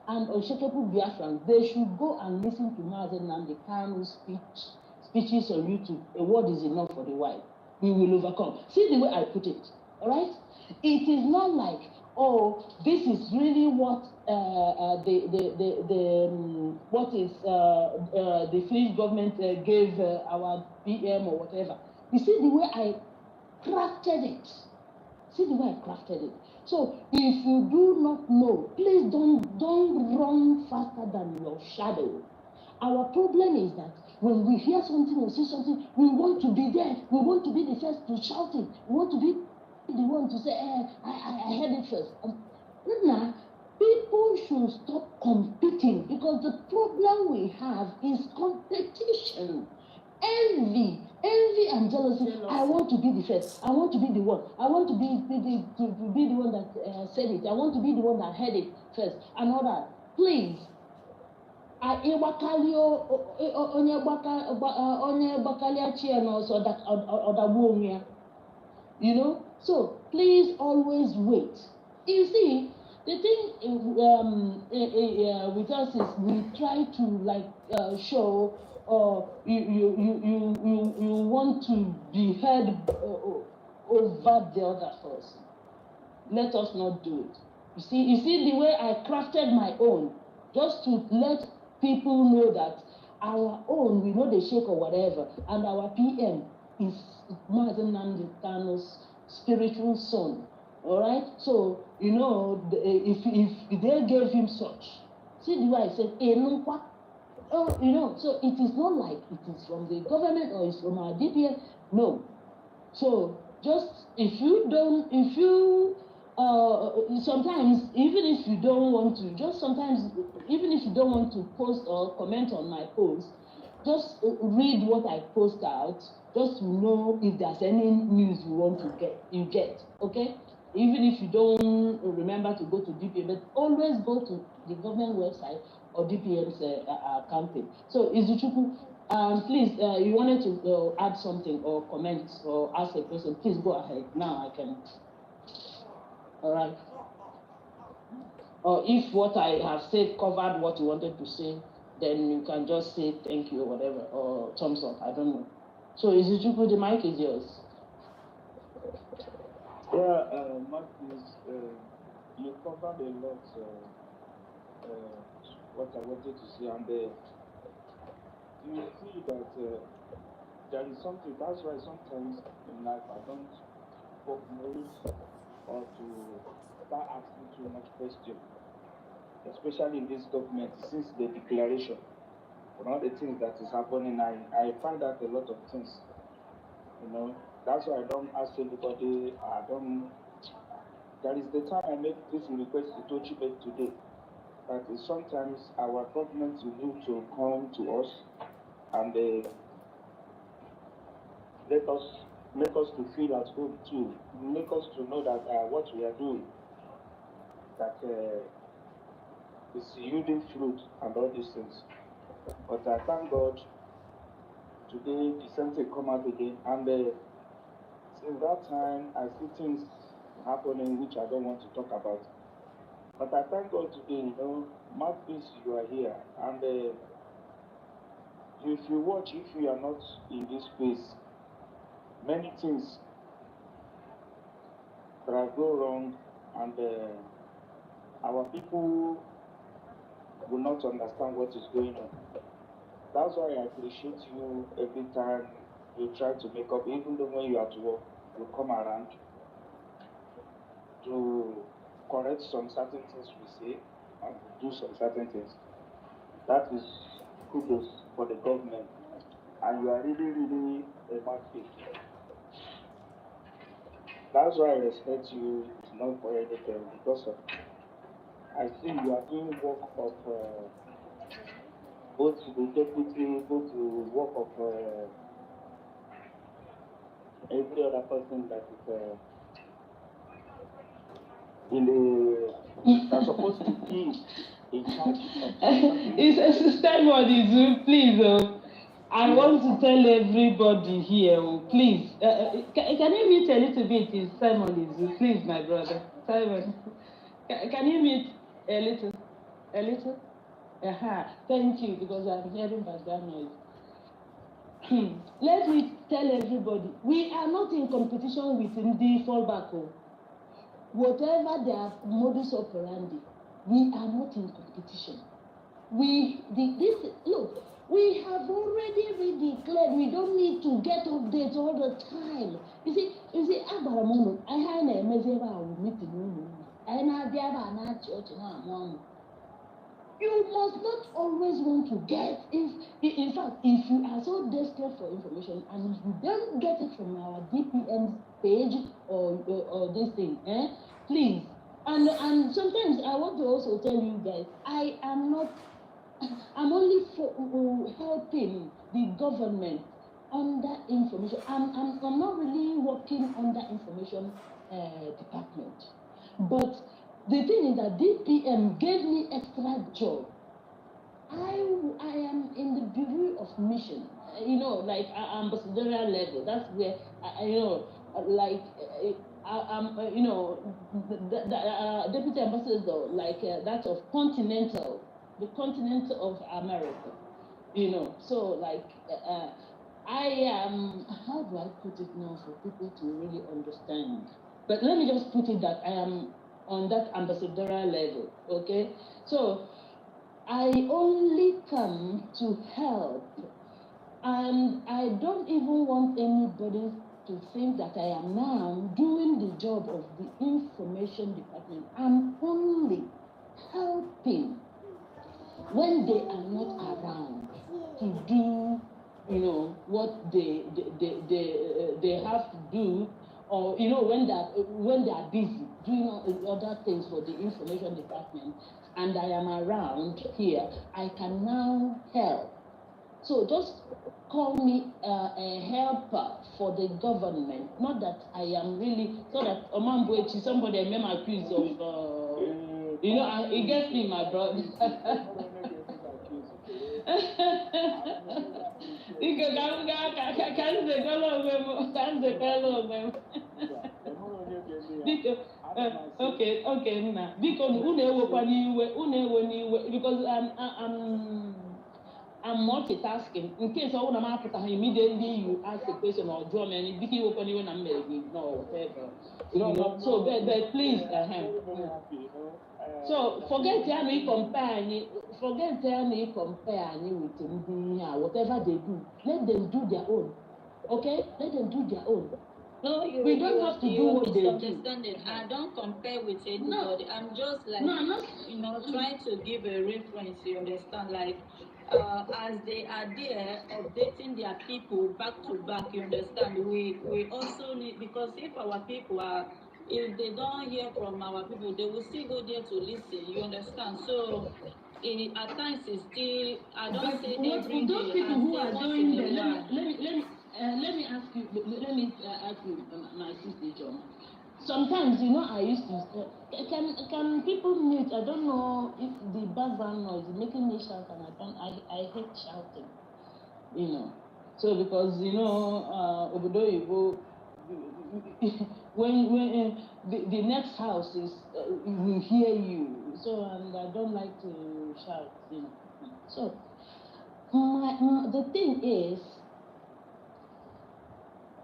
and unshakable Biafrans, they should go and listen to Mazen Nnamdi Kanu's speeches on YouTube. A word is enough for the while. We will overcome. See the way I put it, all right? It is not like, oh, this is really what the Finnish government gave our PM or whatever. You see the way I crafted it. See the way I crafted it. So if you do not know, please don't run faster than your shadow. Our problem is that when we hear something or see something, we want to be there. We want to be the first to shout it. We want to be the one to say, I heard it first. Now, people should stop competing, because the problem we have is competition. Envy and jealousy. I want to be the first. I want to be the one. I want to be the one that said it. I want to be the one that heard it first. And all that. Please. Onye gbakalia chi ya n'ọsọ ọdagbuo onwe ya. So please always wait. You see, the thing with us is we try to show, or you want to be heard over the other person. Let us not do it. You see the way I crafted my own, just to let people know that our own, we know the shake or whatever, and our PM is Mazen Nnamdi Kanu's spiritual son. All right? So, if they gave him such, see the way I said, so it is not like it is from the government or it's from our DPM. No. So, just if you sometimes even if you don't want to, even if you don't want to post or comment on my post, just read what I post out, just to know if there's any news you want to get, okay? Even if you don't remember to go to DPM, but always go to the government website or DPM's account page. So Izuchukwu, please, you wanted to add something or comment or ask a question, please go ahead. Now I can. All right. Or if what I have said covered what you wanted to say, then you can just say thank you or whatever, or thumbs up, I don't know. So Izuchukwu, the mic is yours. Yeah, Marcus, you covered a lot what I wanted to say, and you see that there is something, that's why sometimes in life I don't promote or to start asking too much questions, especially in this document, since the declaration, for all the things that is happening, I find out a lot of things, you know. That's why I don't ask anybody, there is the time I make this request to Tochi make today, that is sometimes our government will need to come to us and make us to feel at home too, make us to know that what we are doing, that is yielding fruit and all these things. But I thank God, today the same thing come out again, and since that time I see things happening which I don't want to talk about. But I thank God today, you know, Mouthpiece, you are here, and if you watch, if you are not in this space, many things that go wrong, and our people will not understand what is going on. That's why I appreciate you every time you try to make up, even though when you are at work, you come around to correct some certain things we say and do some certain things. That is kudos for the government, and you are really, really a mouthpiece. That's why I respect you, it's not for anything, because I see you are doing work of both the deputy, both the work of every other person that is that's supposed to be in charge of It's a system on the Zoom, please. I want to tell everybody here, please. Can you mute a little bit? It's Simon is Zoom, please, my brother. Simon, can you mute a little? A little? Thank you, because I'm hearing background noise. Let me tell everybody, we are not in competition with the fallback. Whatever their modus operandi, we are not in competition. Look, we have already redeclared. We don't need to get updates all the time. You see, Abaramono, I had a meeting. You must not always want to get, in fact, if you are so desperate for information and if you don't get it from our DPM page or this thing, please. And sometimes I want to also tell you guys, I'm only helping the government on that information. I'm not really working on that information department. But the thing is that DPM gave me extra job. I am in the Bureau of Mission, like ambassadorial level. That's where, I'm, the deputy ambassador, like that of the continent of America, So, like, I am, how do I put it now for people to really understand? But let me just put it that I am on that ambassadorial level, okay? So, I only come to help, and I don't even want anybody to think that I am now doing the job of the information department. I'm only helping when they are not around to do, what they have to do, or when they are busy. doing other things for the information department, and I am around here, I can now help. So just call me a helper for the government. Not that I am really, so that Omambuechi, somebody may accuse of, you know, it gets me, my brother. Okay, nna. Because I'm multitasking. In case I want to mark immediately you ask a question or draw me, and you when I'm married, no, whatever. So, but please, so forget any compare, forget any compare with whatever they do. Let them do their own. Okay? Let them do their own. No, we don't have to do what they do. I don't compare with anybody. No. I'm just like, No, not, trying to give a reference, you understand? Like, as they are there updating their people back to back, you understand? We also need, because if our people are, if they don't hear from our people, they will still go there to listen, you understand? So, at times it's still, I don't say every those day, people I who say are once doing in a that, while. let me ask you, my sister John. Sometimes, you know, I used to can people mute? I don't know if the background noise is making me shout, and I hate shouting, you know. So because you know, Obodo Igbo, when the next house is will hear you, so and I don't like to shout, you know. So the thing is,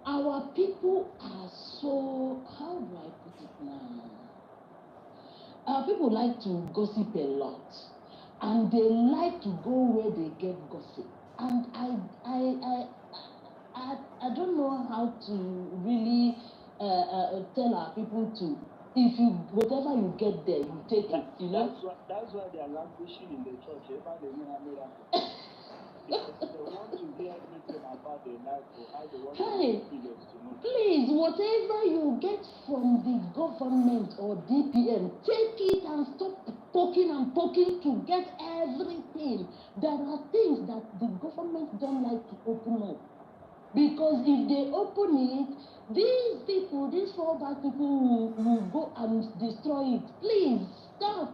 our people are so, how do I put it now? Our people like to gossip a lot, and they like to go where they get gossip. And I don't know how to really tell our people to, if you, whatever you get there, you take it, you know? That's why they are languishing in the church. Because they want to hear everything about their life or how they want Hey, to know. please, whatever you get from the government or DPM, take it and stop poking and poking to get everything. There are things that the government don't like to open up. Because if they open it, these people, these fallback people will go and destroy it. Please, stop.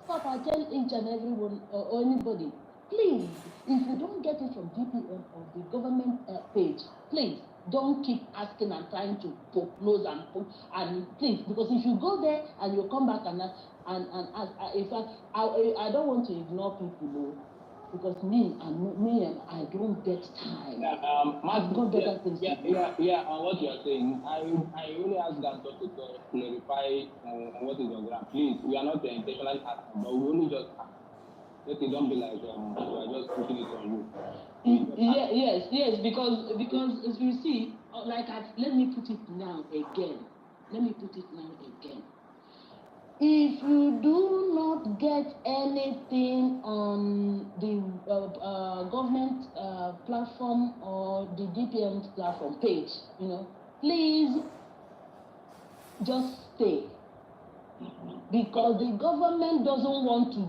I tell each and everyone or anybody, please, if you don't get it from DPM or the government page, please don't keep asking and trying to poke nose and poke, and please, because if you go there and you come back and ask, in fact, I don't want to ignore people though, because me, I don't get time. I've got better things to do. On what you are saying, I only ask that just to clarify on what is on ground. Please, we are not intentionally asking, but we only just ask. Let it don't be like we are just putting it on you. Yes, because as you see, like let me put it now again. If you do not get anything on the government platform or the DPM platform page, you know, please just stay. Because the government doesn't want to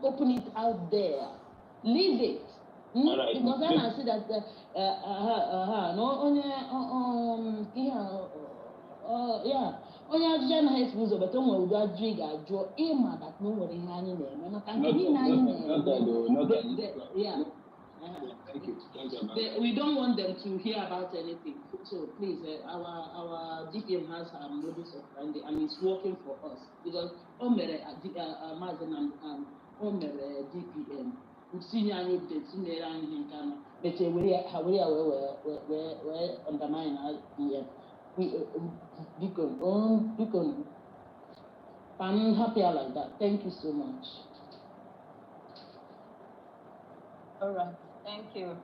open it out there. Leave it. Right. Because then I see that onye ajụjụ anaghị efu ụzọ bata o nwere ụdị ajụjụ ị ga-ajụ ịma that na o nwere ihe anyị na-eme maka nke niile anyị na-eme. We don't want them to hear about anything. So please, our DPM has a modus operandi and it's working for us because o mere Mazen and o mere DPM. Tinye anyị update, tinyere anyị ihe nke anọ, mechie were ya wee undermine ihe. Biko, I'm happier like that. Thank you so much. All right, thank you.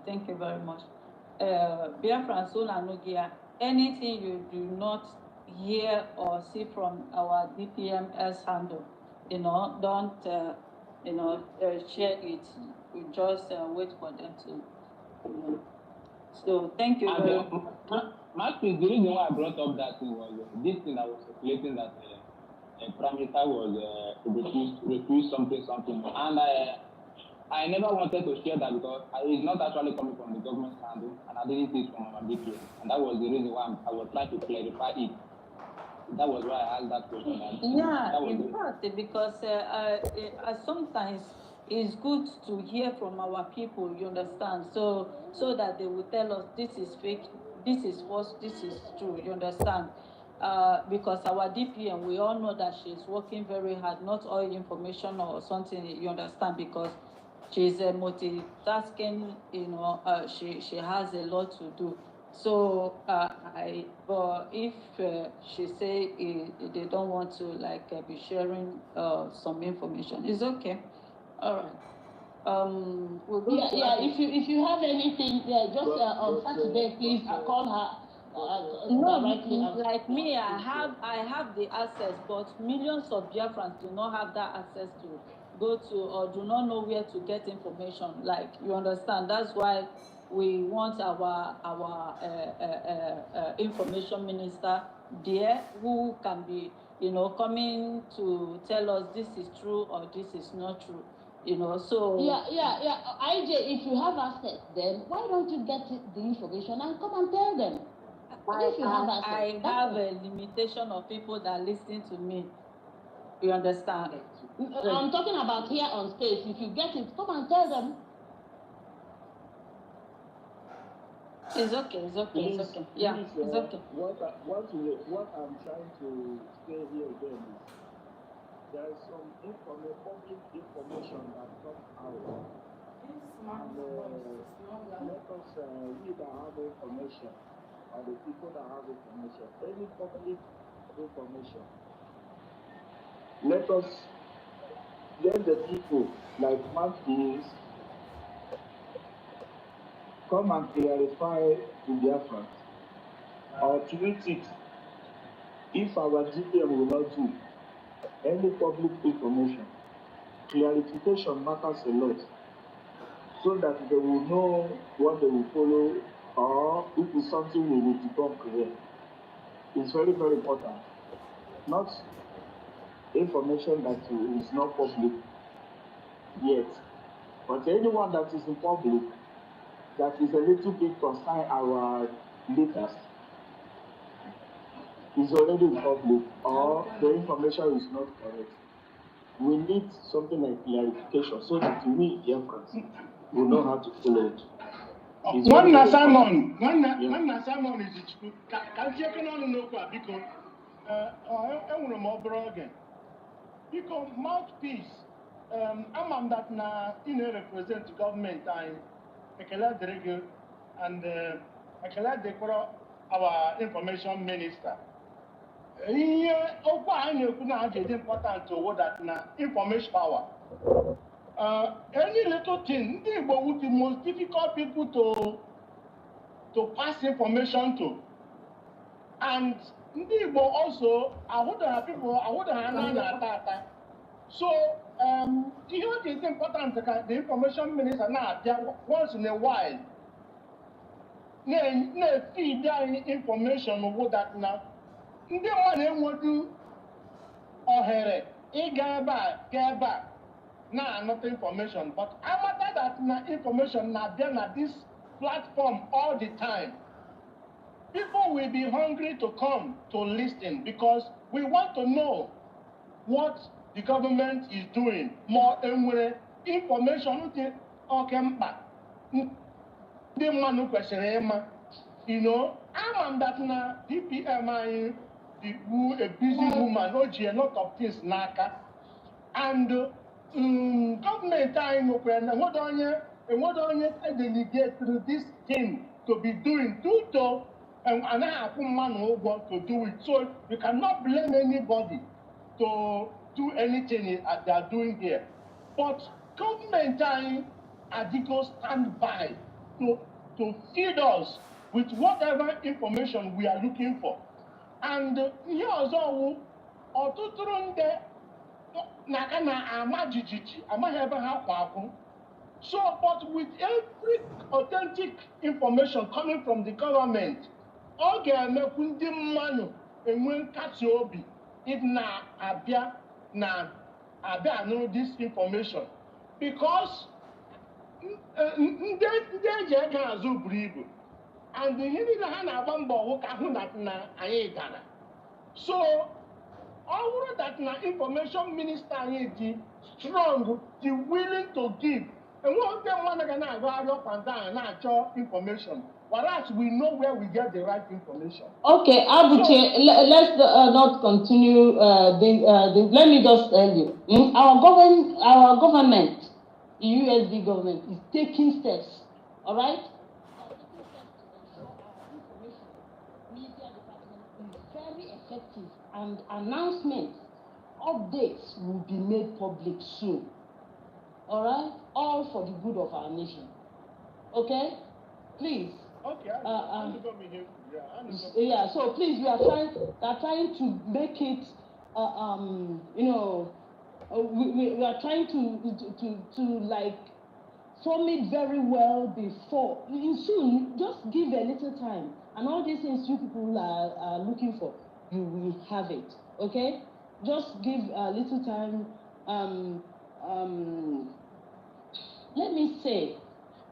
Thank you very much. Biafra Nogia, anything you do not hear or see from our DPMS handle, don't, share it. We just wait for them to, So thank you very much. Martin, the reason why I brought up that thing was this thing that was circulating that Prime Minister was refused something, and I never wanted to share that because it's not actually coming from the government handle, and I didn't see it from our DPM, and that was the reason why I was trying to clarify it. That was why I asked that question. Yeah, in fact, because sometimes it's good to hear from our people, you understand, so that they will tell us this is fake, this is false, this is true, you understand. Because our DPM, we all know that she's working very hard, not all information or something, you understand, because she's multitasking, you know, she has a lot to do. So but if she say they don't want to be sharing some information, it's okay. All right. We'll go to If you have anything, just on Saturday, please call her. No, directly. like me, I have the access, but millions of Biafrans do not have that access to go to or do not know where to get information. Like, you understand? That's why we want our information minister there, who can be, you know, coming to tell us this is true or this is not true. You know, so IJ, if you have access, then why don't you get the information and come and tell them? I have a limitation of people that listen to me. You understand? I'm talking about here on stage. If you get it, come and tell them. It's okay. It's okay. Please, it's okay. Yeah, please, it's okay. What I'm trying to say here again is there is some public information that comes out. And let us, we that have information, or the people that have information, any public information, let the people like Martins come and clarify to Biafra or tweet it. If our GPM will not do any public information, clarification matters a lot, so that they will know what they will follow, or if it's something we will become clear. It's very, very important. Not information that is not public yet, but anyone that is in public that is a little bit concerned our leaders is already in public, or the information is not correct. We need something like clarification so that we, Biafrans, will know how to follow it. One Simon is can check on no because enwere m obere oge biko mouthpiece amam that na represent government and ekele dịrị gị and ekele dịkwara our information minister. Ihe okwu anyị na-ekwu na dị important to that na information power. Any little thing, ndị Igbo would the most difficult people to pass information to. And ndị Igbo also, I wouldn't have so it is important that the information minister now once in a while feed their information of that now. Ndị one do ohere ịga ebe now not information, but I matter that information now there at this platform all the time. People will be hungry to come to listen because we want to know what the government is doing. More information you know, I'm that na DPM a busy woman, a lot of things naka. And government time and what on you delegate through this thing to be doing and I have man who want to do it. So you cannot blame anybody to do anything they are doing here. But government time Adiko stand by to feed us with whatever information we are looking for. And here also so, but with every authentic information coming from the government, ọ ga-emekwu ndị mmadụ enwe nkasi obi ịdị na-abịa nụ this information because ndị eji ego azụ buru ibu and ihe niile ha na-agba mbọ hụ ka hụ na anyị dara so ọ bụrụ that na information minister anyị dị strong dị willing to give enweghị ndị mmadụ ga na-agagharị up and down na-achọ information whereas we know where we get the right information. Okay, Abuche, let's not continue. Let me just tell you, our government, the USD government, is taking steps. All right. Media department is very effective, and announcements, updates will be made public soon. All right, all for the good of our nation. Okay, please. Okay, yeah, so please, we are trying to make it, we are trying to like form it very well before. Soon, just give a little time, and all these things you people are looking for, you will have it. Okay, just give a little time. Let me say,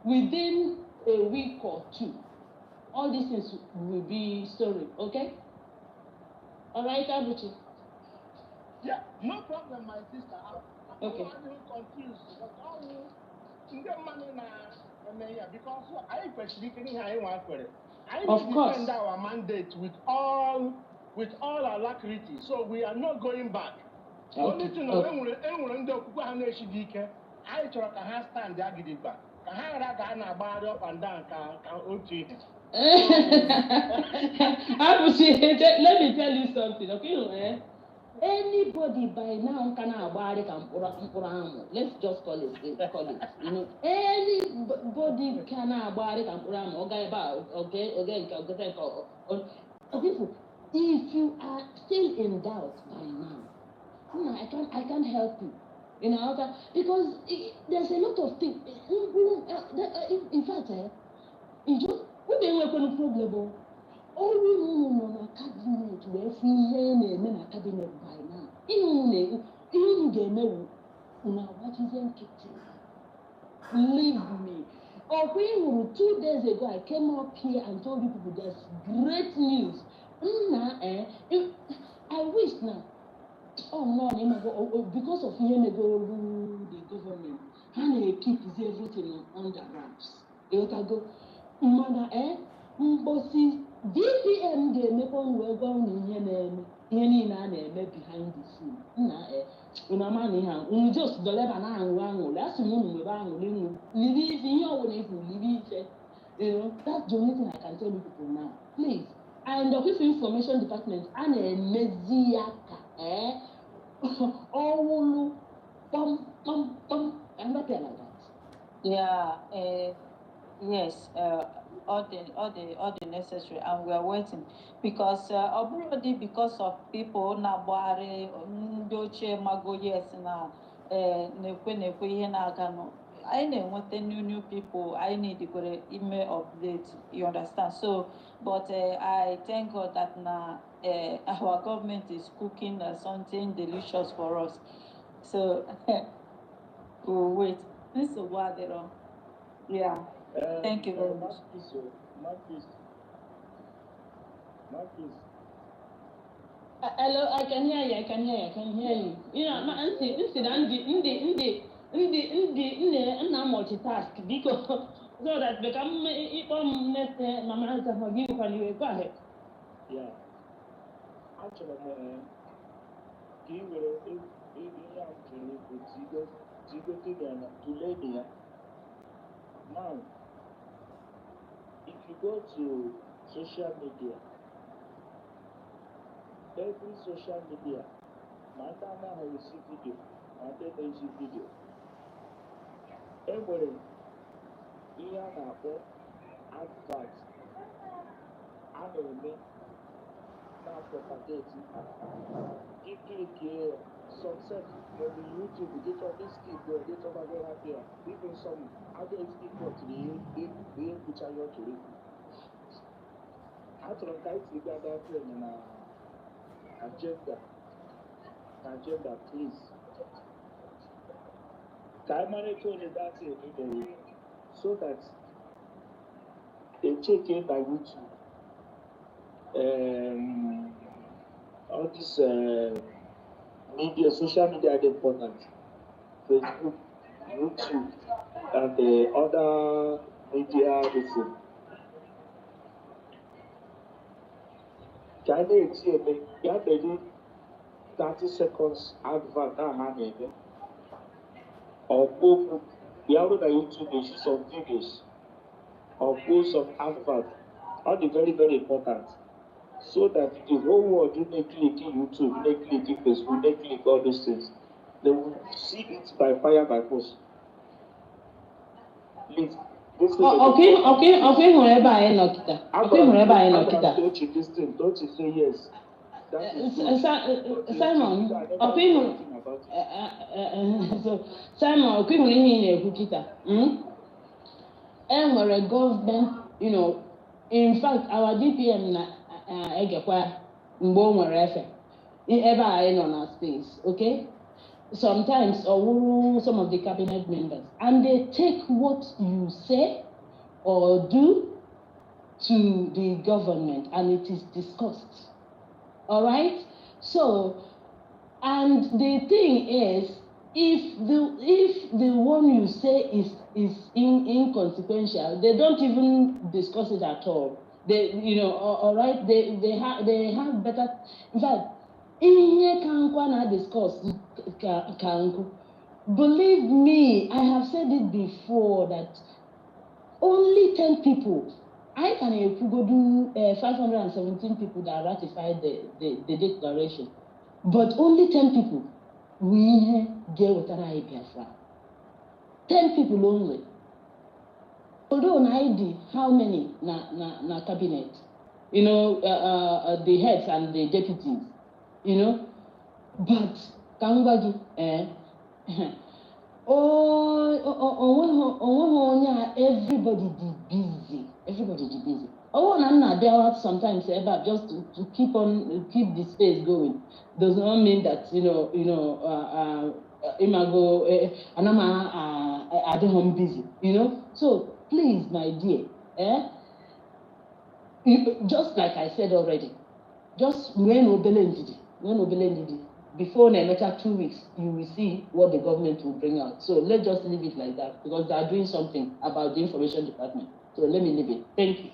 within a week or two, all these things will be story, okay? All right, Abuchi? Yeah, no problem, my sister. Okay. I'm confused. Because I actually defend our mandate with all alacrity. So we are not going back. Only to know I try to have stand there give back. Up and down let me tell you something, okay? Anybody by now can abide let's just call it. You know, anybody can abide if you are still in doubt by now, I can't help you. You know, because there's a lot of things. In fact, we don't have a problem. All we know on a cabinet, we're free and a cabinet by now. Even the know, what is in kitchen? Leave me. Or 2 days ago, I came up here and told you people there's great news. I wish now. Oh no, because of him ago the government, and keep everything under wraps. You can go, Mbosi, DPM they make on we're going in behind the scene. Just the level that's the moon we bang, live in your way, you know, that's the only thing I can tell you people now. Please. And the Office Information Department, and a Meziaka, oh, I'm not like that. Yeah, yes, all the necessary, and we are waiting because already because of people na gbare ndoche mago yes na nekwe ihe na aga no. I na-enweta new people. I need to email update. You understand? So, but I thank God that now our government is cooking something delicious for us. So, we'll wait. This is what they are. Yeah. Thank you very much. Marcus. Hello, I can hear you. You know, I'm multitask because so that become mama answer for you can you go ahead. Yeah. Actually, you now, if you go to social media, every social media, Mantana has received video, Mantana has video. Everywhere, here now, advert, anime, now propagating. You click here, success, maybe YouTube, get on this kid, get over there, even some other people to the picture you to read. achọrọ m ka anyị si gaa that na agenda please. Ka anyị mara etu onye that mere so that they check in by YouTube. All this media, social media are important. Facebook, YouTube, and the other media. Listen. Can they see me? Yeah, they do 30 seconds advert. Or both. The other than YouTube is some videos. Or post some advert. All the very, very important. So that the whole world, you may click YouTube, you may click Facebook, you may click all those things. They will see it by fire, by force. Please. Okay, wherever I knock it. Okay, wherever I knock it. Don't you listen? Don't you say yes? Simon, okay, so Simon, okay, when you in a kita, and we're a government, you know. In fact, our DPM na egekwa mbo nwere ebe I on our space, okay? Sometimes some of the cabinet members, and they take what you say or do to the government, and it is discussed. All right? So, and the thing is, if the one you say is inconsequential, they don't even discuss it at all. They, you know, all right, they have better. In fact, discuss. Believe me, I have said it before that only 10 people. I can go do 517 people that ratified the declaration, but only 10 people we get with Biafra. 10 people only. Although on ID, how many na cabinet? You know, the heads and the deputies. You know, but Kangwagi, everybody busy. Everybody busy. Oh, and there sometimes just to keep the space going does not mean that imago anama at home busy. You know, so please, my dear, just like I said already, just when obelendidi. Before Nemeka 2 weeks, you will see what the government will bring out. So let's just leave it like that because they are doing something about the information department. So let me leave it. Thank you.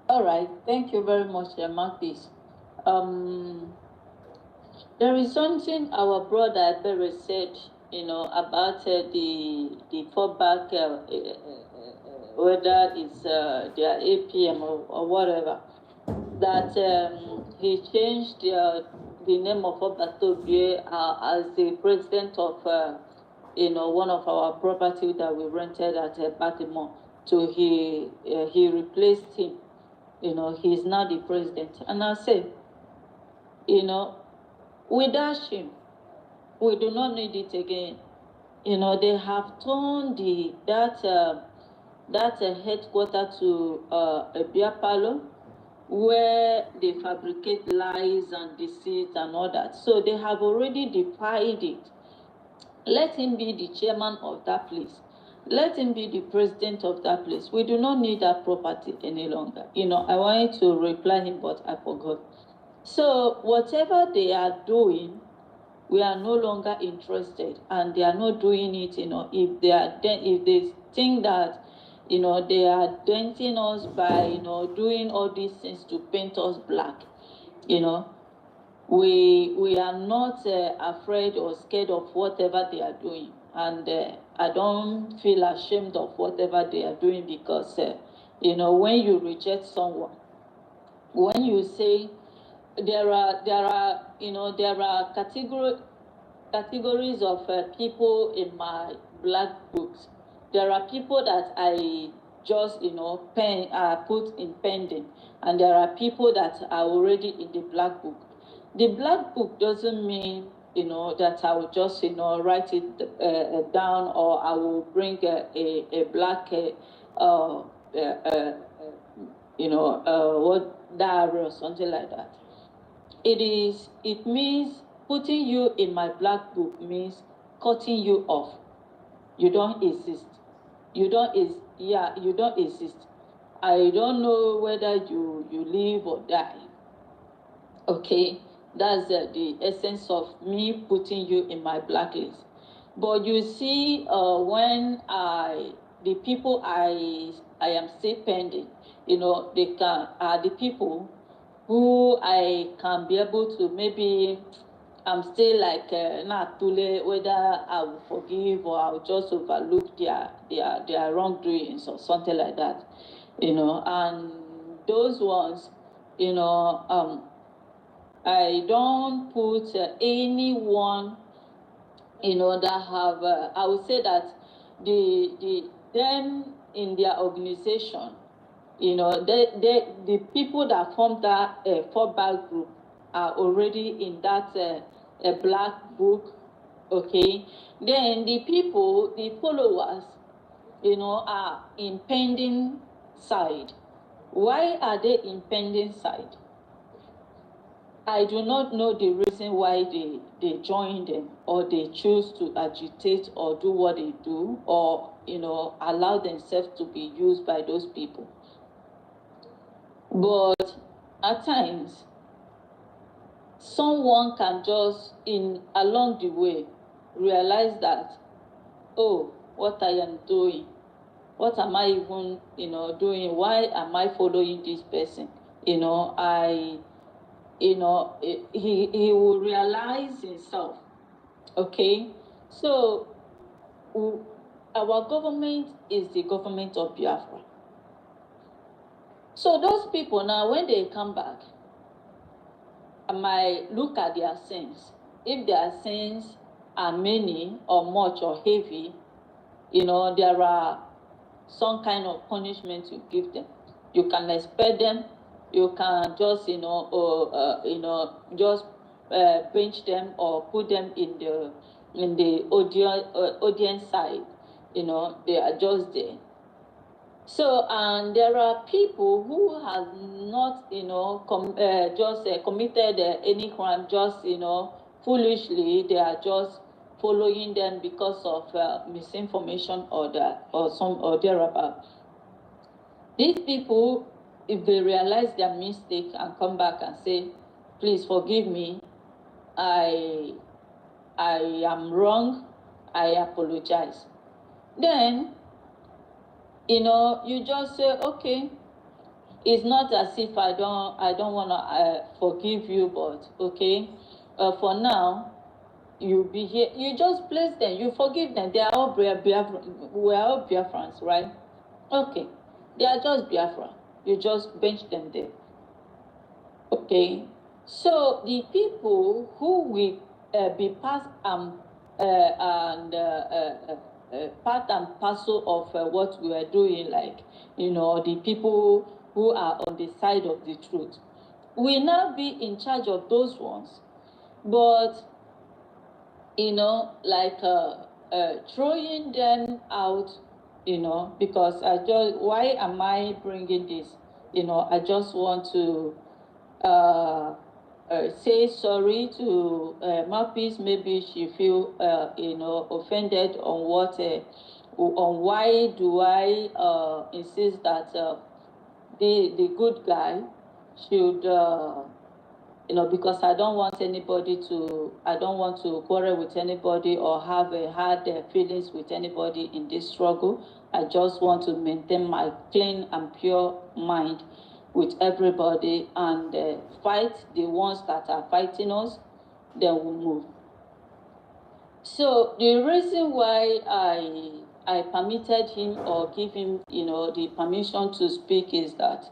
All right. Thank you very much, Marcus. There is something our brother Ebere said, you know, about the fallback, whether it's their APM or whatever, that he changed the name of Obatobie as the president of, one of our property that we rented at Baltimore. So he replaced him. You know, he's now the president. And I say, you know, we dash him. We do not need it again. You know, they have turned that headquarters to a beer parlor where they fabricate lies and deceit and all that. So they have already defied it. Let him be the chairman of that place. Let him be the president of that place. We do not need that property any longer. You know, I wanted to reply him, but I forgot. So whatever they are doing, we are no longer interested, and they are not doing it. You know, if they think that, you know, they are denting us by, you know, doing all these things to paint us black, you know, we are not afraid or scared of whatever they are doing, and I don't feel ashamed of whatever they are doing because, you know, when you reject someone, when you say there are categories of people in my black books. There are people that I just, you know, put in pending, and there are people that are already in the black book. The black book doesn't mean that I will just, write it down, or I will bring a black, what diary or something like that. It means putting you in my black book means cutting you off. You don't exist. You don't exist. I don't know whether you live or die. Okay, that's the essence of me putting you in my blacklist. But you see, when the people I am still pending, they are the people who I can be able to, maybe I'm still like Natule, whether I will forgive or I will just overlook their wrongdoings or something like that, and those ones, I don't put anyone, that have, I would say that them in their organization, the people that form that fallback group are already in that a black book, okay? Then the people, the followers, are in pending side. Why are they in pending side? I do not know the reason why they join them, or they choose to agitate or do what they do, or allow themselves to be used by those people. But at times, someone can just along the way realize that, oh, what I am doing, what am I even doing? Why am I following this person? He will realize himself. Okay, so our government is the government of Biafra. So those people now, when they come back, I might look at their sins. If their sins are many or much or heavy, there are some kind of punishment you give them. You can expel them. You can just, just bench them or put them in the audience side. They are just there. So, and there are people who have not, committed any crime, just, foolishly. They are just following them because of misinformation or thereabout. These people, if they realize their mistake and come back and say, please forgive me, I am wrong, I apologize. Then, you just say, okay, it's not as if I don't want to forgive you, but okay, for now, you be here. You just place them, you forgive them. They are all Biafra. We are all Biafrans, right? Okay, they are just Biafra. You just bench them there. Okay, so the people who will be part and parcel of what we are doing, like, the people who are on the side of the truth, will now be in charge of those ones. But, like throwing them out, because why am I bringing this? I just want to say sorry to Mapis. Maybe she feel offended on what on why do I insist that the good guy should because I don't want to quarrel with anybody or have hard feelings with anybody in this struggle. I just want to maintain my clean and pure mind with everybody and fight the ones that are fighting us, then we'll move. So the reason why I permitted him or give him, the permission to speak is that,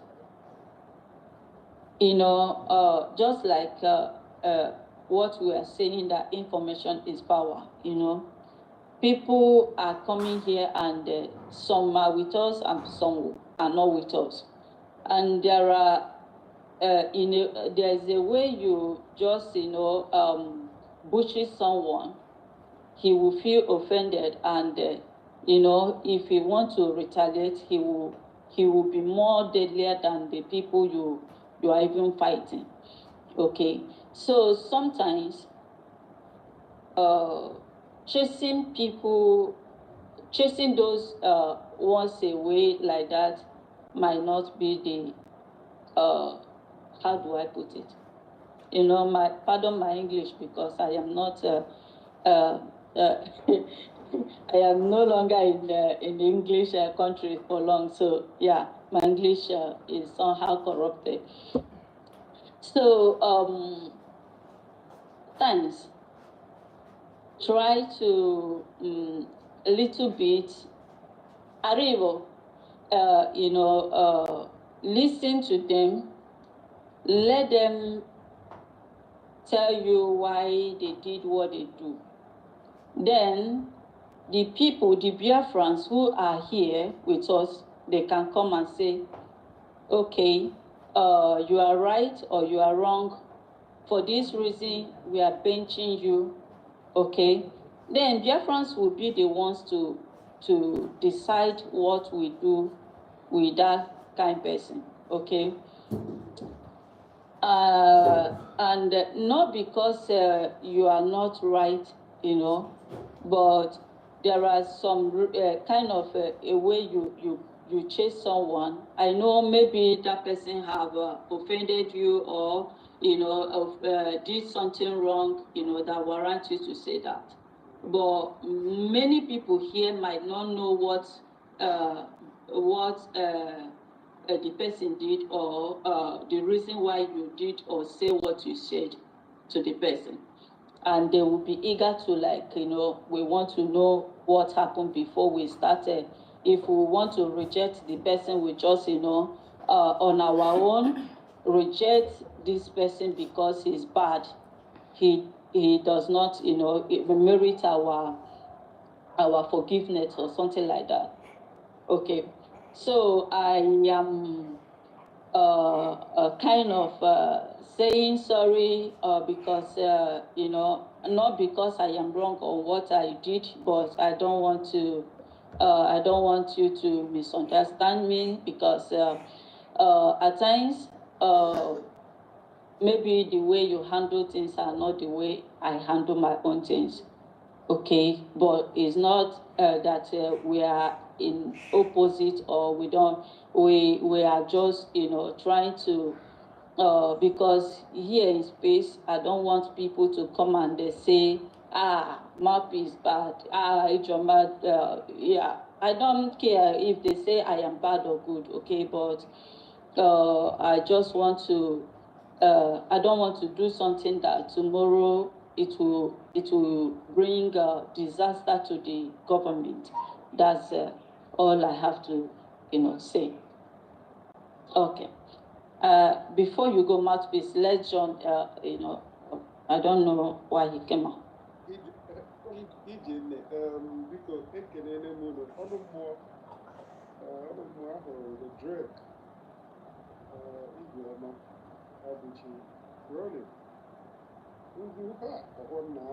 just like what we are saying, that information is power, people are coming here and some are with us and some are not with us. And there are, there's a way you just, bushes someone, he will feel offended, and you know, if he wants to retaliate, he will be more deadlier than the people you are even fighting. Okay, so sometimes chasing those ones away like that might not be the how do I put it? You know, pardon my English, because I am not I am no longer in the English country for long, so yeah, my English is somehow corrupted. So thanks. Try to a little bit, arrivo, you know, listen to them, let them tell you why they did what they do. Then the people, the Biafrans who are here with us, they can come and say, okay, you are right or you are wrong. For this reason, we are benching you, okay? Then Biafrans will be the ones to decide what we do with that kind person, okay? And not because you are not right, you know, but there are some kind of a way you chase someone. I know maybe that person have offended you, or you know, did something wrong, you know, that warrants you to say that. But many people here might not know what the person did, or the reason why you did or say what you said to the person. And they will be eager to, like, you know, we want to know what happened before we started. If we want to reject the person, we just, you know, on our own, reject this person because he's bad. He does not, you know, merit our forgiveness or something like that. Okay, so I am kind of saying sorry because, you know, not because I am wrong on what I did, but I don't want you to misunderstand me, because at times maybe the way you handle things are not the way I handle my own things. Okay, but it's not that we are in opposite, or we are just, you know, trying to because here in space, I don't want people to come and they say, map is bad, Ijoma, yeah, I don't care if they say I am bad or good, okay, but I just want to I don't want to do something that tomorrow it will bring disaster to the government. That's all I have to, you know, say. Okay. Before you go, mouthpiece, let John, you know, I don't know why he came out. Biko ekelele m unu ọnụ mmụọ ahụ the dread igwe ọma abụchi rolling ugwu ha ọhụrụ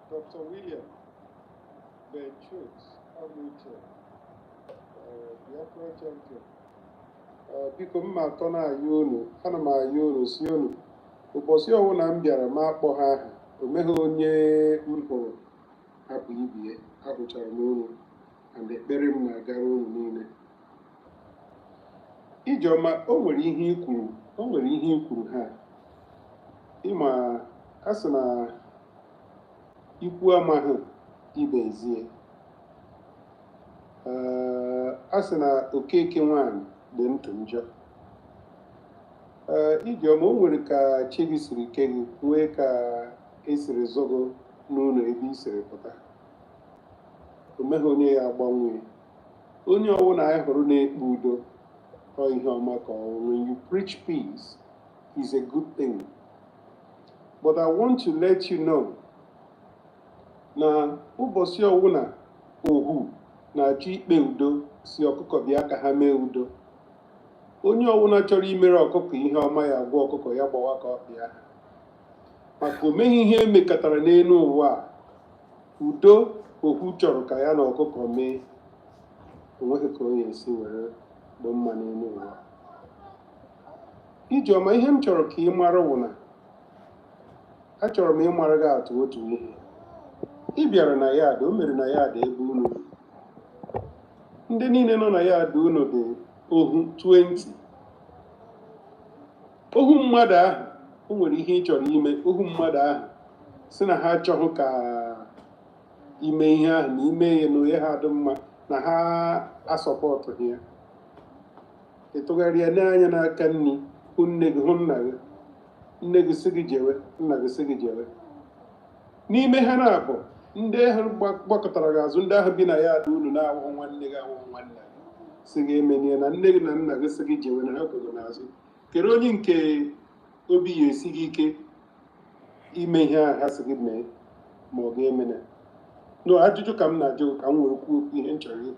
Dr. William Ben Schultz Abuche Biafra champion biko mma atọ na-ayị unu, ana m ayị unu si unu ụbọchị ọbụla m bịara m akpọ ha aha, o meghị onye m hụrụ hapụ ibie, ahụchara m unu, and ekpere m na-agara unu niile. Ijeọma, o nwere ihe ikwuru ha, ịma a sị na ikwu amaghị ibezie, a sị na okeke nwanyị dị ntụ njọ. Ijeọma, o nwere ka chi gị siri ke gị, nwee ka esiri zọgo n'ụlọ ebe i siri pụta. O meghị onye ya agbanwe. Onye ọbụla anyị hụrụ na-ekpe udo ọ ihe ọma ka when you preach peace is a good thing. But I want to let you know na ụbọchị ọbụla ohu na-achọ ikpe udo si ọkụkọ bịa ka ha mee udo. Onye ọbụla chọrọ imere ọkụkọ ihe ọma ya gwa ọkụkọ ya gbawa ka ọ bịa. maka o meghị ihe emekọtara n'elu ụwa a, udo okwu chọrọ ka ya na ọkụkọ mee, onweghị ka onye esi were gboo mma n'elu ụwa. Ijeọma, ihe m chọrọ ka ị mara wụ na achọrọ m ịmara gị atụ otu ihe. Ị bịara na yad, o mere na yad ebe unu bi. Ndị niile nọ na yad unu dị ohu 20. Ohu mmadụ ahụ, o nwere ihe ị chọrọ ime, ohu mmadụ ahụ si na ha achọghị ka ime ihe ahụ na ime ya na onye ha dị mma na ha asọpọtụghị ya. Ị tụgharịa n'anya n'aka nri, hụ nne gị, hụ nna gị. Nne gị sị gị jewe, nna gị sị gị jewe. N'ime ha na-abụ ndị ahụ gbakọtara gị azụ, ndị ahụ bi na yad unu na-awụghị nwanne gị, awụghị nwanne gị, sị gị emenye na nne gị na nna gị sị gị jewe na ha kwego n'azụ. Kere onye nke obi ya esi gị ike ime ihe ahụ ha sị gị mee ma ọ ga-emene? No, ajụjụ ka m na-ajụ ka m were kwuo okwu ihe m chọrọ ịhụ.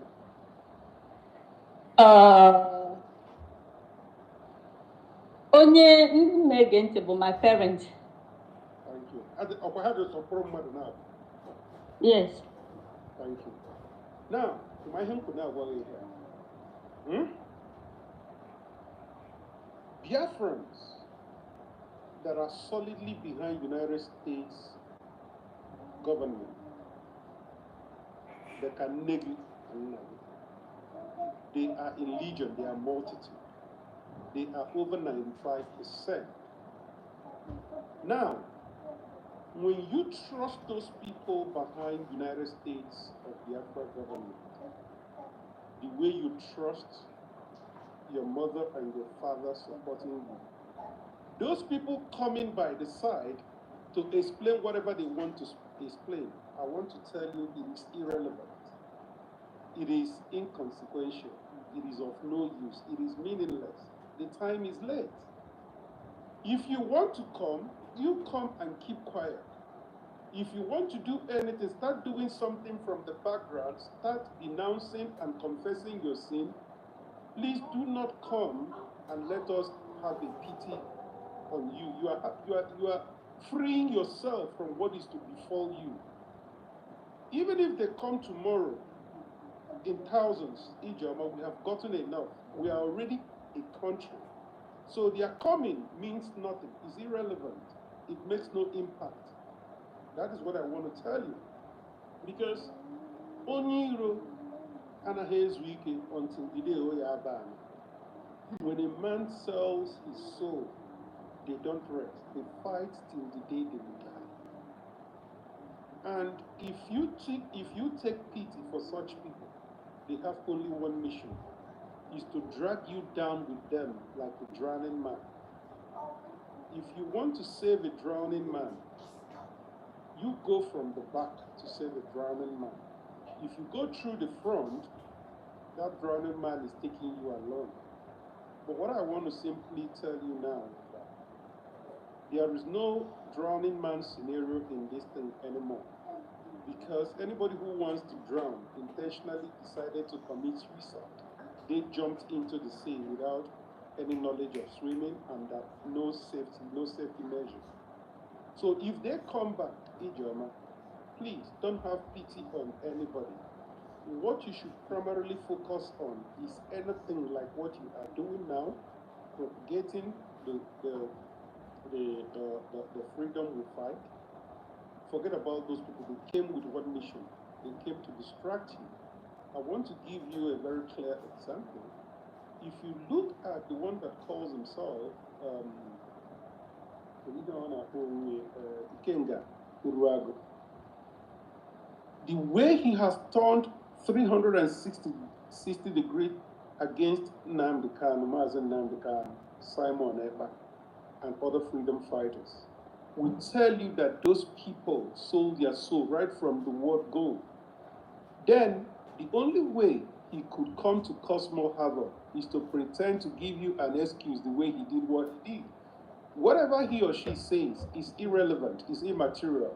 Onye ndị na-ege ntị bụ my parent. Thank you. Ọkwa ha dị sọpụrụ mmadụ na-abụ? Yes. Thank you. Now, ma ihe m kwụ na-agwa gị ihe. Biafrans that are solidly behind United States government, they can negate and they are in legion, they are multitude. They are over 95%. Now, when you trust those people behind United States of Biafra government, the way you trust your mother and your father supporting you, those people coming by the side to explain whatever they want to explain, I want to tell you it is irrelevant. It is inconsequential. It is of no use. It is meaningless. The time is late. If you want to come, you come and keep quiet. If you want to do anything, start doing something from the background, start denouncing and confessing your sin. Please do not come and let us have a pity on you. You are freeing yourself from what is to befall you. Even if they come tomorrow in thousands, Ijoma, we have gotten enough. We are already a country. So their coming means nothing. It's irrelevant. It makes no impact. That is what I want to tell you. Because Onyiro Anahezuike until the day Oyaban. When a man sells his soul, they don't rest. They fight till the day they will die. And if you take pity for such people, they have only one mission, is to drag you down with them like a drowning man. If you want to save a drowning man, you go from the back to save a drowning man. If you go through the front, that drowning man is taking you along. But what I want to simply tell you now is that there is no drowning man scenario in this thing anymore. Because anybody who wants to drown intentionally decided to commit suicide. They jumped into the sea without any knowledge of swimming and that no safety measures. So if they come back, Ijoma, please don't have pity on anybody. What you should primarily focus on is anything like what you are doing now, propagating the freedom we fight. Forget about those people. They came with one mission. They came to distract you. I want to give you a very clear example. If you look at the one that calls himself Ikenga Uruago, the way he has turned 360 degrees against Nnamdi Kanu, Mazen Nnamdi Kanu, Simon Ekpa, and other freedom fighters, will tell you that those people sold their soul right from the word go. Then the only way he could come to cause more havoc is to pretend to give you an excuse the way he did what he did. Whatever he or she says is irrelevant, is immaterial.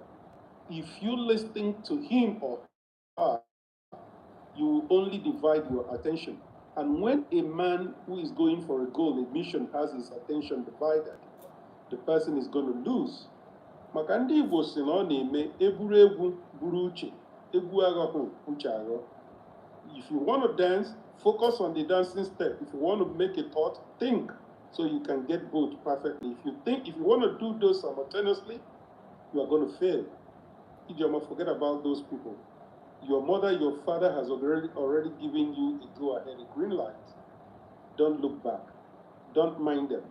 If you listen to him or her, you will only divide your attention. And when a man who is going for a goal, a mission, has his attention divided, the person is going to lose. maka ndị Igbo si na ọ na-eme eburu egwu buru uche egwu aghọghị uche aghọ. If you want to dance, focus on the dancing step. If you want to make a thought, think so you can get both perfectly. If you want to do those simultaneously, you are going to fail. Ijoma, forget about those people. Your mother, your father has already given you a go-ahead, a green light. Don't look back. Don't mind them.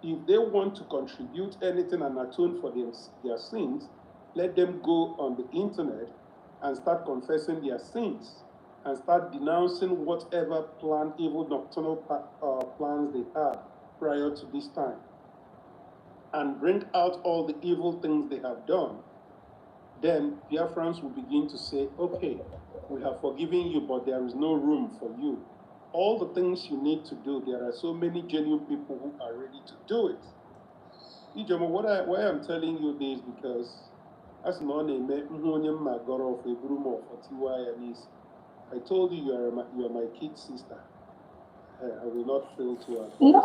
If they want to contribute anything and atone for their sins, let them go on the internet and start confessing their sins and start denouncing whatever evil nocturnal plans they had prior to this time, and bring out all the evil things they have done. Then Biafrans will begin to say, okay, we have forgiven you, but there is no room for you. All the things you need to do, there are so many genuine people who are ready to do it. Ijoma, why I'm telling you this, because as I told you you are my kid sister. I will not fail to advise. No,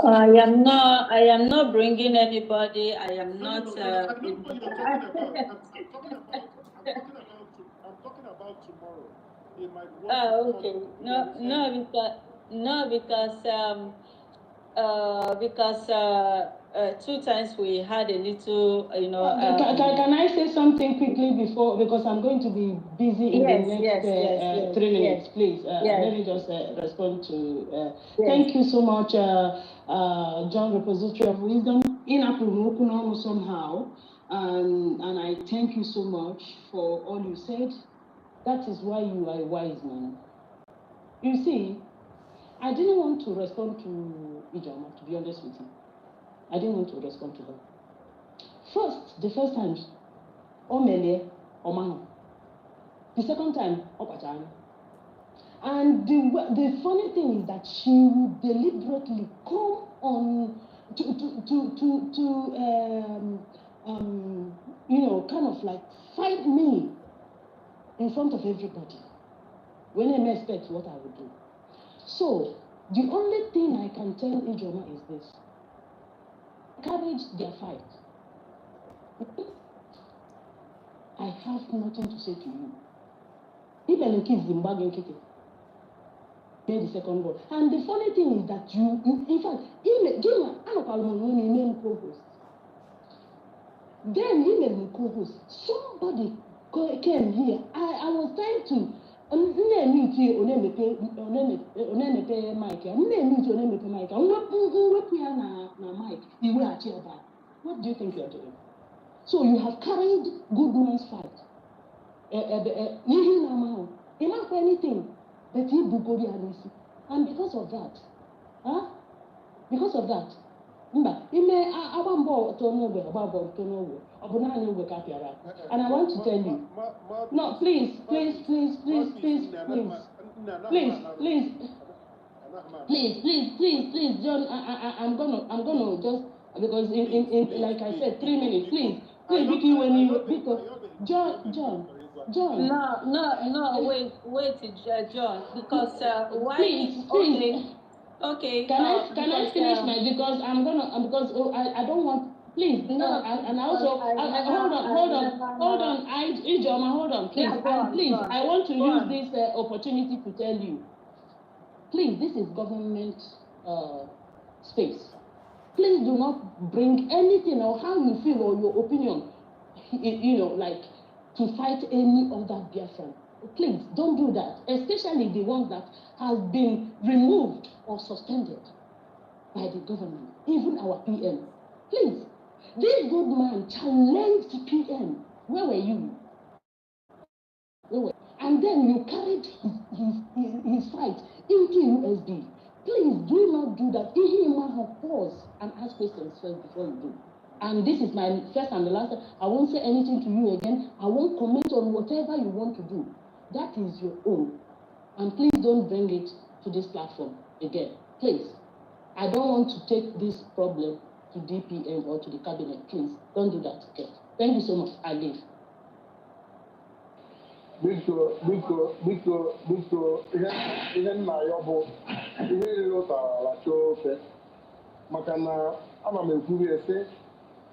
I am not bringing anybody. I am not. No, I know what you're talking about. I'm talking about tomorrow. They might want Oh, to okay. come Because 2 times we had a little, Can I say something quickly before, because I'm going to be busy in the next 3 minutes, please. Let me just respond to. Thank you so much, John, Repository of Wisdom. In Apumukunomu somehow, and I thank you so much for all you said. That is why you are a wise man. You see, I didn't want to respond to Ijoma, to be honest with you. I didn't want to respond to her. The first time, Omelie, Omano. The second time, Opachana. And the funny thing is that she would deliberately come on kind of like fight me in front of everybody when I expect what I would do. So, the only thing I can tell Ijoma is this. Courage their fight. I have nothing to say to you. Even kids in Bagan Kitty. Made the second one. And the funny thing is that you in fact, even I co-host. Then even co-host, somebody came here. I was trying to what do you think you are doing? So you have carried good man's fight. Enough for anything, but he bugori anisi. And because of that, and I want to tell you, no, please, John, I'm gonna just, because in like I said, 3 minutes, please, Vicky, because John. No, wait, John, because why? Please. Okay. Can I finish my, because I don't want, please, no, and also hold on, Ijoma, hold on, please, and please, I want to use this opportunity to tell you, please, this is government space. Please do not bring anything or how you feel or your opinion, like to fight any other Biafran. Please don't do that, especially the ones that has been removed or suspended by the government, even our PM. Please, this good man challenged PM. Where were you? And then you carried his fight into USB. Please do not do that. Even you have pause and ask questions first before you do. And this is my first and the last time. I won't say anything to you again. I won't comment on whatever you want to do. That is your own. And please don't bring it to this platform again. Please. I don't want to take this problem to DPM or to the cabinet. Please, don't do that again. Thank you so much. I leave. Biko, ihe nna ya bụ ihe rịrị ụtara chọọ ofe maka na ana m ekwuru ese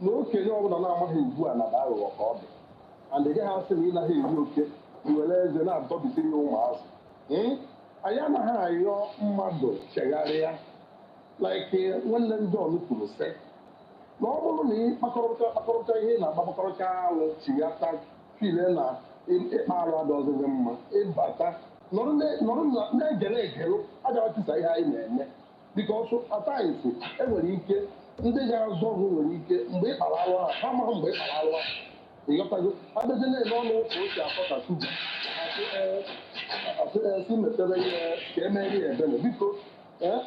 na okenye ọbụla na-amaghị ugbu a na aghụghọ ka ọ dị and ị gaghị asị na ị naghị eri oke iwere eze na-adọbisi ya ụmụazị. Anyị anaghị ayọ mmadụ chegharịa like nwanne ndị ọnụ kwuru sị na ọ bụrụ na ị kpakọrọcha ihe na-agbakọrọcha alụ chighata file na ịkpa alụ adọzighị mma ịbata nọrọ na-egere egere agawachisa ihe anyị na-eme bikọsụ atayịsị enwere ike ndị ga-azụ ọgwụ nwere ike mgbe ị kpara alụ ha amaghị mgbe ị kpara alụ ha ịghọtago abịazi na-ele ọnụ otu o si akọ ka shuga si mepere ihe ka emeri ya ebere biko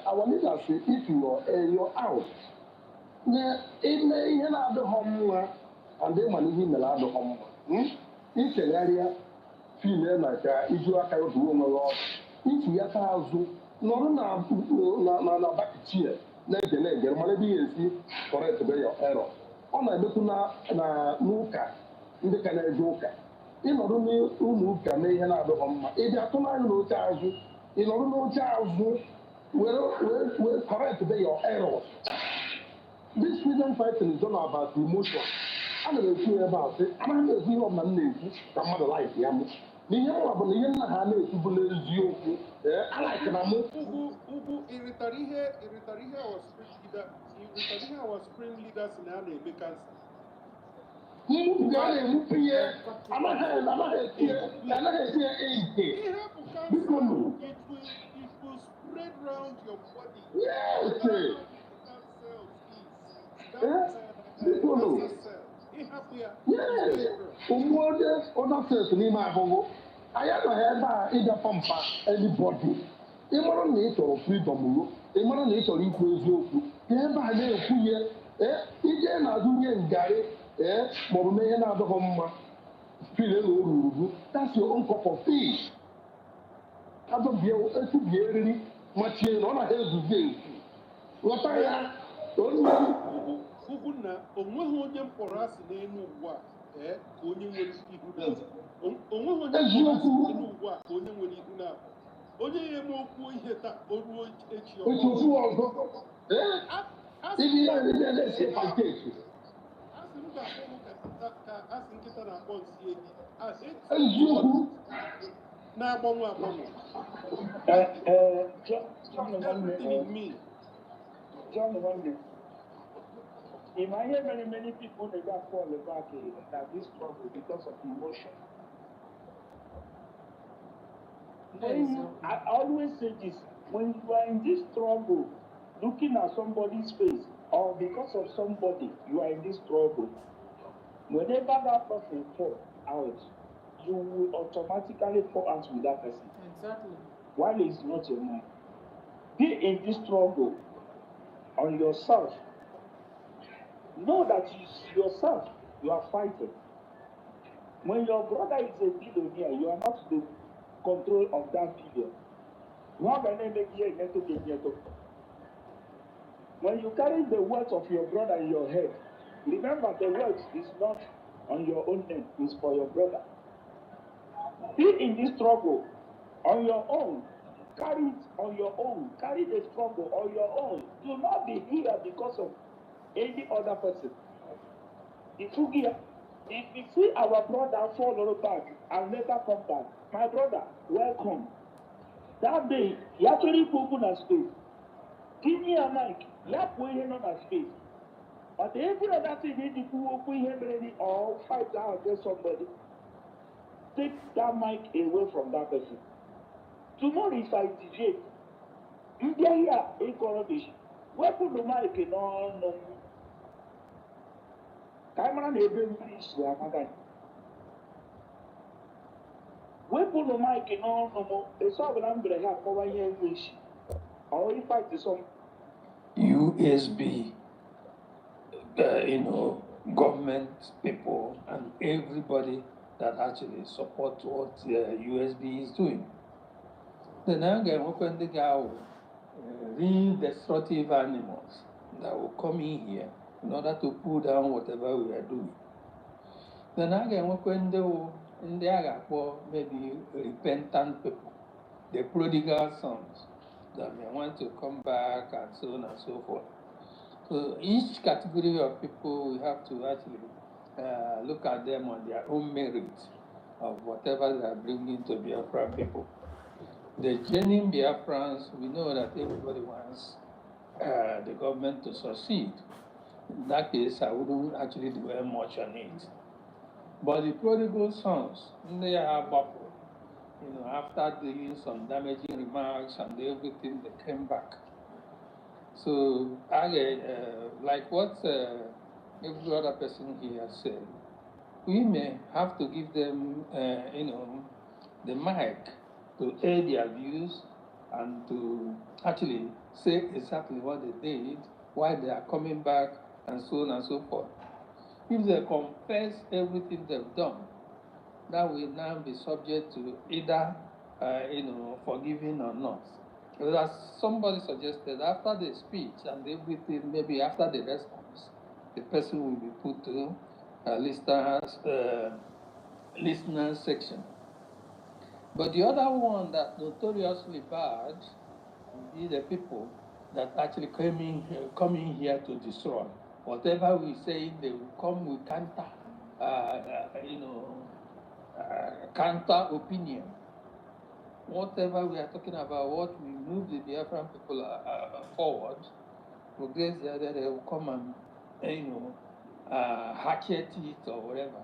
our leaders say if you're out ime ihe na-adịghọ mma and ịma na ihe mere adịghọ mma ichegharịa file na ka iju aka otu onwe gị ọdụ ifu ya ka azụ nọrọ na bakichie na-ege na-egere mara ebe ihe esi correct be your error. Ọ na-emekwu n'ụka ndị ka na-eje ụka ịnọdụ n'ụlọ ụka mee ihe na-adịghọ mma ịbịa tụ n'anya n'oche azụ ịnọdụ n'oche azụ were correct be your errors. This freedom fighting is all about emotion. Ana m ekwu ebe a sị anaghị m ekwu ihe ọbụla m na-ekwu ka mmadụ laik ya mụ na ihe nwa bụ na ihe nna ha na-ekwu bụ n'eziokwu alaikana mụ ugwu ịrịtara ihe our spring leaders na a na-eme kansa mgbu ga a na-egbupụ ihe anaghị etinye ike biko nụ it will spread round your body. yes biko nụ yes ụmụ onye ọdafes n'ime ahụhụ anyị anaghị ebe a ịbịa pampa anybody ịmara na ị chọrọ freedom ruo ịmara na ị chọrọ ikwu eziokwu ka ebe a na-ekwu ihe ije na-azụ nye ngarị maọbụ mee ihe na-adịghị mma file na orurugu that's your own cup of tea. Etubie eriri machie na ọ naghị ezuzi ezu ghọta ya ugwu na onweghị onye mkpọrọ asị n'elu ụwa ka onye nwere ihu na-abụ onweghị onye mkpọrọ asị n'elu ụwa ka onye nwere ihu na-abụ onye ya eme okwu ihe taa o ruo echi asị m ga-akpọ ka asị nkịta na-akpọ nsị ehi na-agbanwe agbanwe in my head, many people they got fall back that this struggle because of emotion. I always say this: when you are in this struggle, looking at somebody's face, or because of somebody, you are in this struggle. Whenever that person falls out, you will automatically fall out with that person. Exactly. While it's not your mind. Be in this struggle on yourself. Know that yourself, you are fighting. When your brother is a billionaire, you are not the control of that billion. When you carry the wealth of your brother in your head, remember the wealth is not on your own name, it's for your brother. Be in this struggle on your own. Carry it on your own. Carry the struggle on your own. Do not be here because of any other person. If you see our brother fall back and later come back, my brother, welcome. That day, you actually open a space. Give me a mic. Let's put him on a space. But every other thing you need to open him ready or fight out against somebody. Take that mic away from that person. Tomorrow if I deviate, you get here in corruption. Where put the mic in on camera never please we are not. Where put the mic in on it's all I'm gonna have over here English. Or if I do some USB, government people and everybody that actually support what USB is doing. Then again, when they go real destructive animals that will come in here in order to pull down whatever we are doing. Then again, when they are maybe repentant people, the prodigal sons that may want to come back and so on and so forth. So each category of people, we have to actually look at them on their own merit of whatever they are bringing to Biafran people. The genuine Biafrans, we know that everybody wants the government to succeed. In that case, I wouldn't actually dwell much on it. But the prodigal sons, they are baffled. After doing some damaging remarks and everything, they came back. So, like what every other person here said, we may have to give them, the mic to air their views and to actually say exactly what they did, why they are coming back, and so on and so forth. If they confess everything they've done, that will now be subject to either, forgiving or not. As somebody suggested, after the speech and everything, maybe after the response, the person will be put to listener section. But the other one that notoriously bad will be the people that actually coming here to destroy. Whatever we say, they will come with counter opinion. Whatever we are talking about, what we move the Biafran people forward, progress they will come and hatchet it or whatever.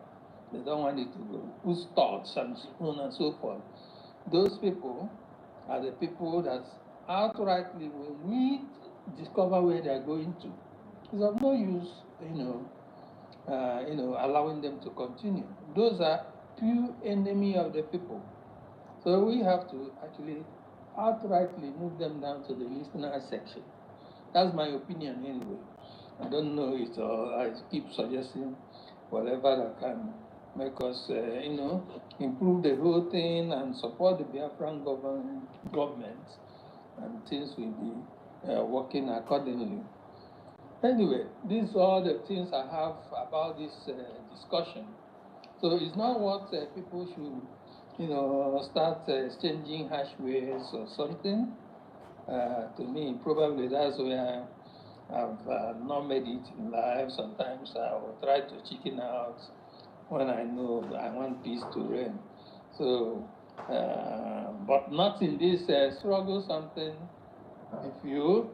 They don't want it to go. Whose thoughts and so on and so forth. Those people are the people that outrightly, when we discover where they are going to, it's of no use, allowing them to continue. Those are pure enemy of the people. So we have to actually outrightly move them down to the listener section. That's my opinion anyway. I don't know it, or I keep suggesting whatever that can make us, improve the whole thing and support the Biafran government, and things will be working accordingly. Anyway, these are all the things I have about this discussion. So it's not what people should, start exchanging hash words or something. To me, probably that's where I've not made it in life. Sometimes I will try to chicken out when I know I want peace to reign. So, but not in this struggle something. If you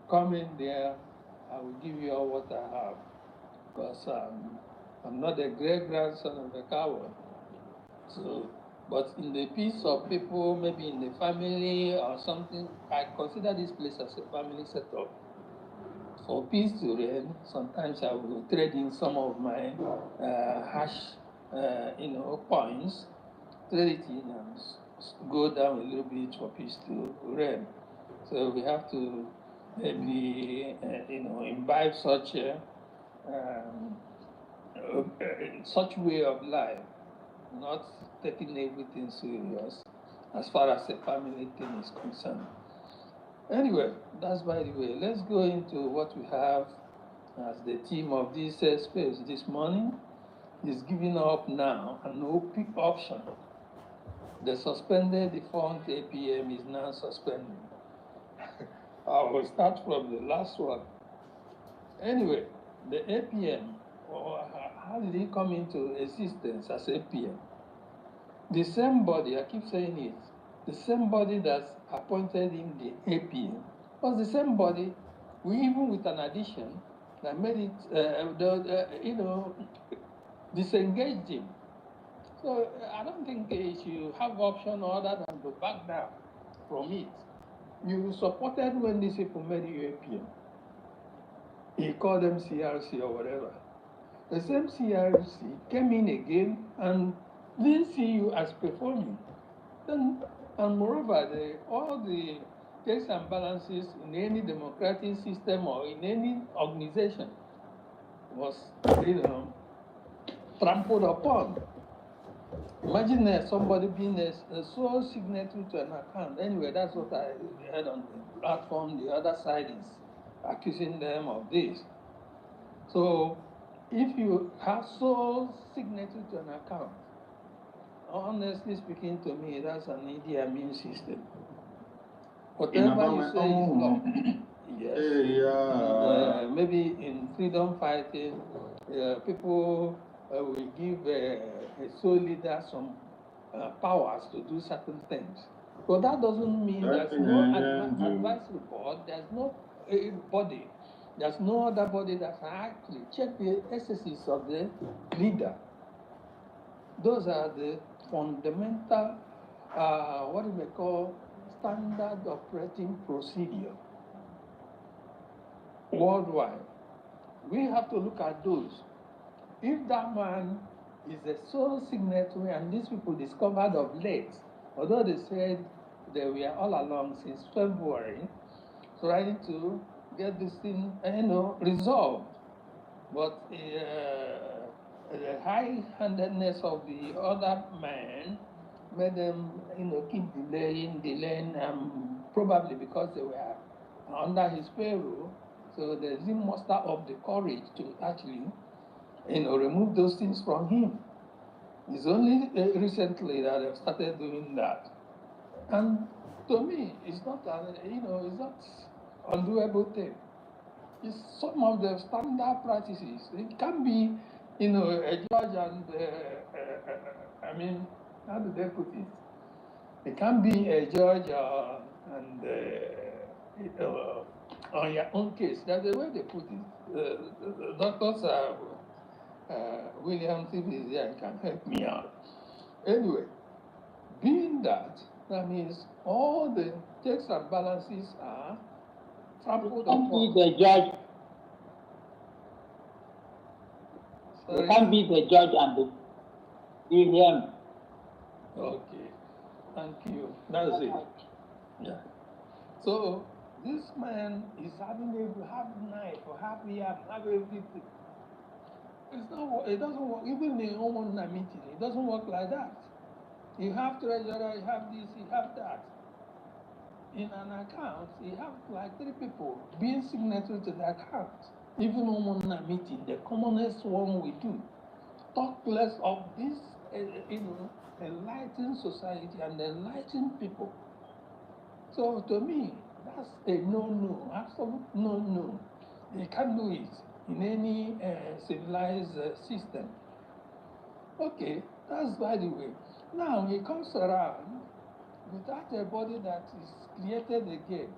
come in there, I will give you all what I have. Because I'm not a great grandson of a coward. So, but in the peace of people, maybe in the family or something, I consider this place as a family setup. For peace to reign, sometimes I will trade in some of my hash, points, trade it in and go down a little bit for peace to reign. So we have to maybe, imbibe such such way of life, not taking everything serious as far as the family thing is concerned. Anyway, that's by the way. Let's go into what we have as the theme of this space this morning. Is giving up now an option. The suspended defunct APM is now suspended. I will start from the last one. Anyway, the APM, how did it come into existence as APM? The same body, I keep saying it, the same body that appointed him the APM was the same body, even with an addition, that made it, disengaged him. So I don't think you have option other than to back down from it. You supported when these people made you APM. He called them CRC or whatever. The same CRC came in again and didn't see you as performing. And moreover, all the checks and balances in any democratic system or in any organization was, trampled upon. Imagine somebody being a sole signatory to an account. Anyway, that's what I heard on the platform. The other side is accusing them of this. So if you have sole signatory to an account, honestly speaking to me, that's an Idi Amin system. Whatever you say is law. yes. And, maybe in freedom fighting, people will give a sole leader some powers to do certain things. But that doesn't mean there's no advisory board, there's no body, there's no other body that can actually check the excesses of the leader. Those are the fundamental, what we may call standard operating procedure worldwide. We have to look at those. If that man is a sole signatory and these people discovered of late, although they said they were all along since February trying to get this thing, resolved, but the high-handedness of the other man made them, keep delaying, probably because they were under his payroll, so they didn't muster up the courage to actually, remove those things from him. It's only recently that they've started doing that. And to me, it's not, it's not undoable thing. It's some of the standard practices. It can be, a judge and, how do they put it? It can be a judge and on your own case. That's the way they put it. Doctors William is here and can help me out. Anyway, being that means all the checks and balances are trampled upon. The judge. You can't be the judge and the William. Okay, thank you. That's it. Yeah. So this man is having a half knife or half yam, half everything. It doesn't work. Even in own meeting, it doesn't work like that. You have treasurer, you have this, you have that. In an account, you have like 3 people being signatory to the account. Even on a meeting, the commonest one we do. Talk less of this, enlightened society and enlightened people. So to me, that's a no-no, absolute no-no. You can't do it in any civilized system. Okay, that's by the way. Now he comes around without a body that is created again.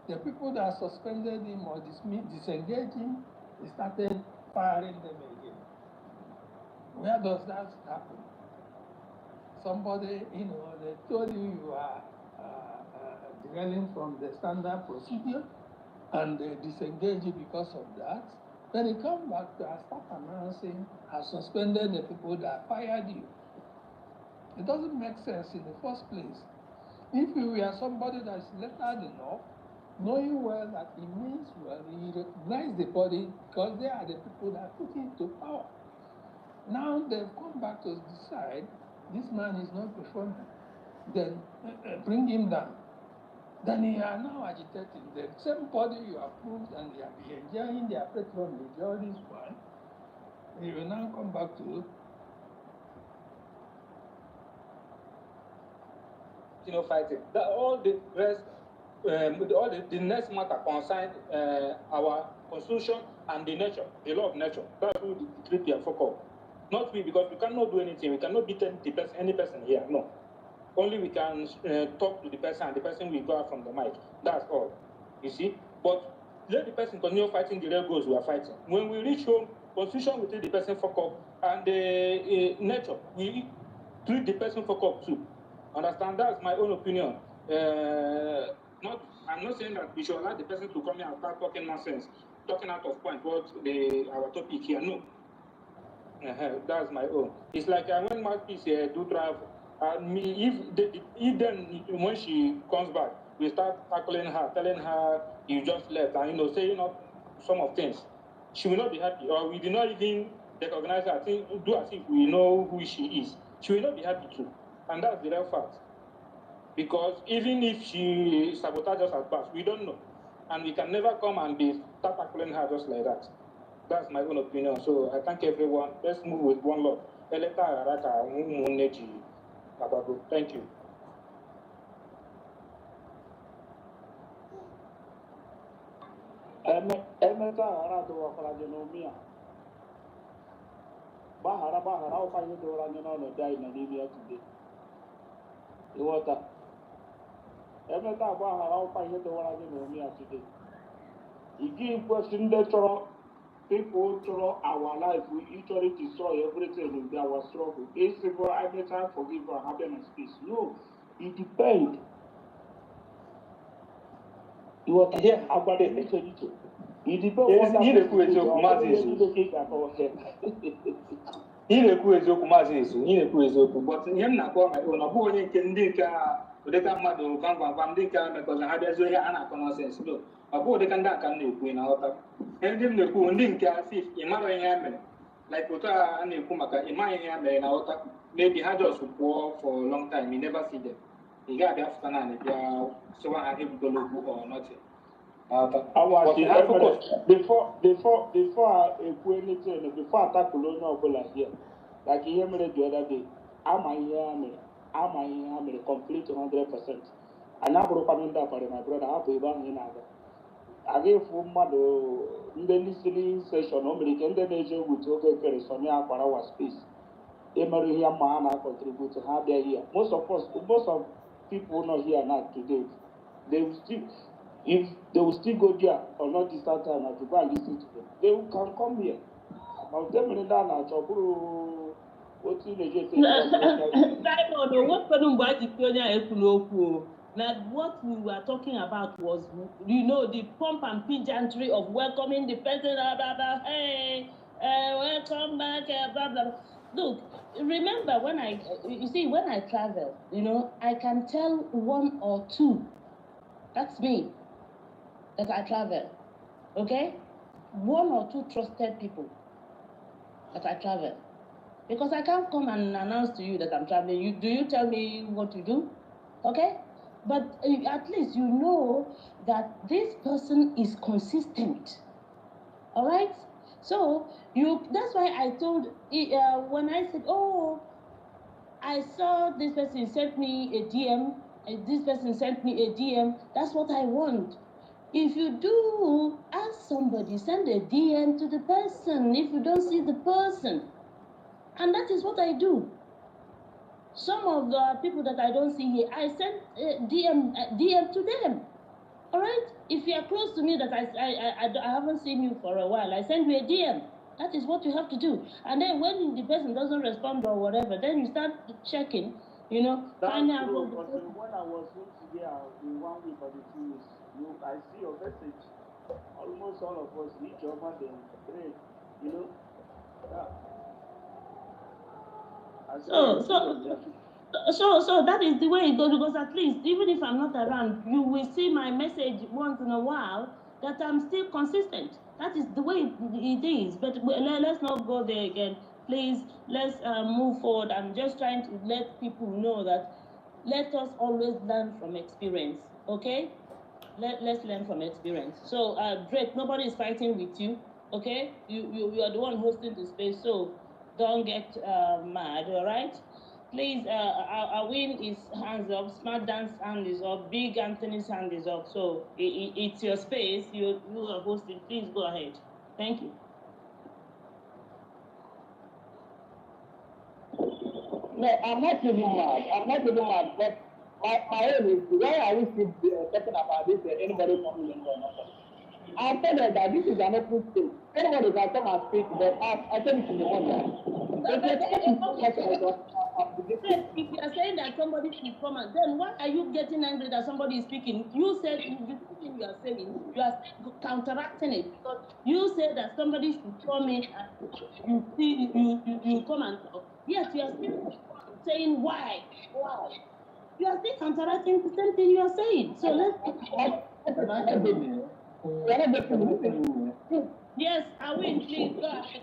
The people that suspended him or disengaged him, he started firing them again. Where does that happen? Somebody, they told you are derailing from the standard procedure and they disengage you because of that. Then you come back to start announcing, I suspended the people that fired you. It doesn't make sense in the first place. If you were somebody that is lettered enough, knowing well that he means well, he recognizes the body because they are the people that put him to power. Now they've come back to decide this man is not performing. Then bring him down. Then you are now agitating. The same body you approved and they are enjoying their patronage, all this one, he will now come back to fighting. That all the rest, all the next matter concerned our constitution and the nature, the law of nature. That's who the treaty are focused. Not we, because we cannot do anything. We cannot beat any person here. No. Only we can talk to the person, and the person will go out from the mic. That's all. You see? But let the person continue fighting the real goals we are fighting. When we reach home, constitution will treat the person for up, and the nature we treat the person for up too. Understand? That's my own opinion. I'm not saying that we should allow the person to come here and start talking nonsense, talking out of point. What our topic here? No. That's my own. It's like when Mouthpiece do travel. If then when she comes back, we start tackling her, telling her you just left, and saying up some of things. She will not be happy, or we did not even recognize her. Do as if we know who she is. She will not be happy too, and that's the real fact. Because even if she sabotages us at past, we don't know, and we can never come and start tackling her just like that. That's my own opinion. So I thank everyone. Let's move with one love. Thank you. emeta aghara adọwakwara gị n'omi a gbaghara ọkwa ihe dọwara anyị n'ọnọdụ anyị nọ n'ime ya today ịghọta emeta agbaghara ọkwa ihe dọwara anyị n'omi ya today ị gaghị kwesị ndị chọrọ people chọrọ our life you chọrọ to destroy everything in our struggle it's for I better forgive or have in space no it depends ịghọta agwara eche iche it depends ihe na-ekwu eziokwu maazị Izu ihe na-ekwu eziokwu maazị Izu ihe na-ekwu eziokwu but ihe m na-akọ ma ọ bụghị onye nke ndị nke ụdịka mmadụ gwam ndị nke mekọta ha bịazi ihe a na-akọ nọsens no ọ bụghị ụdịka ndị aka m na-ekwu na nghọta ndị m na-ekwu ndị nke asị ị mara ihe ya mere like otu a na-ekwu maka ịmaghị ihe ya mere na nghọta maybe ha just pụọ for a long time you never see them ị ga-abịa fụta naanị bịa sịwa ha ebugolo okwu or nothing before I ekwu anything before I tackle onye ọbụla here like ihe mere the other day ama ihe ha mere complete 100% anyị abụrụkwana ndị abalị my brother hapụ ebe ahụ ị na-aga aga efu mmadụ ndị listening session o mere ike ndị na-eje wit oge ekere sonye akwara wa space emerụ ihe mma ha na-contribute ha abịaghị ya most of people not here now today if they will still go there or not this time and to go and listen to them they can come here but them in that na choburu what you dey say Simon, what problem why the pioneer ekwulokwu now what we were talking about was the pomp and pageantry of welcoming the person blah, blah, blah, hey welcome back blah blah. Look, remember when I travel, I can tell one or two, that's me, that I travel, okay? One or two trusted people that I travel. Because I can't come and announce to you that I'm traveling. Do you tell me what to do? Okay? But at least you know that this person is consistent. All right? So that's why I told when I said, oh, I saw this person sent me a DM, this person sent me a DM, that's what I want. If you do, ask somebody, send a DM to the person if you don't see the person. And that is what I do. Some of the people that I don't see here, I send DM to them. All right? If you are close to me that I haven't seen you for a while, I send you a DM. That is what you have to do. And then when the person doesn't respond or whatever, then you start checking, finding out what the person. When I was here in 1 week or 2 weeks, I see your message. Almost all of us reach over them. Great, Yeah. So that is the way it goes, because at least even if I'm not around, you will see my message once in a while that I'm still consistent. That is the way it is. But let's not go there again. Please, let's move forward. I'm just trying to let people know that let us always learn from experience, okay? Let's learn from experience. So, Drake, nobody is fighting with you, okay? You are the one hosting the space, so don't get mad, all right? Please, Awin is hands up, Smart Dance hand is up, Big Anthony's hand is up. So it's your space. You are hosting. Please go ahead. Thank you. No, I'm not even mad. But my aim is, why are we still talking about this? Anybody coming in or not? I tell them that this is an open space. Anybody can come and speak, but I tell it to the one. If you are saying that somebody should come, and then why are you getting angry that somebody is speaking? You said the thing you are saying, you are counteracting it, because you said that somebody should come in and you come and talk. Yes, you are still saying why. You are still counteracting the same thing you are saying. So yes, I will. Please go ahead.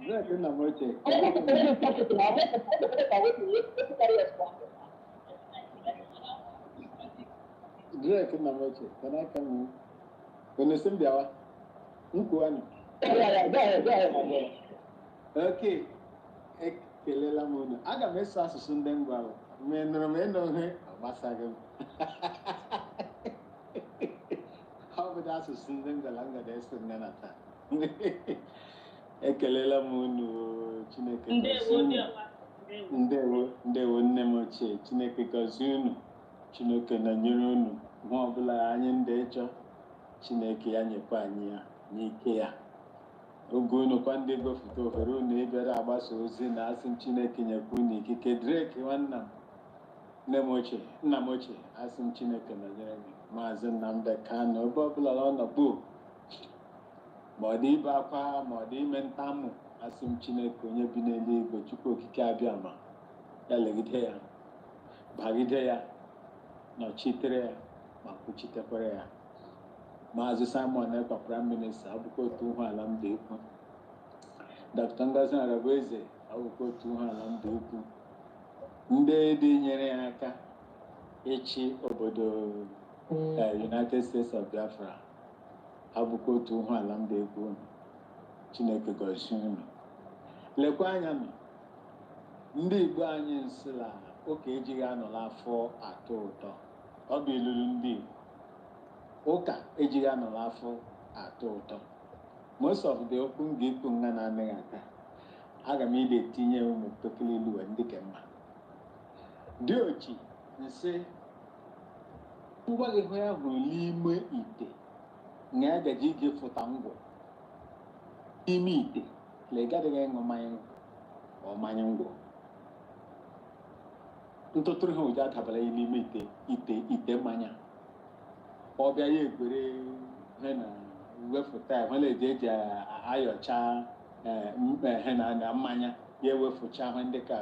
Greg, in the moche. Greg, in the moche. Can I come in? When you send the hour, okay. Kelela muna. Aga mesa susundeng bawo. Meno he masagam. How would ụfọdụ asụsụ ndị ngalanga na-ese nne na taa ekelela m unu Chineke gọzie unu ndewo nne m ochie Chineke gọzie unu Chineke nọnyere unu ihe ọbụla anyị ndị ịchọ Chineke ya nyekwa anyị ya n'ike ya oge unu kwa ndị gofute ohere unu ịbịara agbasa ozi na asị m Chineke nyekwa unu ikike Drake nwanna m nne m ochie nna m ochie asị m Chineke nọnyere gị Maazị Nnamdi Kanu ebe ọbụla ọ nọgbu ma ọ dị ibe akwa ma ọ dị ime ntamụ asị m Chineke onye bi n'eluigwe Chukwu okike abịa ma ya legide ya bagide ya nọchitere ya ma kwuchitekwara ya Maazị Simon Ekpa Prime Minister abụkwa otu ihu ala mba ekwu Dr. Ngozi Arabueze abụkwa otu ihu ala mba ekwu ndị dị nyere ya aka ịchị obodo United States of Biafra abụkwa otu ihu ala mba ekwu Chineke gọzie unu lekwa anya nọ ndị Igbo anyị nsịla ụka ejighị anọla afọ atọ ụtọ ọ bụ ilulu ndị Igbo ụka ejighị anọla afọ atọ ụtọ most of the okwu m ga-ekwu nga na-anaghị aka aga m ide etinye ụmụ tokele ilu ndị ka mma dị ochi nsị ngwa gị hụ ya hụrụ n'ime ite na ya gaji ije fụta ngwọ n'ime ite legadịghị ịṅụ mmanya ngwọ ntụtụrụ ha ụjọ adabara ya n'ime ite mmanya ọ bịa ya ekwere he na wefụta ya hụla eji ayọcha he na mmanya ya ewefụcha ahụ ndị ka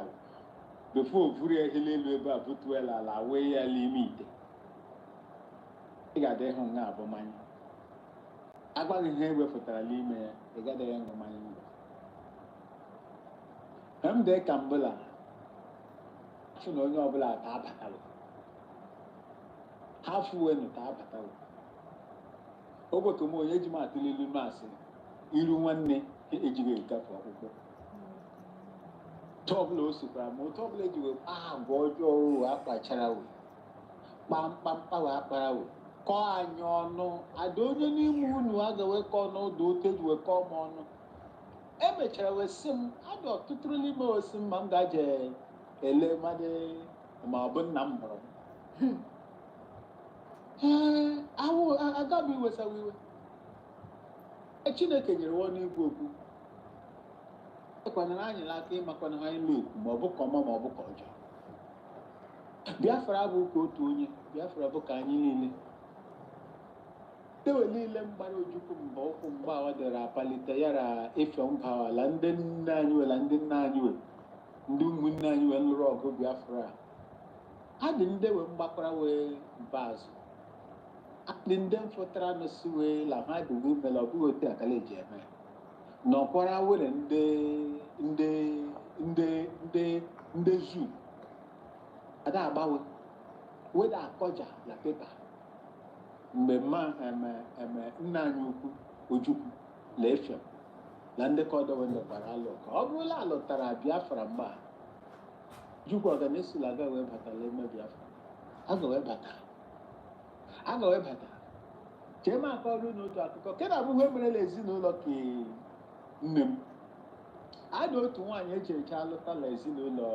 befo ovuru ya ehele elu ebe a butuela ala wee ya n'ime ite ị ga-adị ịhụ nga abụ mmanya agbaghị ihe ewefụtara n'ime ya ị gadịghị ịṅụ mmanya ngwọ m dị ka mbụla afụ na onye ọbụla ka abatara ha fụwenu ka abatara ogbekom onye eji m atụlelu masị iru nwanne ejighị egafe ọkpụkpọ otu ọbụla o sikwara ma otu ọbụla eji wee agwa ọjọọ akpachara we kpamkpamkpa wee akpara we kọọ anyị ọnụ ada onye n'ime unu agawe kọọ n'ụdọ otu eji wee kọọ m ọnụ emechara wee sị m adị ọtụtụ n'ime osi m ma m gaje ele mmadụ ma ọ bụ nna m mụrụ agaghị iwesawa iwe Chineke nyere nwa n'igwe okwu ekwanara anyị n'aka ịmakwana ha anyị na-ekwu ma ọ bụ ka ọma ma ọ bụ ka ọjọọ Biafra bụ ka otu onye Biafra bụ ka anyị niile ewe niile mgbara ojukwu mba ụkwụ mgbe ọ dịra apalite yara efe mba ala ndị nne anyị wela ndị nna anyị we ndị ụmụnne anyị wee lụrụ ọgụ Biafra ha dị ndị wee mgbakwara wee mba azụ adị ndị mfụtara n'osi wee la ha dịghị imela ọ bụghị otu akala eji eme nọkwara were ndị zu ada agbanwe weda akọja na pepa mgbe nna anyị ukwu Ojukwu na efe na ndị ka ọdọ wee nọkwara alụ ka ọ bụrụla alụtara Biafra mgbe a Ojukwu ọganesi aga wee batala ime Biafra aga wee bata chee m akọrụ n'otu akụkọ ke na-abụghị emerela ezinụlọ ka nne m adị otu nwaanyị echerecha alụtala ezinụlọ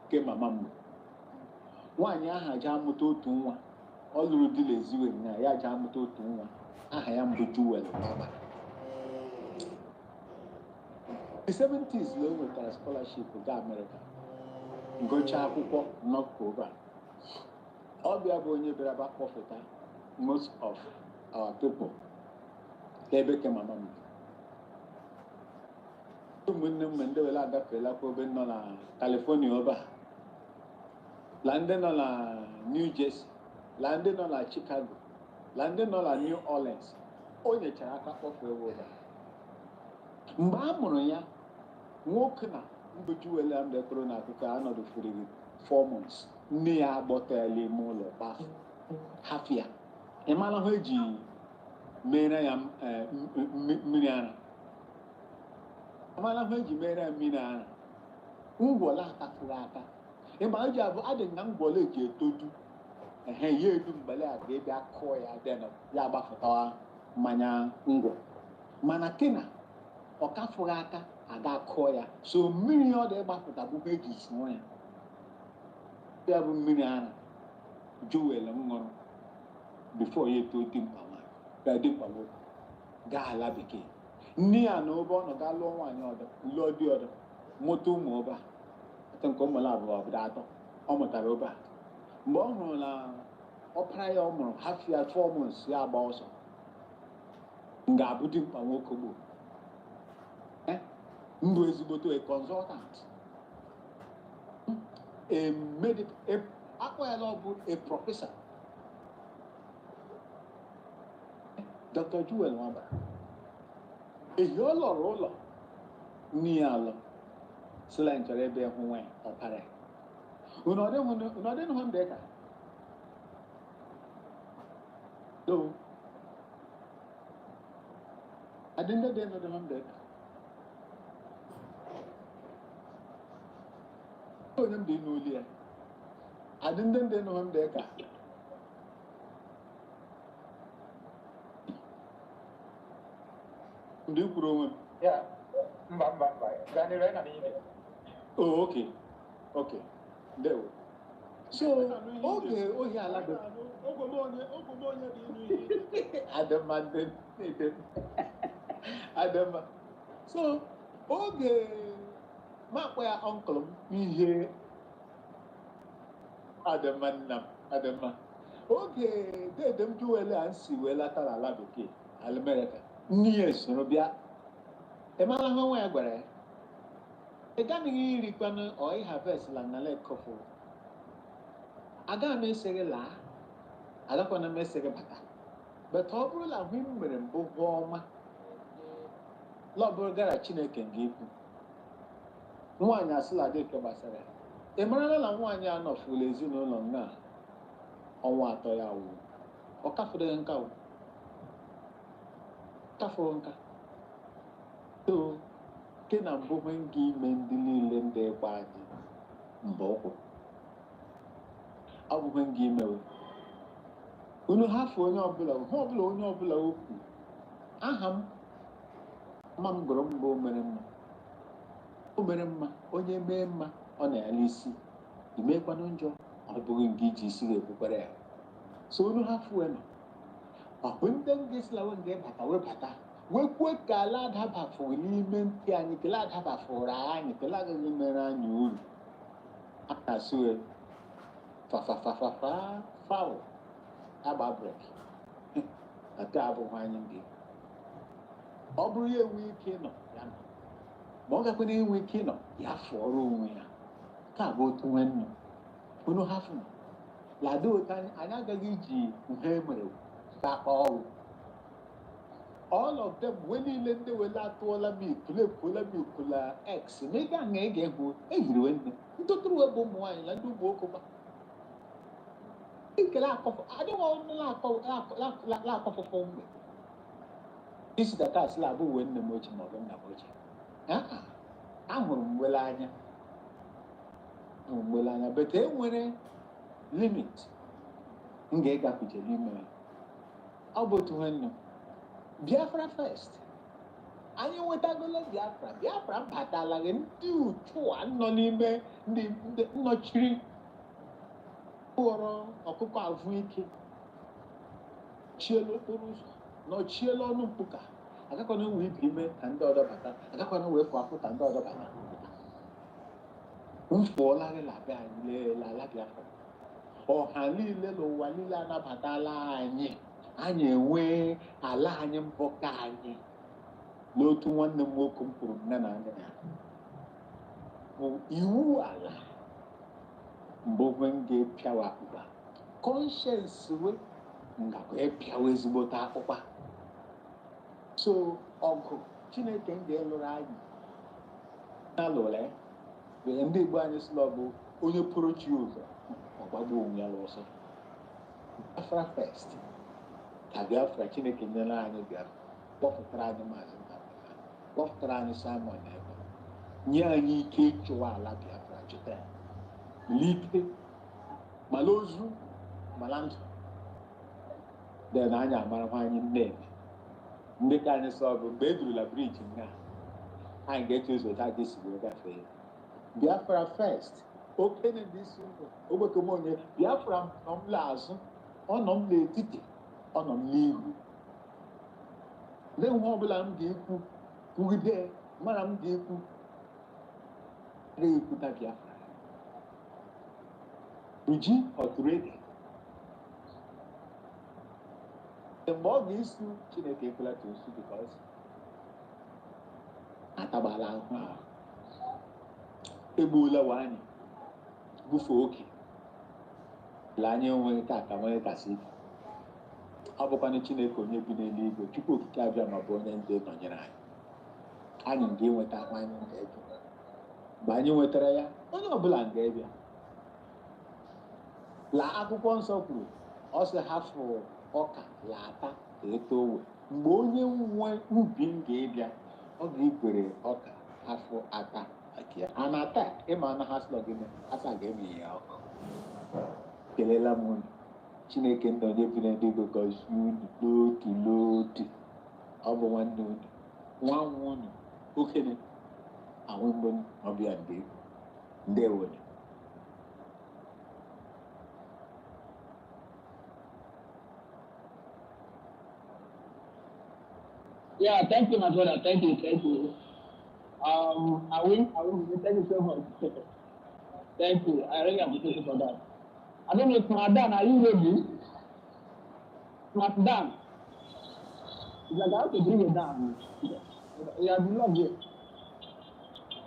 ke mama m nwaanyị aha ji amụta otu nwa ọ lụrụ di na eziwe na ya ji amụta otu nwa aha ya mbụ Juwel Mama. The 70s na o nwetara scholarship ga Amerịka gụchaa akwụkwọ nọkova ọ bịa bụ onye bịara ba kpọfụta most of our people ebe ke mama m ụmụnne m ndị were agafeela kwa obe nọ na California ọba la ndị nọ na New Jersey la ndị nọ na Chicago la ndị nọ na New Orleans o nyechara aka kpọfụ ewe ụba mgbe a mụrụ ya nwoke na mbụ Juwel Amdekoro na akụkọ anọdụ furu 4 months nne ya agbọtala ime ụlọ kpafu hafụ ya ị mara ha eji mere ya mmiri ara amala ha eji mere ya mmiri ara ngwọla atafuru aka ịma eji abụ adị na ngwọla eji etoju ya edu mgbale a ga-ebe akụọ ya denọ ya agbafụtawa mmanya ngwọ mana kena ọ kafụghị aka aga kụọ ya so mmiri ọ dị ịgbapụta bụ eji sụọ ya ya bụ mmiri ara Joel ṅụrụ bifo ya eto dimkpa nwaanyị ga dimkpa nwoke gaa ala bekee nne ya na ụba ọ nọ gaa lụọ nwaanyị ọdọ lụọ di ọdọ mụta ụmụ ọba nke ụmụla abụọ obodo atọ ọ mụtara ụba mgbe ọ hụrụ na ọpara ya ọ mụrụ hafụ ya 4 months ya agba ọsọ ga-abụ dimkpa nwoke gboo ndụ ezigboto a consultant a medical akpọyala ọ bụ a professor Dr. Joel Nwabara ehi ọ lọrọ ụlọ nne ya alọ sila nchọrọ ebe hụ nwa ọpara ya unu ọdịnụ hụ ndị ka do adịnde dị nụ dị hụ ndị ka onye m dị n'olu ya adịnde ndị nụ hụ ndị ka ndị kwuru onwe m ya mba gaa n'iru anyị na n'ihe oh okay ndewo so oge ohi ala dị adịmma so oge makpọ ya ọnkụl m ihe adịmma nna m adịmma oge dede m Joel a nsi wee lata n'ala bekee Amerịka nne ya soro bịa ị mara ha nwa ya gwara ya ị gaghị irikwanụ ọị harvest la nala ekọfụ agaghị m esere laa agakwana m esere bata bata ọ bụrụ na ahụ m mere mbụ bụ ọma lọbụrụ gara Chineke nga ikwu nwaanyị asịla dịka gbasara ya ị marala na nwaanyị a nọfụla ezinụlọ nga ọnwa atọ ya wụ ọ kafụrụ nka kafụrụ nka so ke na mbụ nwe nga ime ndị niile ndị ịgba anyị mba ụkwụ ọ bụ nwe nga imewe unu hafụ onye ọbụla hụ ọbụla onye ọbụla okwu aha m mma m gụrụ mbụ o mere mma onye mee mma ọ na-ala isi imekwanụ njọ ọ bụghị nke iji isi ga-ekwukwara ya so unu hafụ nọ ọ bụ ndị nga esilawe nga ịbata webata wekwuo ka ala adabafụrụ n'ime ntị anyị kele adabafụrụ anyị kele agaghị mere anyị uru a na-asụ fafafafafa faụ agba brek aka abụghị anyị ndị ọ bụrụ ya enwe ike ịnọ ya nọ ma ọ gakwana enwe ike ịnọ ya fụọrọ onwe ya ka bụ otu nwanne unu hafụ lado otu anyị agaghị iji ihe mere akpa ọrụ all of them when niile ndị wele atụọla m ikule ekwuola m ikula x ma ị ga nga ị ga-egwu ehiri nne ntụtụrụ wee bụ ụmụ nwaanyị na ndị ụmụ okụba ikele akọfọ adịghị ọnụ na-akọfọfọ mgbe isi data asịla abụ uwe nne m ochie ma ọ bụ nna m ochie ahụrụ m wele anya bete e nwere limit m ga-egafeche n'ime ya ọ bụ otu nwanne Biafra first anyị nwetagolo Biafra batala gị ndị uchu a nọ n'ime ndị nnọchiri kpụọrọ ọkụkọ avụ ike chielu okporo ụzọ nọchielu ọnụ mkpuka agakwana wee ibe ime ka ndị ọdọ bata agakwana wee fụ afụ ka ndị ọdọ bata mfụọlarị labịa anyị leela ala Biafra ọha niile n'ụwa niile anabatala anyị enwee ala anyị mbọ ka anyị n'otu nwanne m nwoke m kwuru nne na nna ya iwu ala mbụ nwe m ga-epịawa akpụkpa kọnshens we ngakwa epịawa ezigbote akpụkpa so ọgụ Chineke m ga-elụrụ anyị na-alụla ya ndị Igbo anyị sịla ọ bụ onye pụrụ chi ụzọ ọgbagbo onwe ya n'ọsọ Biafra first ka Biafra Chineke nyere anyị Biafra kpọpụtara anyị maazị Nnamdi kpọpụtara anyị Simon ebe nye anyị ike ịchụwa ala Biafra chụta ya n'ike mala ozu mala ndụ dị na anyị amara anyị nne ndị ka anyị sọ bụ mgbe e durula briji nga anyị ga-eche ụzọ ta ga-esi wee gafee Biafra first okene ndị isi ụlọ ogbekomonye Biafra nọ m n'azụ ọ nọ m n'etiti ọ nọ m n'ihu na-enwe ọbụla m ga-ekwu kwugide mara m ga-ekwu ga-ekwuta Biafra uji ọtụrụede mgbe ọ ga-esu Chineke ekwela ka osu because atagbala ahụ ahụ egbuola wa anyị bufee oke la anyị enweghị ka aka nwere kasị ike ọ bụkwanụ Chineke onye bi n'eluigwe Chukwu okike abịa ma bụ onye ndị nọnyere anyị anyị ga-enweta anyị ga-ebi mgbe anyị nwetara ya onye ọbụla ga-ebịa la akwụkwọ nsọ kwuru ọ sị hafụ ọka lata ka eto owe mgbe onye nwe ubi m ga-ebịa ọ ga-egwere ọka afọ ata a na-ata ịma na ha sịlọ gị asa ga-eme ya ọkụ kelela m unu Chineke nna onye bi n'eluigwe gọzie unu n'otu n'otu ọ bụ nwanne unu nwa nwa unu okenye ahụ mgbe ọbịa ndewo. Yeah, thank you, my brother. Thank you. I will. Thank you so much. Thank you. I really appreciate you for that. I don't know, Madam, are you ready? Madam, it's like I have to bring it down. Yeah, I love you.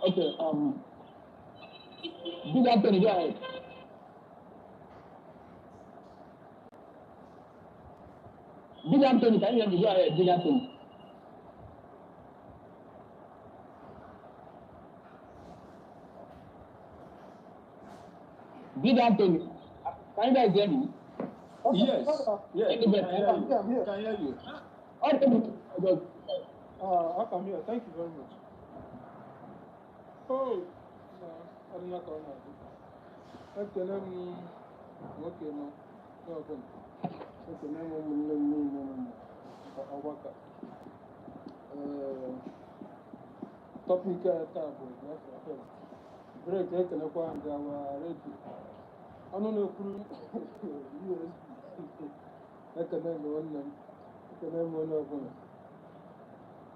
Okay. Big Anthony, go ahead. Big Anthony, can you hear me? Go ahead, Big Anthony. Big Anthony, can you guys hear me? Okay. Yes. Yes. Thank you, Can hear you. I come here. Thank you very much. Oh, I do not know. Okay, okay, no. Okay, topic table. Break it and acquire our radio. I don't know USB. I can never one them. I can never one of them.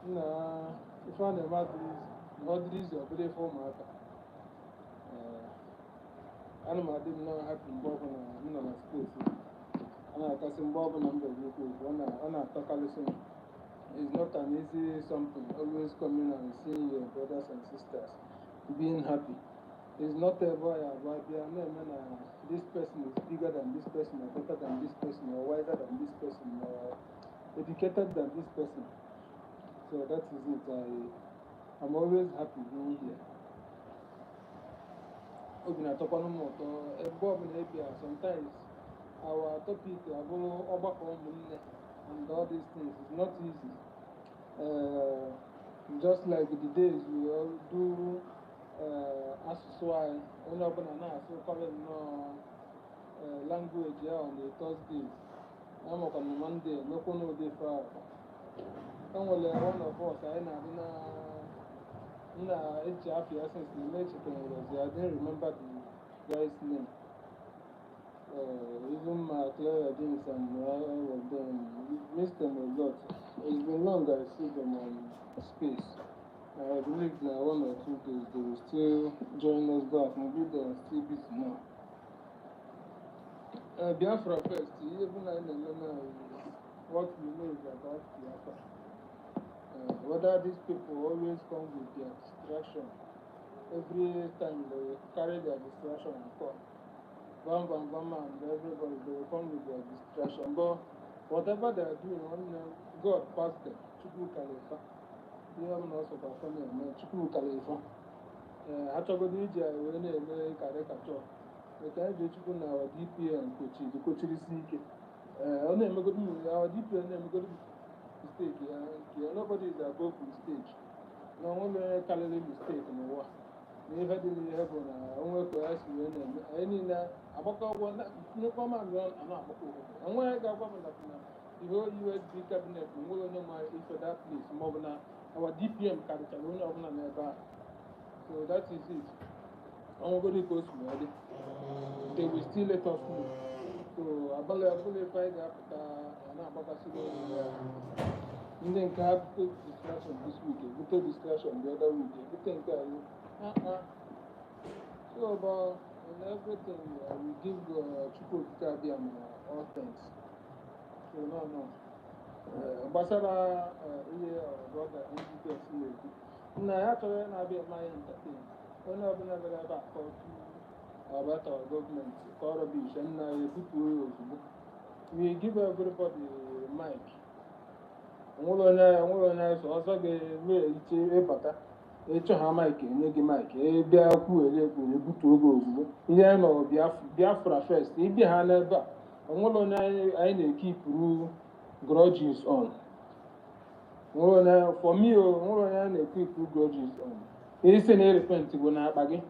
Nah, if I never Madrid or play for Martha. Animal did not happen Bob and a space. And I can see Bob and number one attackalism is not an easy something. Always coming and seeing your brothers and sisters being happy. It's not ever about this person is bigger than this person, or better than this person, or wiser than this person, or educated than this person. So that is it. I'm always happy being here. Sometimes our topic and all these things is not easy. Just like the days we all do as why only open and so calling language here on the Thursdays. I'm on Monday, no one day for one of us. I since the Mexican I didn't remember the guy's name. Even my Claire James and missed them a lot. It's been long I see them on space. I believe that 1 or 2 days they will still join us back. Maybe they are still busy now. Biafra first, even I know what we know is about Biafra. Whether these people always come with their distraction. Every time they carry their distraction and come. Bam, and everybody, they will come with their distraction. But whatever they are doing, God passed them. Chukwu Kalefa. You have no sort of family, Chukwu Kalefa. Achọgodo iji wee na-eme karịkachọ. Maka anyị ga-echukwu na our DPM the coaching isi ike. Ọ na-emegodo our DPM na-emegodo mistake ya nke nobody is above mistake. Na onwe karịrị mistake n'ụwa. Na ihe dị n'ihe bụ na onwe ka ya si wee na-eme anyị niile agbakọ ụgwọ nnukwu ọma mbịa a na-agbakọ ụgwọ enweghị ga-agwa m na the whole USB cabinet, more than for that place, more than our DPM carriage, so that is it. I'm going to go to they will still let us know. So I believe I got and then have good discussion this week, good discussion the other week, everything. So about and everything, we give Chuko Kitabiam all thanks. So no. Basara brother NGPS. Now actually I be my entertain. When I've been about our government, Korobish, and we give everybody mic. Also get ịchọ ha maịkị enye gị maịkị bịa kwuere ebutu oge ozugbo ihe nọ Biafra first ịbịa ha n'ebe a onwere onye anyị na-ekipuru grudges on for me onwere onye anyị na-ekipuru grudges on isi na repent bụ na akpa gị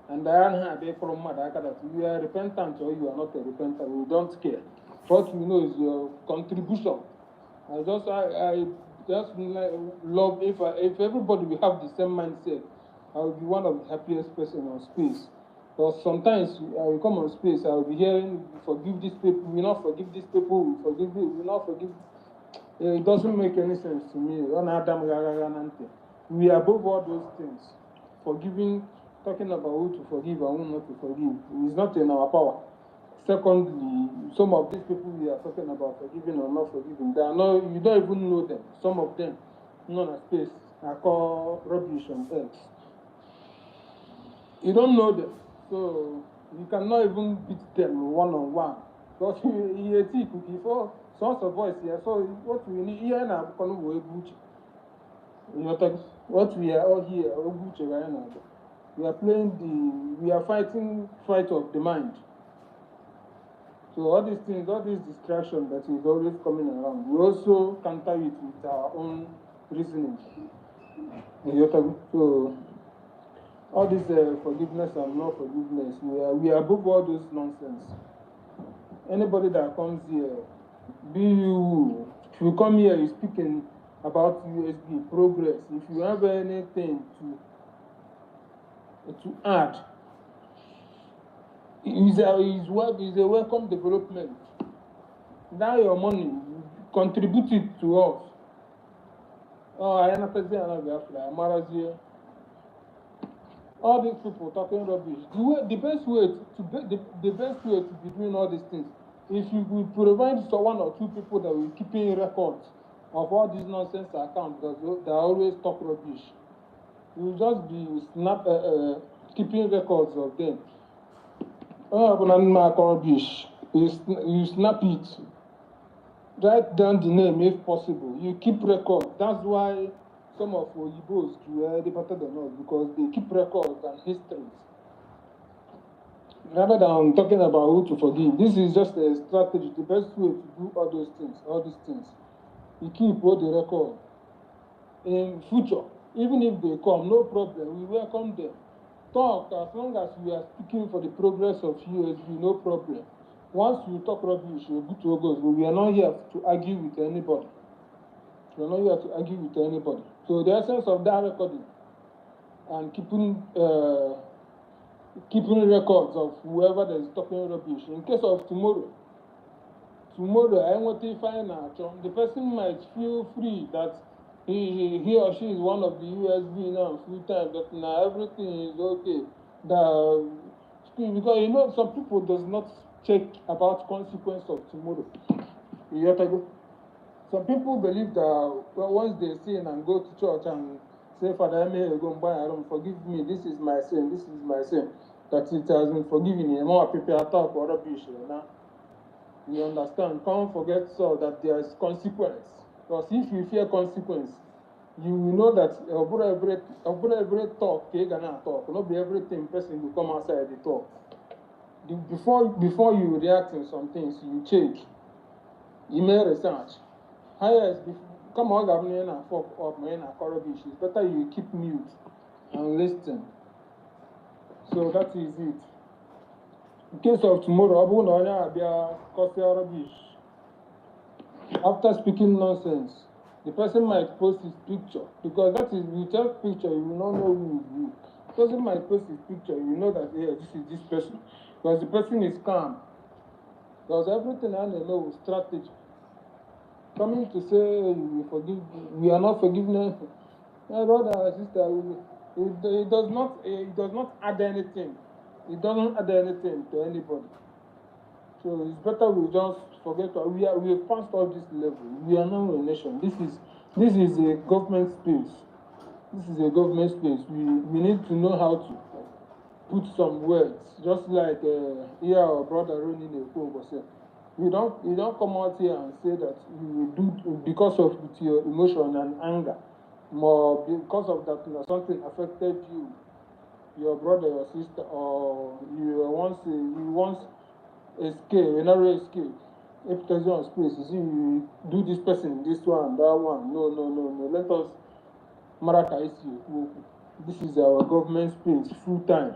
and I anaghị abịa ịkpọrọ mmadụ aka that you are repentant or you are not a repentant, we don't care. What we know is your contribution. I just love if everybody will have the same mindset, I will be one of the happiest person on space. Because sometimes I will come on space, I will be hearing, forgive these people, we not forgive these people, we forgive you, we not forgive. It doesn't make any sense to me. We are above all those things. Forgiving, talking about who to forgive and who not to forgive, is not in our power. Secondly, some of these people we are talking about forgiving or not forgiving, they are not, you don't even know them. Some of them, not a space, are called rubbish and else. You don't know them, so you cannot even beat them one-on-one. Because you see, before source of voice here, so what we need here now, what we are all here, we are playing we are fighting fight of the mind. So all these things, all this distraction that is always coming around, we also counter it with our own reasoning. So all this forgiveness and not forgiveness, we are above all those nonsense. Anybody that comes here, if you come here, you're speaking about USB progress. If you have anything to add, is a welcome development. Now your money, contribute it to us. Oh, I am Biafra, all these people talking rubbish. The best way to be doing all these things, if you will provide one or two people that will keep in records of all these nonsense accounts that they always talk rubbish, you will just be keeping records of them. Rubbish. You snap it. Write down the name if possible. You keep record. That's why some of Oyibos they better than us, because they keep records and histories. Rather than talking about who to forgive, this is just a strategy. The best way to do all these things. You keep all the record. In future, even if they come, no problem. We welcome them. Talk as long as we are speaking for the progress of USB, no problem. Once you talk rubbish, you're good to go. We are not here to argue with anybody. We are not here to argue with anybody. So the essence of that recording and keeping records of whoever that is talking rubbish. In case of tomorrow, I want to find out the person might feel free that he or she is one of the USB now full time, but now everything is okay. Because some people does not check about consequence of tomorrow. You have to go. Some people believe that once they sin and go to church and say, Father, I may go and buy a room, forgive me, this is my sin, that it has been forgiven. You more people talk or rubbish. You understand? Can't forget so that there is consequence. Because if you fear consequence, you will know that every talk, you're gonna talk. Not be everything person will come outside the talk. Before you react to some things, you check. You may research. Highest, come on, governor and fuck up, man, and rubbish. It's better you keep mute and listen. So that is it. In case of tomorrow, I will not be a rubbish. after speaking nonsense, the person might post his picture, because that is, without picture, you will not know who is who. The person might post his picture, you know that, yeah, this is this person, because the person is calm. Because everything I know is strategy. Coming to say we forgive, we are not forgiveness, my brother, sister, it does not add anything. It doesn't add anything to anybody. So it's better we just forget. We have passed all this level. We are now a nation. This is a government space. This is a government space. We need to know how to put some words, just like here our brother Ronnie Nekongo said. You don't come out here and say that you do because of your emotion and anger, more because of that, you know, something affected you, your brother, your sister, or you once escape, you never escape. If there's on space, you see, you do this person, this one, that one. No. Let us Marakaisi. This is our government space, full time.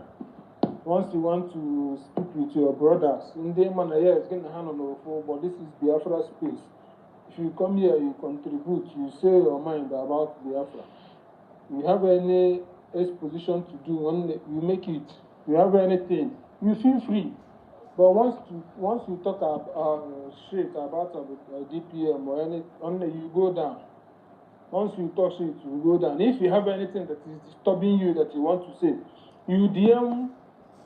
Once you want to speak with your brothers, in the manner, yeah, it's going to hand on the phone, but this is Biafra space. If you come here, you contribute, you say your mind about Biafra. You have any exposition to do, you make it. You have anything, you feel free. But once you talk about shit about DPM or any, only you go down. Once you talk shit, you go down. If you have anything that is disturbing you that you want to say, you DM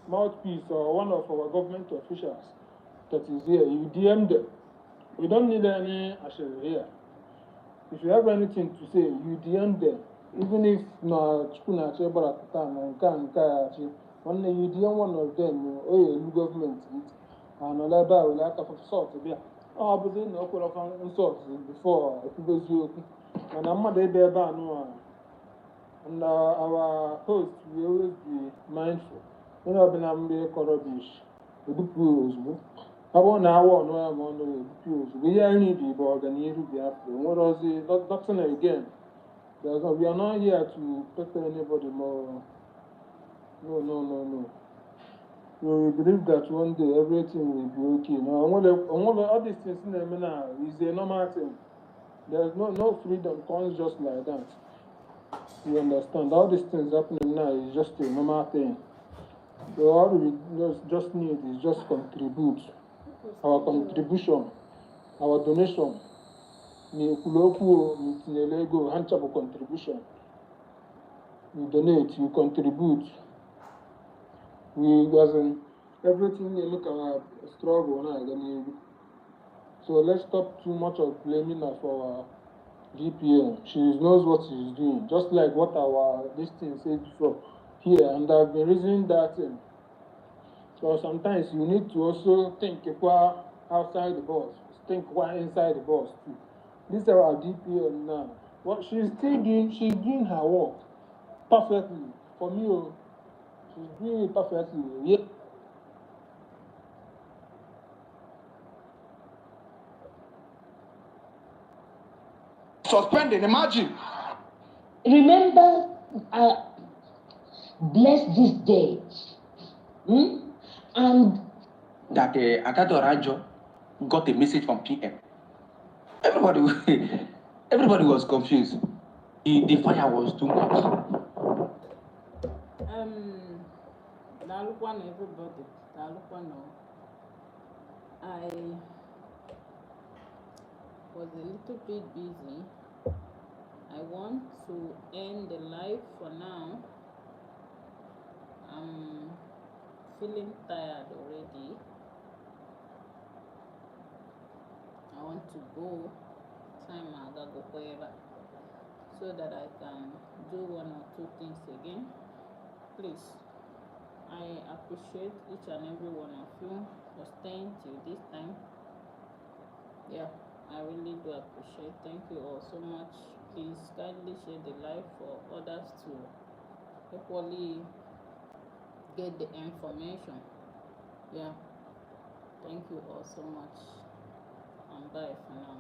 Mouthpiece or one of our government officials that is here, you DM them. We don't need any action here. If you have anything to say, you DM them. Even if na chukuna chebara kutana nka only you DM one of them, you government and another will like to sort there. Oh, but then no call of sort before it was you. And I'm not there no. And our host will always be mindful. You know, when I'm being rubbish, we do pros. I want no, I'm on the pros. We are need the organization to be after. What was it? Nothing again. We are not here to protect anybody more. No. We believe that one day everything will be okay. Now, all these things in them now is a normal thing. There's no freedom comes just like that. You understand? All these things happening now is just a normal thing. So all we just need is just contribute. Our contribution, our donation. Contribution. You donate, you contribute. We wasn't everything you look at our struggle now. So let's stop too much of blaming her for our DPM. She knows what she's doing, just like what our this thing said before here, and I've been reasoning that thing. So sometimes you need to also think outside the box, think inside the box too. This is our DPM now. What she's doing her work perfectly. For me, she's doing it perfectly. Yeah. Suspended, imagine. Remember, bless this day. And that Akato Rajo got a message from PM. Everybody was confused. The fire was too much. Dalukwan everybody. Dalukwan. I was a little bit busy. I want to end the live for now. I'm feeling tired already. I want to go time so that I can do one or two things again. Please, I appreciate each and every one of you for staying till this time. Yeah, I really do appreciate. Thank you all so much. Please kindly share the live for others to equally get the information. Yeah, thank you all so much, and bye for now.